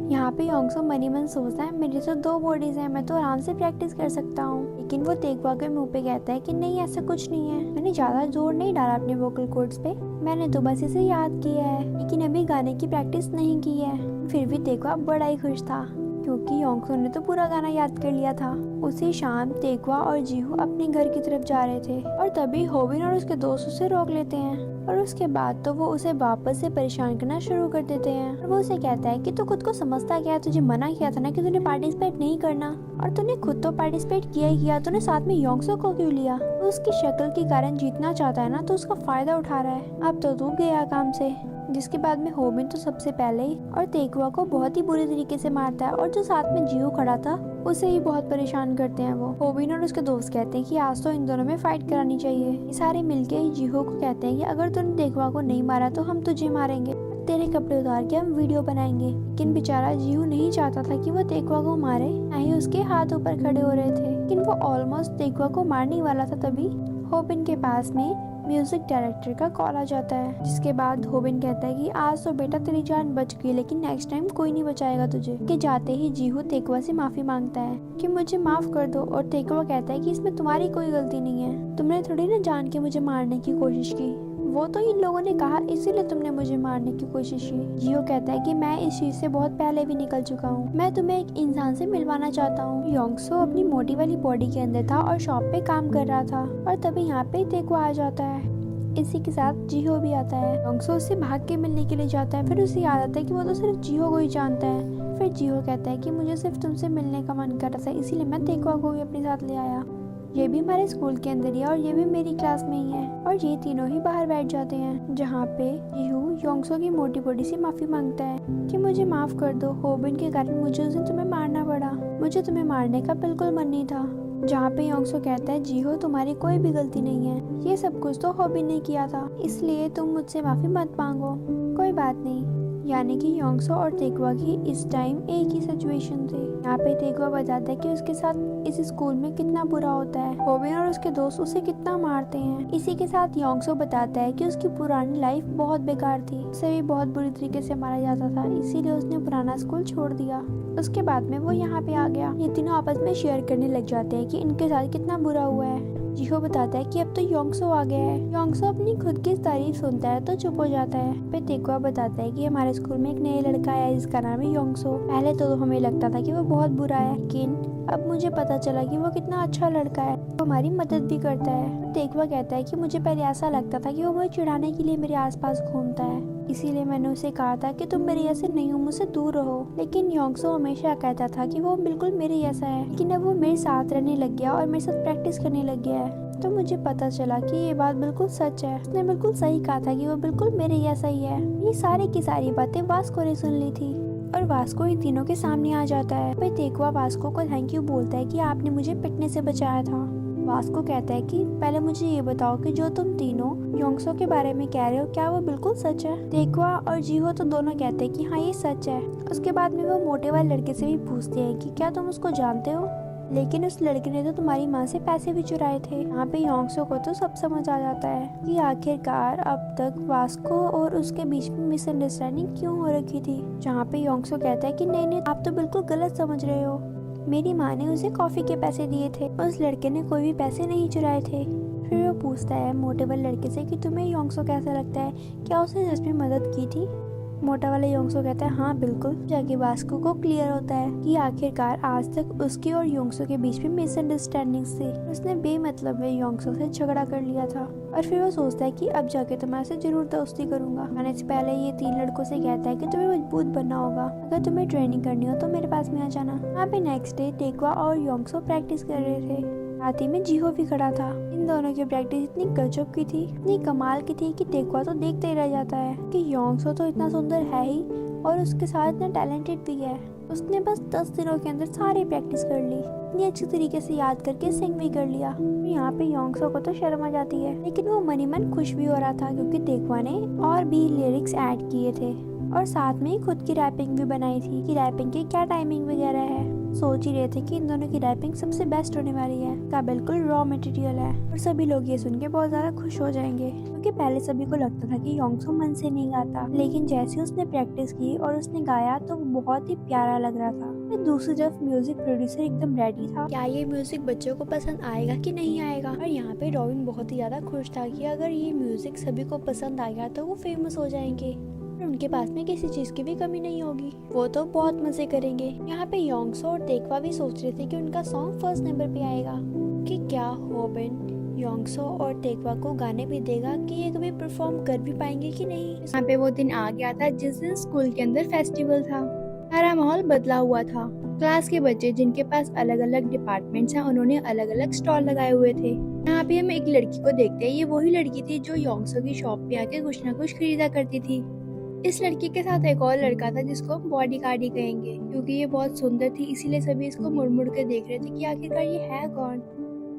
यहाँ पे योंगसो मनी मन सोचता है मेरी तो 2 बॉडीज हैं, मैं तो आराम से प्रैक्टिस कर सकता हूँ। लेकिन वो तेकवा के मुंह पे कहता है कि नहीं ऐसा कुछ नहीं है, मैंने ज्यादा जोर नहीं डाला अपने वोकल कॉर्ड्स पे, मैंने तो बस इसे याद किया है, लेकिन अभी गाने की प्रैक्टिस नहीं की है। फिर भी तेकवा बड़ा ही खुश था क्योंकि योंगसो ने तो पूरा गाना याद कर लिया था। उसी शाम तेकवा और जीहू अपने घर की तरफ जा रहे थे और तभी होबिन और उसके दोस्त उसे रोक लेते हैं। और उसके बाद तो वो उसे वापस से परेशान करना शुरू कर देते हैं। और वो उसे कहता है कि तू खुद को समझता क्या है, तुझे मना किया था ना कि तूने पार्टिसिपेट नहीं करना, और तूने खुद तो पार्टिसिपेट किया ही किया, तूने साथ में योंगसो को क्यों लिया। तो उसकी शक्ल के कारण जीतना चाहता है ना, तो उसका फायदा उठा रहा है, अब तो तू गया काम से। जिसके बाद में होबिन तो सबसे पहले ही और तेकवा को बहुत ही बुरी तरीके से मारता है, और जो साथ में जीहू खड़ा था उसे ही बहुत परेशान करते हैं वो। होबिन और उसके दोस्त कहते हैं कि आज तो इन दोनों में फाइट करानी चाहिए। ये सारे मिलके जीहू को कहते हैं कि अगर तूने तेकवा को नहीं मारा तो हम तुझे मारेंगे, तेरे कपड़े उतार के हम वीडियो बनाएंगे। लेकिन बेचारा जीहू नहीं चाहता था कि वो तेकवा को मारे, ना ही उसके हाथ ऊपर खड़े हो रहे थे, लेकिन वो ऑलमोस्ट तेकवा को मारने वाला था। तभी होबिन के पास में म्यूजिक डायरेक्टर का कॉल आ जाता है, जिसके बाद होबिन कहता है कि आज तो बेटा तेरी जान बच गई, लेकिन नेक्स्ट टाइम कोई नहीं बचाएगा तुझे। के जाते ही जीहू तेकवा से माफी मांगता है कि मुझे माफ कर दो, और तेकवा कहता है कि इसमें तुम्हारी कोई गलती नहीं है, तुमने थोड़ी ना जान के मुझे मारने की कोशिश की, वो तो इन लोगों ने कहा इसीलिए तुमने मुझे मारने की कोशिश की। जियो कहता है कि मैं इस चीज से बहुत पहले भी निकल चुका हूँ, मैं तुम्हें एक इंसान से मिलवाना चाहता हूँ। योंगसो अपनी मोटी वाली बॉडी के अंदर था और शॉप पे काम कर रहा था, और तभी यहाँ पे तेकवा आ जाता है। इसी के साथ जीहो भी आता है। योंगसो उससे भाग के मिलने के लिए जाता है, फिर उसे याद आता है कि वो तो सिर्फ जीहो को ही जानता है। फिर जीहो कहता है कि मुझे सिर्फ तुमसे मिलने का मन कर रहा था, इसीलिए मैं तेकवा को भी अपने साथ ले आया। ये भी हमारे स्कूल के अंदर ही है और ये भी मेरी क्लास में ही है। और ये तीनों ही बाहर बैठ जाते हैं, जहाँ पे जीहू योंगसो की मोटी बॉडी से माफी मांगता है कि मुझे माफ कर दो, होबिन के कारण मुझे उस दिन तुम्हें मारना पड़ा, मुझे तुम्हें मारने का बिल्कुल मन नहीं था, जहाँ पे योंगसो कहता है जीहो तुम्हारी कोई भी गलती नहीं है, ये सब कुछ तो हॉबी ने किया था, इसलिए तुम मुझसे माफी मत मांगो, कोई बात नहीं। यानी कि योंगसो और तेगवा की इस टाइम एक ही सिचुएशन थी। यहाँ पे तेगवा बताता है कि उसके साथ इस स्कूल में कितना बुरा होता है, होबिन और उसके दोस्त उसे कितना मारते हैं। इसी के साथ योंगसो बताता है कि उसकी पुरानी लाइफ बहुत बेकार थी, उसे भी बहुत बुरी तरीके से मारा जाता था, इसीलिए उसने पुराना स्कूल छोड़ दिया। उसके बाद में वो यहाँ पे आ गया। ये तीनों आपस में शेयर करने लग जाते हैं कि इनके साथ कितना बुरा हुआ है। जीहो बताता है कि अब तो योंगसो आ गया है। योंगसो अपनी खुद की तारीफ सुनता है तो चुप हो जाता है। फिर तेगवा बताता है कि हमारे स्कूल में एक नया लड़का आया है जिसका नाम है योंगसो। पहले तो हमें लगता था कि वो बहुत बुरा है, लेकिन अब मुझे पता चला कि वो कितना अच्छा लड़का है, वो हमारी मदद भी करता है। तेगवा कहता है कि मुझे पहले ऐसा लगता था कि वो मुझे चिढ़ाने के लिए मेरे आसपास घूमता है, इसीलिए मैंने उसे कहा था कि तुम मेरे जैसे नहीं हो, मुझसे दूर रहो। लेकिन योंगसो हमेशा कहता था कि वो बिल्कुल मेरे जैसा है, लेकिन अब वो मेरे साथ रहने लग गया और मेरे साथ प्रैक्टिस करने लग गया है, तो मुझे पता चला कि ये बात बिल्कुल सच है। उसने बिल्कुल सही कहा था कि वो बिल्कुल मेरे जैसा ही है। ये सारी की सारी बातें वास्को ने सुन ली थी और वास्को इन तीनों के सामने आ जाता है। फिर तेगवा वास्को को थैंक यू बोलता है कि आपने मुझे पिटने से बचाया था। वास्को कहता है कि पहले मुझे ये बताओ कि जो तुम तीनों योंगसो के बारे में कह रहे हो क्या वो बिल्कुल सच है। तेगवा और जीहो तो दोनों कहते हैं कि हाँ ये सच है। उसके बाद में वो मोटे वाले लड़के से भी पूछते हैं कि क्या तुम उसको जानते हो, लेकिन उस लड़के ने तो तुम्हारी माँ से पैसे भी चुराए थे। यहाँ पे योंगसो को तो सब समझ आ जाता है कि आखिरकार अब तक वास्को और उसके बीच में मिसअंडरस्टैंडिंग क्यों हो रखी थी। जहाँ पे योंगसो कहता है कि नहीं आप तो बिल्कुल गलत समझ रहे हो, मेरी माँ ने उसे कॉफी के पैसे दिए थे, उस लड़के ने कोई भी पैसे नहीं चुराए थे। फिर वो पूछता है मोटे वाले लड़के से कि तुम्हें योंगसो कैसा लगता है, क्या उसने सच में मदद की थी। मोटा वाला योंगसो कहता है हाँ बिल्कुल। जाके वास्को को क्लियर होता है कि आखिरकार आज तक उसकी और योंगसो के बीच में मिसअंडरस्टैंडिंग्स थी, उसने बेमतलब में योंगसो से झगड़ा कर लिया था। और फिर वो सोचता है कि अब जाके तो मैं उससे जरूर दोस्ती करूंगा। आने से पहले ये तीन लड़कों से कहता है कि तुम्हें मजबूत बनना होगा, अगर तुम्हें ट्रेनिंग करनी हो तो मेरे पास में आ जाना। यहाँ पे नेक्स्ट डे तेगवा और योंगसो प्रैक्टिस कर रहे थे, साथ ही में जीहो भी खड़ा था। इन दोनों की प्रैक्टिस इतनी गजब की थी, इतनी कमाल की थी कि तेगवा तो देखते ही रह जाता है कि योंगसो तो इतना सुंदर है ही और उसके साथ इतना टैलेंटेड भी है। उसने बस 10 दिनों के अंदर सारी प्रैक्टिस कर ली, इतनी अच्छी तरीके से याद करके सिंग भी कर लिया। यहाँ पे योंगसो को तो शर्म आ जाती है, लेकिन वो मनी मन खुश भी हो रहा था क्योंकि तेगवा ने और भी लिरिक्स ऐड किए थे और साथ में खुद की रैपिंग भी बनाई थी कि रैपिंग की क्या टाइमिंग वगैरह है। सोच ही रहे थे कि इन दोनों की रैपिंग सबसे बेस्ट होने वाली है, का बिल्कुल रॉ मटेरियल है। और सभी लोग ये सुन के बहुत ज्यादा खुश हो जाएंगे क्योंकि पहले सभी को लगता था कि योंगसो मन से नहीं गाता, लेकिन जैसे उसने प्रैक्टिस की और उसने गाया तो वो बहुत ही प्यारा लग रहा था। दूसरी तरफ म्यूजिक प्रोड्यूसर एकदम रेडी था, क्या ये म्यूजिक बच्चों को पसंद आएगा कि नहीं आएगा। और यहाँ पे रॉबिन बहुत ही ज्यादा खुश था कि अगर ये म्यूजिक सभी को पसंद आ गया तो वो फेमस हो जाएंगे और उनके पास में किसी चीज की भी कमी नहीं होगी, वो तो बहुत मजे करेंगे। यहाँ पे योंगसो और तेगवा भी सोच रहे थे कि उनका सॉन्ग फर्स्ट नंबर पे आएगा, कि क्या होबिन योंगसो और तेगवा को गाने भी देगा कि ये कभी परफॉर्म कर भी पाएंगे कि नहीं। यहाँ पे वो दिन आ गया था जिस दिन स्कूल के अंदर फेस्टिवल था। सारा माहौल बदला हुआ था। क्लास के बच्चे जिनके पास अलग अलग डिपार्टमेंट्स हैं उन्होंने अलग अलग स्टॉल लगाए हुए थे। यहाँ पे हम एक लड़की को देखते हैं, ये वही लड़की थी जो योंगसो की शॉप पे आके कुछ ना कुछ खरीदा करती थी। इस लड़की के साथ एक और लड़का था जिसको हम बॉडीगार्ड ही कहेंगे क्योंकि ये बहुत सुंदर थी, इसीलिए सभी इसको मुड़ मुड़ के देख रहे थे कि आखिरकार ये है कौन।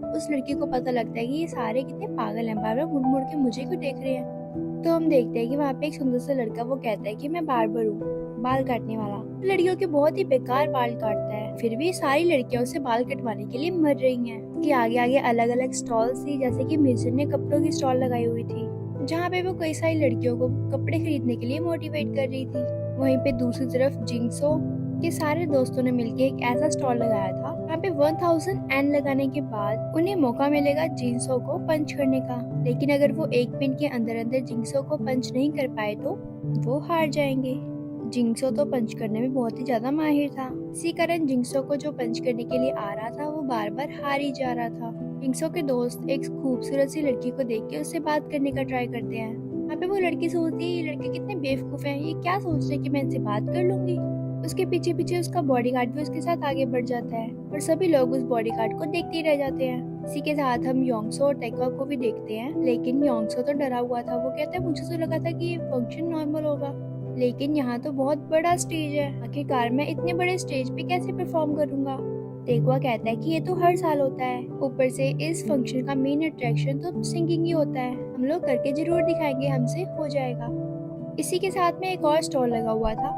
उस लड़की को पता लगता है कि ये सारे कितने पागल हैं, बार बार मुड़ मुड़ के मुझे क्यों देख रहे हैं। तो हम देखते हैं कि वहाँ पे एक सुंदर सा लड़का वो कहता है कि मैं बार्बर हूँ, बाल काटने वाला। लड़कियों के बहुत ही बेकार बाल काटता है, फिर भी सारी लड़कियां उसे बाल कटवाने के लिए मर रही हैं। कि आगे आगे अलग अलग स्टॉल थी, जैसे कि मिर्जन ने कपड़ों की स्टॉल लगाई हुई थी जहाँ पे वो कई सारी लड़कियों को कपड़े खरीदने के लिए मोटिवेट कर रही थी। वहीं पे दूसरी तरफ जिंगसो के सारे दोस्तों ने मिलकर एक ऐसा स्टॉल लगाया था जहाँ पे 1000 एन लगाने के बाद उन्हें मौका मिलेगा जिंगसो को पंच करने का, लेकिन अगर वो एक मिनट के अंदर अंदर जिंगसो को पंच नहीं कर पाए तो वो हार जाएंगे। जिंगसो तो पंच करने में बहुत ही ज्यादा माहिर था, इसी कारण जिंगसो को जो पंच करने के लिए आ रहा था वो बार बार हार ही जा रहा था। जिंगसो के दोस्त एक खूबसूरत सी लड़की को देख के उससे बात करने का ट्राई करते हैं। यहाँ पे वो लड़की सोचती है ये लड़के कितने बेवकूफ हैं, ये क्या सोच रहे कि मैं इनसे बात कर लूंगी। उसके पीछे पीछे उसका बॉडीगार्ड भी उसके साथ आगे बढ़ जाता है और सभी लोग उस बॉडीगार्ड को देखते ही रह जाते हैं। इसी के साथ हम योंगसो और तेगवा को भी देखते हैं, लेकिन योंगसो तो डरा हुआ था। वो कहता है मुझे तो लगा था कि ये फंक्शन नॉर्मल होगा, लेकिन यहाँ तो बहुत बड़ा स्टेज है, आखिरकार मैं इतने बड़े स्टेज पे कैसे परफॉर्म करूंगा। टेकवा कहता है कि ये तो हर साल होता है, ऊपर से इस फंक्शन का मेन अट्रैक्शन तो सिंगिंग ही होता है, हम लोग करके जरूर दिखाएंगे, हमसे हो जाएगा। इसी के साथ में एक और स्टॉल लगा हुआ था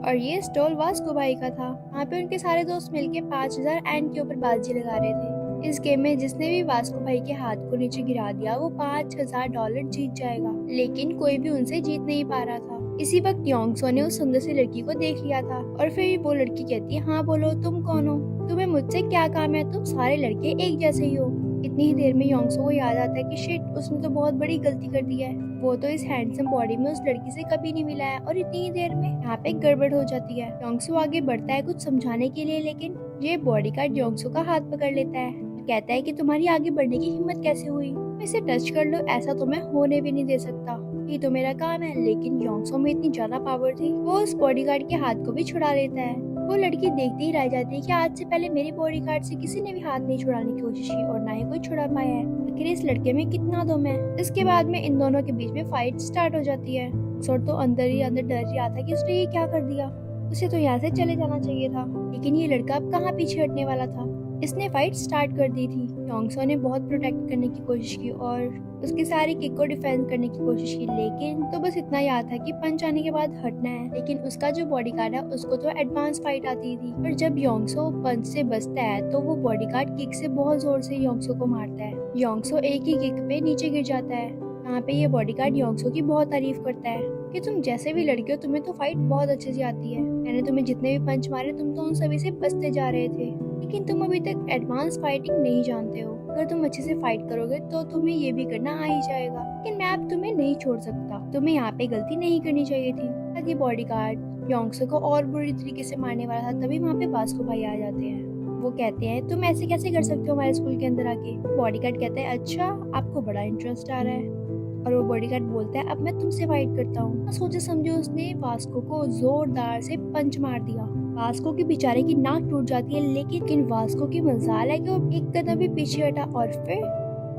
और ये स्टॉल वास्को भाई का था। वहाँ पे उनके सारे दोस्त मिलके 5000 एंड के ऊपर बाजी लगा रहे थे। इस गेम में जिसने भी वास्को भाई के हाथ को नीचे गिरा दिया वो $5000 जीत जाएगा, लेकिन कोई भी उनसे जीत नहीं पा रहा था। इसी वक्त योंगसो ने उस सुंदर सी लड़की को देख लिया था और फिर वो लड़की कहती है, हाँ बोलो तुम कौन हो, तुम्हें मुझसे क्या काम है, तुम सारे लड़के एक जैसे ही हो। इतनी ही देर में योंगसो को याद आता है कि शिट, उसने तो बहुत बड़ी गलती कर दी है, वो तो इस हैंडसम बॉडी में उस लड़की से कभी नहीं मिला है और इतनी ही देर में यहाँ पे गड़बड़ हो जाती है। योंगसो आगे बढ़ता है कुछ समझाने के लिए, लेकिन ये बॉडीगार्ड योंगसो का हाथ पकड़ लेता है, कहता है कि तुम्हारी आगे बढ़ने की हिम्मत कैसे हुई, इसे टच कर लो, ऐसा तो मैं होने भी नहीं दे सकता, ये तो मेरा काम है। लेकिन योंगसो में इतनी ज्यादा पावर थी, वो उस बॉडीगार्ड के हाथ को भी छुड़ा लेता है। वो लड़की देखती ही रह जाती है कि आज से पहले मेरे बॉडीगार्ड से किसी ने भी हाथ नहीं छुड़ाने की कोशिश की और ना ही कोई छुड़ा पाया है, आखिर इस लड़के में कितना दम है। इसके बाद में इन दोनों के बीच में फाइट स्टार्ट हो जाती है। सर तो अंदर ही अंदर डर रहा था कि उसने ये क्या कर दिया, उसे तो यहाँ से चले जाना चाहिए था, लेकिन ये लड़का अब कहाँ पीछे हटने वाला था, इसने फाइट स्टार्ट कर दी थी। योंगसो ने बहुत प्रोटेक्ट करने की कोशिश की और उसकी सारी किक को डिफेंड करने की कोशिश की, लेकिन तो बस इतना याद था कि पंच आने के बाद हटना है। लेकिन उसका जो बॉडीगार्ड है उसको तो एडवांस फाइट आती थी, पर जब योंगसो पंच से बचता है तो वो बॉडीगार्ड किक से बहुत जोर से योंगसो को मारता है। योंगसो एक ही किक पे नीचे गिर जाता है। यहाँ पे ये बॉडीगार्ड योंगसो की बहुत तारीफ करता है कि तुम जैसे भी लड़के हो, तुम्हें तो फाइट बहुत अच्छे से आती है, मैंने तुम्हें जितने भी पंच मारे तुम तो उन सभी से बचते जा रहे थे, लेकिन तुम अभी तक एडवांस फाइटिंग नहीं जानते हो, अगर तुम अच्छे से फाइट करोगे तो तुम्हें ये भी करना आ ही जाएगा, लेकिन मैं अब तुम्हें नहीं छोड़ सकता, तुम्हें यहाँ पे गलती नहीं करनी चाहिए थी। ताकि बॉडीगार्ड योंगसो को और बुरी तरीके से मारने वाला था, तभी वहाँ पे वास्को भाई आ जाते हैं। वो कहते हैं तुम ऐसे कैसे कर सकते हो हमारे स्कूल के अंदर आके। बॉडीगार्ड कहता है अच्छा आपको बड़ा इंटरेस्ट आ रहा है, और वो बॉडीगार्ड बोलता है अब मैं तुमसे फाइट करता हूँ। सोचे समझे उसने वास्को को जोरदार से पंच मार दिया। वास्को की बेचारे की नाक टूट जाती है, लेकिन वास्को की मजाल है कि वो एक कदम भी पीछे हटा और फिर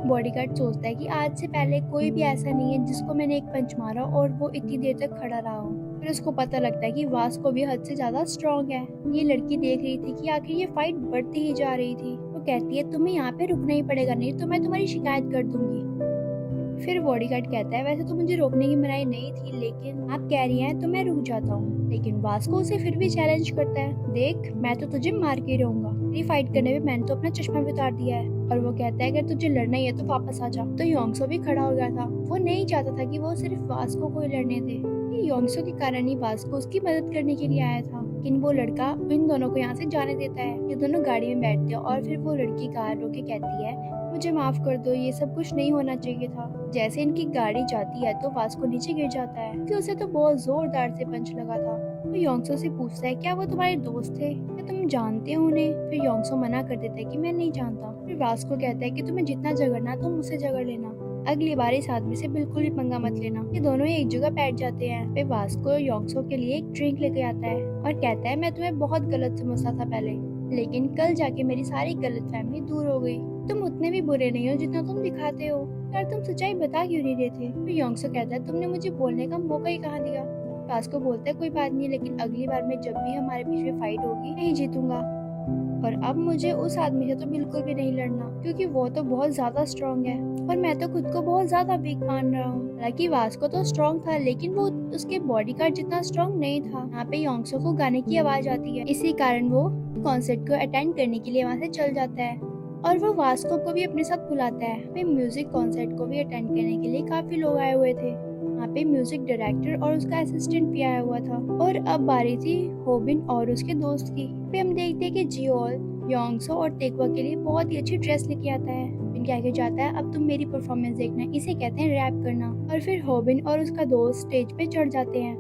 बॉडीगार्ड सोचता है कि आज से पहले कोई भी ऐसा नहीं है जिसको मैंने एक पंच मारा और वो इतनी देर तक खड़ा रहा हो। फिर उसको पता लगता है कि वास्को भी हद से ज्यादा स्ट्रॉन्ग है। ये लड़की देख रही थी कि आखिर ये फाइट बढ़ती ही जा रही थी। वो कहती है तुम्हें यहाँ पे रुकना ही पड़ेगा, नहीं तो मैं तुम्हारी शिकायत कर दूंगी। फिर बॉडीगार्ड कहता है वैसे तो मुझे रोकने की मनाही नहीं थी, लेकिन आप कह रही हैं तो मैं रुक जाता हूँ। लेकिन वास्को उसे फिर भी चैलेंज करता है, देख मैं तो तुझे मार के रहूंगा, तेरी फाइट करने में मैंने तो अपना चश्मा भी उतार दिया है। और वो कहता है अगर तुझे लड़ना ही है तो वापस आ जा। तो योंगसो भी खड़ा हो गया था, वो नहीं चाहता था कि वो सिर्फ वास्को को ही लड़ने दे, योंगसो के कारण ही वास्को उसकी मदद करने के लिए आया था। लेकिन वो लड़का इन दोनों को यहाँ से जाने देता है। ये दोनों गाड़ी में बैठते हैं और फिर वो लड़की कार रोके कहती है मुझे माफ कर दो, ये सब कुछ नहीं होना चाहिए था। जैसे इनकी गाड़ी जाती है तो वास्को नीचे गिर जाता है क्योंकि उसे तो बहुत जोरदार से पंच लगा था। वो योंगसो से पूछता है क्या वो तुम्हारे दोस्त थे, क्या तुम जानते हो उन्हें? फिर योंगसो मना कर देता है कि मैं नहीं जानता। फिर वास्को कहता है कि तुम्हें जितना झगड़ना तुम मुझसे झगड़ लेना, अगली बार इस आदमी से बिल्कुल भी पंगा मत लेना। ये दोनों एक जगह बैठ जाते हैं। फिर वास्को योंगसो के लिए एक ड्रिंक लेके आता है और कहता है मैं तुम्हें बहुत गलत समझता था पहले, लेकिन कल जाके मेरी सारी गलतफहमी दूर हो गई। तुम उतने भी बुरे नहीं हो जितना तुम दिखाते हो, यार तुम सच्चाई बता क्यों नहीं रहे थे? फिर योंगसो कहता है तुमने मुझे बोलने का मौका ही कहाँ दिया। वास्को बोलता है कोई बात नहीं, लेकिन अगली बार में जब भी हमारे बीच में फाइट होगी मैं ही जीतूंगा, और अब मुझे उस आदमी से तो बिल्कुल भी नहीं लड़ना क्योंकि वो तो बहुत ज्यादा स्ट्रॉन्ग है और मैं तो खुद को बहुत ज्यादा वीक मान रहा हूँ। हालांकि वास्को तो स्ट्रॉन्ग था, लेकिन वो उसके बॉडीगार्ड जितना स्ट्रॉन्ग नहीं था। यहाँ पे योंगसो को गाने की आवाज आती है, इसी कारण वो कॉन्सर्ट को अटेंड करने के लिए वहाँ से चल जाता है और वो वास्को को भी अपने साथ बुलाता है। वे म्यूजिक कॉन्सर्ट को भी अटेंड करने के लिए काफी लोग आए हुए थे। वहाँ पे म्यूजिक डायरेक्टर और उसका असिस्टेंट भी आया हुआ था और अब बारी थी होबिन और उसके दोस्त की। फिर हम देखते हैं कि जियोल योंगसो और टेकवा के लिए बहुत ही अच्छी ड्रेस लेके आता है। इनके आगे जाता है अब तुम मेरी परफॉर्मेंस देखना, इसे कहते हैं रैप करना। और फिर होबिन और उसका दोस्त स्टेज पे चढ़ जाते हैं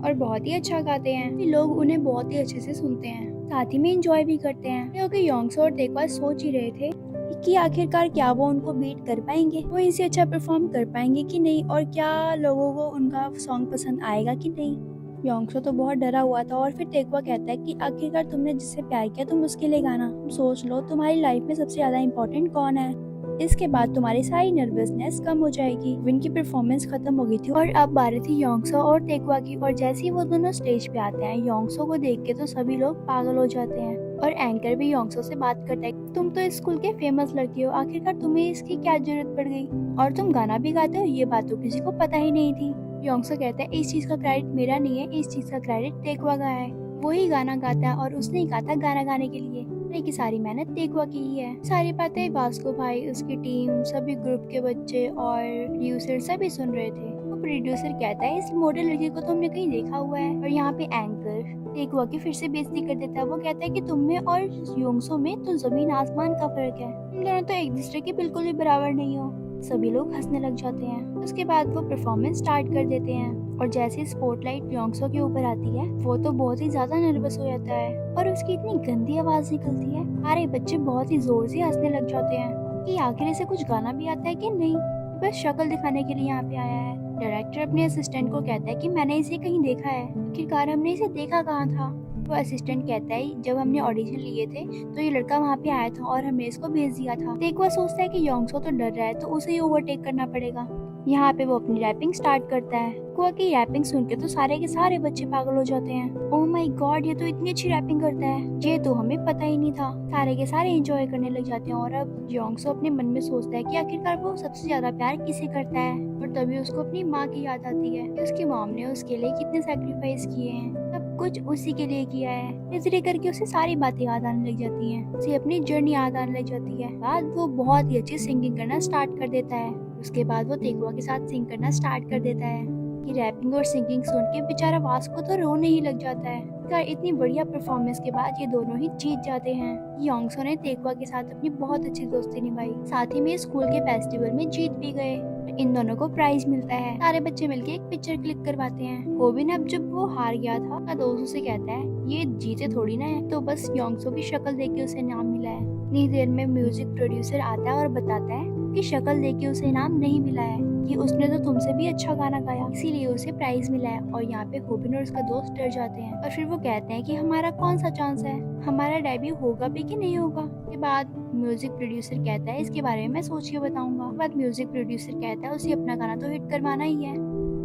और बहुत ही अच्छा गाते हैं। लोग उन्हें बहुत ही अच्छे से सुनते हैं, साथ ही में एंजॉय भी करते हैं, क्योंकि योंगसो और टेकवा सोच ही रहे थे कि आखिरकार क्या वो उनको बीट कर पाएंगे, वो इनसे अच्छा परफॉर्म कर पाएंगे कि नहीं, और क्या लोगों को उनका सॉन्ग पसंद आएगा कि नहीं। योंगसो तो बहुत डरा हुआ था और फिर टेकवा कहता है कि आखिरकार तुमने जिससे प्यार किया तुम उसके लिए गाना, तुम सोच लो तुम्हारी लाइफ में सबसे ज्यादा इम्पोर्टेंट कौन है। इसके बाद तुम्हारी सारी नर्वसनेस कम हो जाएगी। विन की परफॉर्मेंस खत्म हो गई थी और अब बारी थी योंगसो और तेक्वा की। और जैसे ही वो दोनों स्टेज पे आते हैं, योंगसो को देख के तो सभी लोग पागल हो जाते हैं। और एंकर भी योंगसो से बात करता है, तुम तो इस स्कूल के फेमस लड़की हो, आखिरकार तुम्हें इसकी क्या जरूरत पड़ गई, और तुम गाना भी गाते हो, ये बात तो किसी को पता ही नहीं थी। योंगसो कहता है, इस चीज का क्रेडिट मेरा नहीं है, इस चीज का क्रेडिट तेक्वा का है। वो ही गाना गाता है और उसने ही कहा था गाना गाने के लिए, की सारी मेहनत तेक्वा की ही है। सारी बातें वास्को भाई, उसकी टीम, सभी ग्रुप के बच्चे और प्रोड्यूसर सभी सुन रहे थे। वो प्रोड्यूसर कहता है, इस मॉडल लड़की को तो हमने कहीं देखा हुआ है। और यहाँ पे एंकर तेक्वा की फिर से बेइज्जती कर देता है। वो कहता है कि तुम में और योंगसो में तो जमीन आसमान का फर्क है, तुम दोनों तो एक दूसरे के बिल्कुल भी बराबर नहीं हो। सभी लोग हंसने लग जाते हैं। उसके बाद वो परफॉर्मेंस स्टार्ट कर देते हैं और जैसे स्पॉटलाइट योंगसो के ऊपर आती है, वो तो बहुत ही ज्यादा नर्वस हो जाता है और उसकी इतनी गंदी आवाज निकलती है। सारे बच्चे बहुत ही जोर से हंसने लग जाते हैं कि आखिर इसे कुछ गाना भी आता है कि नहीं, बस शक्ल दिखाने के लिए यहाँ पे आया है। डायरेक्टर अपने असिस्टेंट को कहता है कि मैंने इसे कहीं देखा है, आखिरकार हमने इसे देखा कहाँ था। तो असिस्टेंट कहता है, जब हमने ऑडिशन लिए थे तो ये लड़का वहाँ पे आया था और हमने इसको भेज दिया था। तेक्वा सोचता है कि योंगसो तो डर रहा है तो उसे ही ओवरटेक करना पड़ेगा। यहाँ पे वो अपनी रैपिंग स्टार्ट करता है। तेक्वा की रैपिंग सुन के तो सारे के सारे बच्चे पागल हो जाते हैं। ओह माय गॉड, ये तो इतनी अच्छी रैपिंग करता है, ये तो हमें पता ही नहीं था। सारे के सारे एंजॉय करने लग जाते हैं। और अब योंगसो अपने मन में सोचता है कि आखिरकार वो सबसे ज्यादा प्यार किसे करता है। और तभी उसको अपनी माँ की याद आती है कि उसकी मॉम ने उसके लिए कितने सैक्रिफाइस किए हैं, सब कुछ उसी के लिए किया है। धीरे करके उसे सारी बातें याद आने लग जाती हैं, उसे अपनी जर्नी याद आने लग जाती है। बाद वो बहुत ही अच्छी सिंगिंग करना स्टार्ट कर देता है। उसके बाद वो तेक्वा के साथ सिंग करना स्टार्ट कर देता है कि रैपिंग और सिंगिंग सुन के बेचारा वास्को तो रोने ही लग जाता है। इतनी बढ़िया परफॉर्मेंस के बाद ये दोनों ही जीत जाते हैं। योंगसो ने तेक्वा के साथ अपनी बहुत अच्छी दोस्ती निभाई, साथ ही में स्कूल के फेस्टिवल में जीत भी गए। इन दोनों को प्राइज मिलता है। सारे बच्चे मिलके एक पिक्चर क्लिक करवाते हैं। होबिन अब जब वो हार गया था अपना दोस्तों से कहता है, ये जीते थोड़ी ना है, तो बस योंगसो की शक्ल देख के उसे इनाम मिला है। इतनी देर में म्यूजिक प्रोड्यूसर आता है और बताता है कि शक्ल देख के उसे इनाम नहीं मिला है, कि उसने तो तुमसे भी अच्छा गाना गाया, इसीलिए उसे प्राइज मिला है। और यहाँ पे होबिन और उसका दोस्त डर जाते हैं और फिर वो कहते हैं कि हमारा कौन सा चांस है, हमारा डेब्यू होगा भी कि नहीं होगा। के बाद म्यूजिक प्रोड्यूसर कहता है, इसके बारे में मैं सोच के बताऊंगा। बाद म्यूजिक प्रोड्यूसर कहता है, उसे अपना गाना तो हिट करवाना ही है।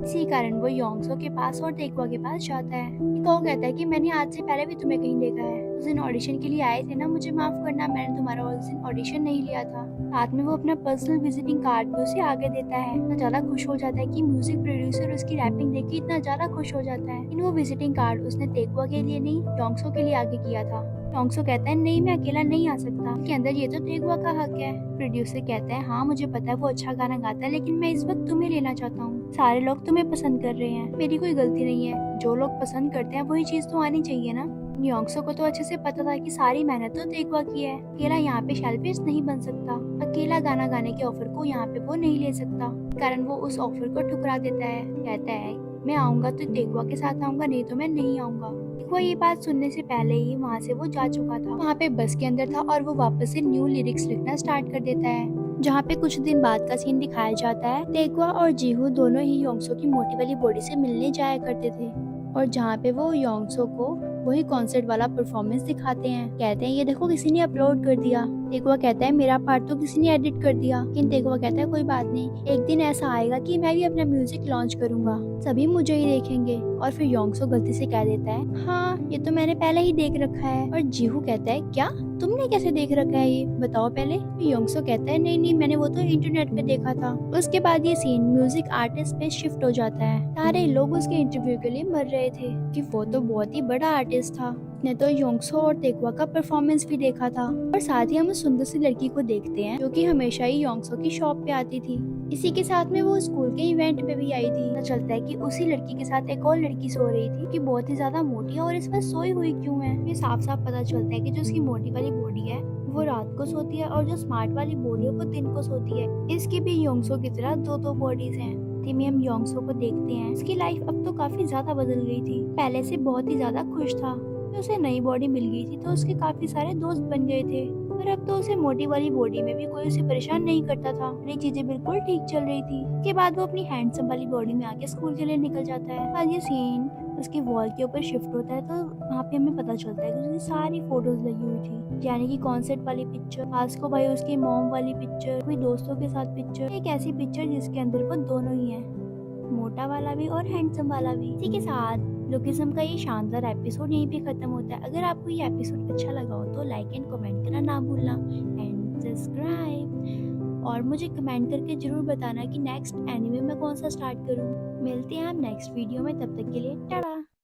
इसी कारण वो योंगसो के पास और तेक्वा के पास जाता है। वो कहता है कि मैंने आज से पहले भी तुम्हें कहीं देखा है, उस दिन ऑडिशन के लिए आए थे ना, मुझे माफ करना, मैंने तुम्हारा उस दिन ऑडिशन नहीं लिया था। साथ में वो अपना पर्सनल विजिटिंग कार्ड भी उसे आगे देता है। इतना ज्यादा खुश हो जाता है कि म्यूजिक प्रोड्यूसर उसकी रैपिंग देख के इतना ज्यादा खुश हो जाता है। इन वो विजिटिंग कार्ड उसने तेक्वा के लिए नहीं, योंगसो के लिए आगे किया था। योंगसो कहता है, नहीं मैं अकेला नहीं आ सकता, उसके अंदर ये तो तेक्वा का हक है। प्रोड्यूसर कहता है, हाँ मुझे पता है वो अच्छा गाना गाता है, लेकिन मैं इस वक्त तुम्हें लेना चाहता हूँ। सारे लोग तुम्हें पसंद कर रहे हैं, मेरी कोई गलती नहीं है, जो लोग पसंद करते हैं वही चीज तो आनी चाहिए ना। योंगसो को तो अच्छे से पता था कि सारी मेहनत तो तेक्वा की है, अकेला यहाँ पे शेल्फिश नहीं बन सकता, अकेला गाना गाने के ऑफर को यहाँ पे वो नहीं ले सकता। कारण वो उस ऑफर को ठुकरा देता है, कहता है मैं आऊंगा तो तेक्वा के साथ आऊंगा, नहीं तो मैं नहीं आऊंगा। तेक्वा ये बात सुनने से पहले ही वहाँ से वो जा चुका था, वहाँ पे बस के अंदर था और वो वापस से न्यू लिरिक्स लिखना स्टार्ट कर देता है। जहाँ पे कुछ दिन बाद का सीन दिखाया जाता है, तेक्वा और जीहू दोनों ही योंगसो की मोटी वाली बॉडी से मिलने जाया करते थे और जहाँ पे वो योंगसो को वही कॉन्सर्ट वाला परफॉर्मेंस दिखाते हैं। कहते हैं ये देखो किसी ने अपलोड कर दिया। तेक्वा कहता है मेरा पार्ट तो किसी ने एडिट कर दिया। लेकिन तेक्वा कहता है कोई बात नहीं, एक दिन ऐसा आएगा कि मैं भी अपना म्यूजिक लॉन्च करूंगा, सभी मुझे ही देखेंगे। और फिर योंगसो गलती से कह देता है, हाँ ये तो मैंने पहले ही देख रखा है। और जीहू कहता है, क्या तुमने कैसे देख रखा है, ये बताओ पहले। योंगसो कहता है, नहीं मैंने वो तो इंटरनेट पे देखा था। उसके बाद ये सीन म्यूजिक आर्टिस्ट पे शिफ्ट हो जाता है। सारे लोग उसके इंटरव्यू के लिए मर रहे थे कि वो तो बहुत ही बड़ा आर्टिस्ट था। ने तो योंगसो और तेक्वा का परफॉर्मेंस भी देखा था। और साथ ही हम उस सुंदर सी लड़की को देखते हैं जो कि हमेशा ही योंगसो की शॉप पे आती थी। इसी के साथ में वो स्कूल के इवेंट पे भी आई थी। पता चलता है कि उसी लड़की के साथ एक और लड़की सो रही थी कि बहुत ही ज्यादा मोटी है और इस पर सोई हुई क्यों है। ये साफ साफ पता चलता है कि जो उसकी मोटी वाली बॉडी है वो रात को सोती है और जो स्मार्ट वाली बॉडी है वो दिन को सोती है। इसकी भी योंगसो की तरह दो बॉडीज हैं। हम योंगसो को देखते हैं, उसकी लाइफ अब तो काफी ज्यादा बदल गई थी। पहले से बहुत ही ज्यादा खुश था, तो उसे नई बॉडी मिल गई थी तो उसके काफी सारे दोस्त बन गए थे। और अब तो उसे मोटी वाली बॉडी में भी कोई उसे परेशान नहीं करता था, अपनी चीजें बिल्कुल ठीक चल रही थी। उसके बाद वो अपनी हैंडसम वाली बॉडी में आके स्कूल के लिए निकल जाता है। आज ये सीन उसकी वॉल के ऊपर शिफ्ट होता है तो वहाँ पे हमें पता चलता है कि उसकी सारी फोटोज लगी हुई थी, यानी कि कॉन्सर्ट वाली पिक्चर, आस्को भाई उसकी मॉम वाली पिक्चर, कोई दोस्तों के साथ पिक्चर, एक ऐसी पिक्चर जिसके अंदर वो दोनों ही है, मोटा वाला भी और हैंडसम वाला भी। इसी के साथ लोकिज्म का ये शानदार एपिसोड यहीं पे खत्म होता है। अगर आपको ये एपिसोड अच्छा लगा हो तो लाइक एंड कमेंट करना ना भूलना एंड सब्सक्राइब, और मुझे कमेंट करके जरूर बताना कि नेक्स्ट एनिमे मैं कौन सा स्टार्ट करूं। मिलते हैं हम नेक्स्ट वीडियो में, तब तक के लिए टाटा।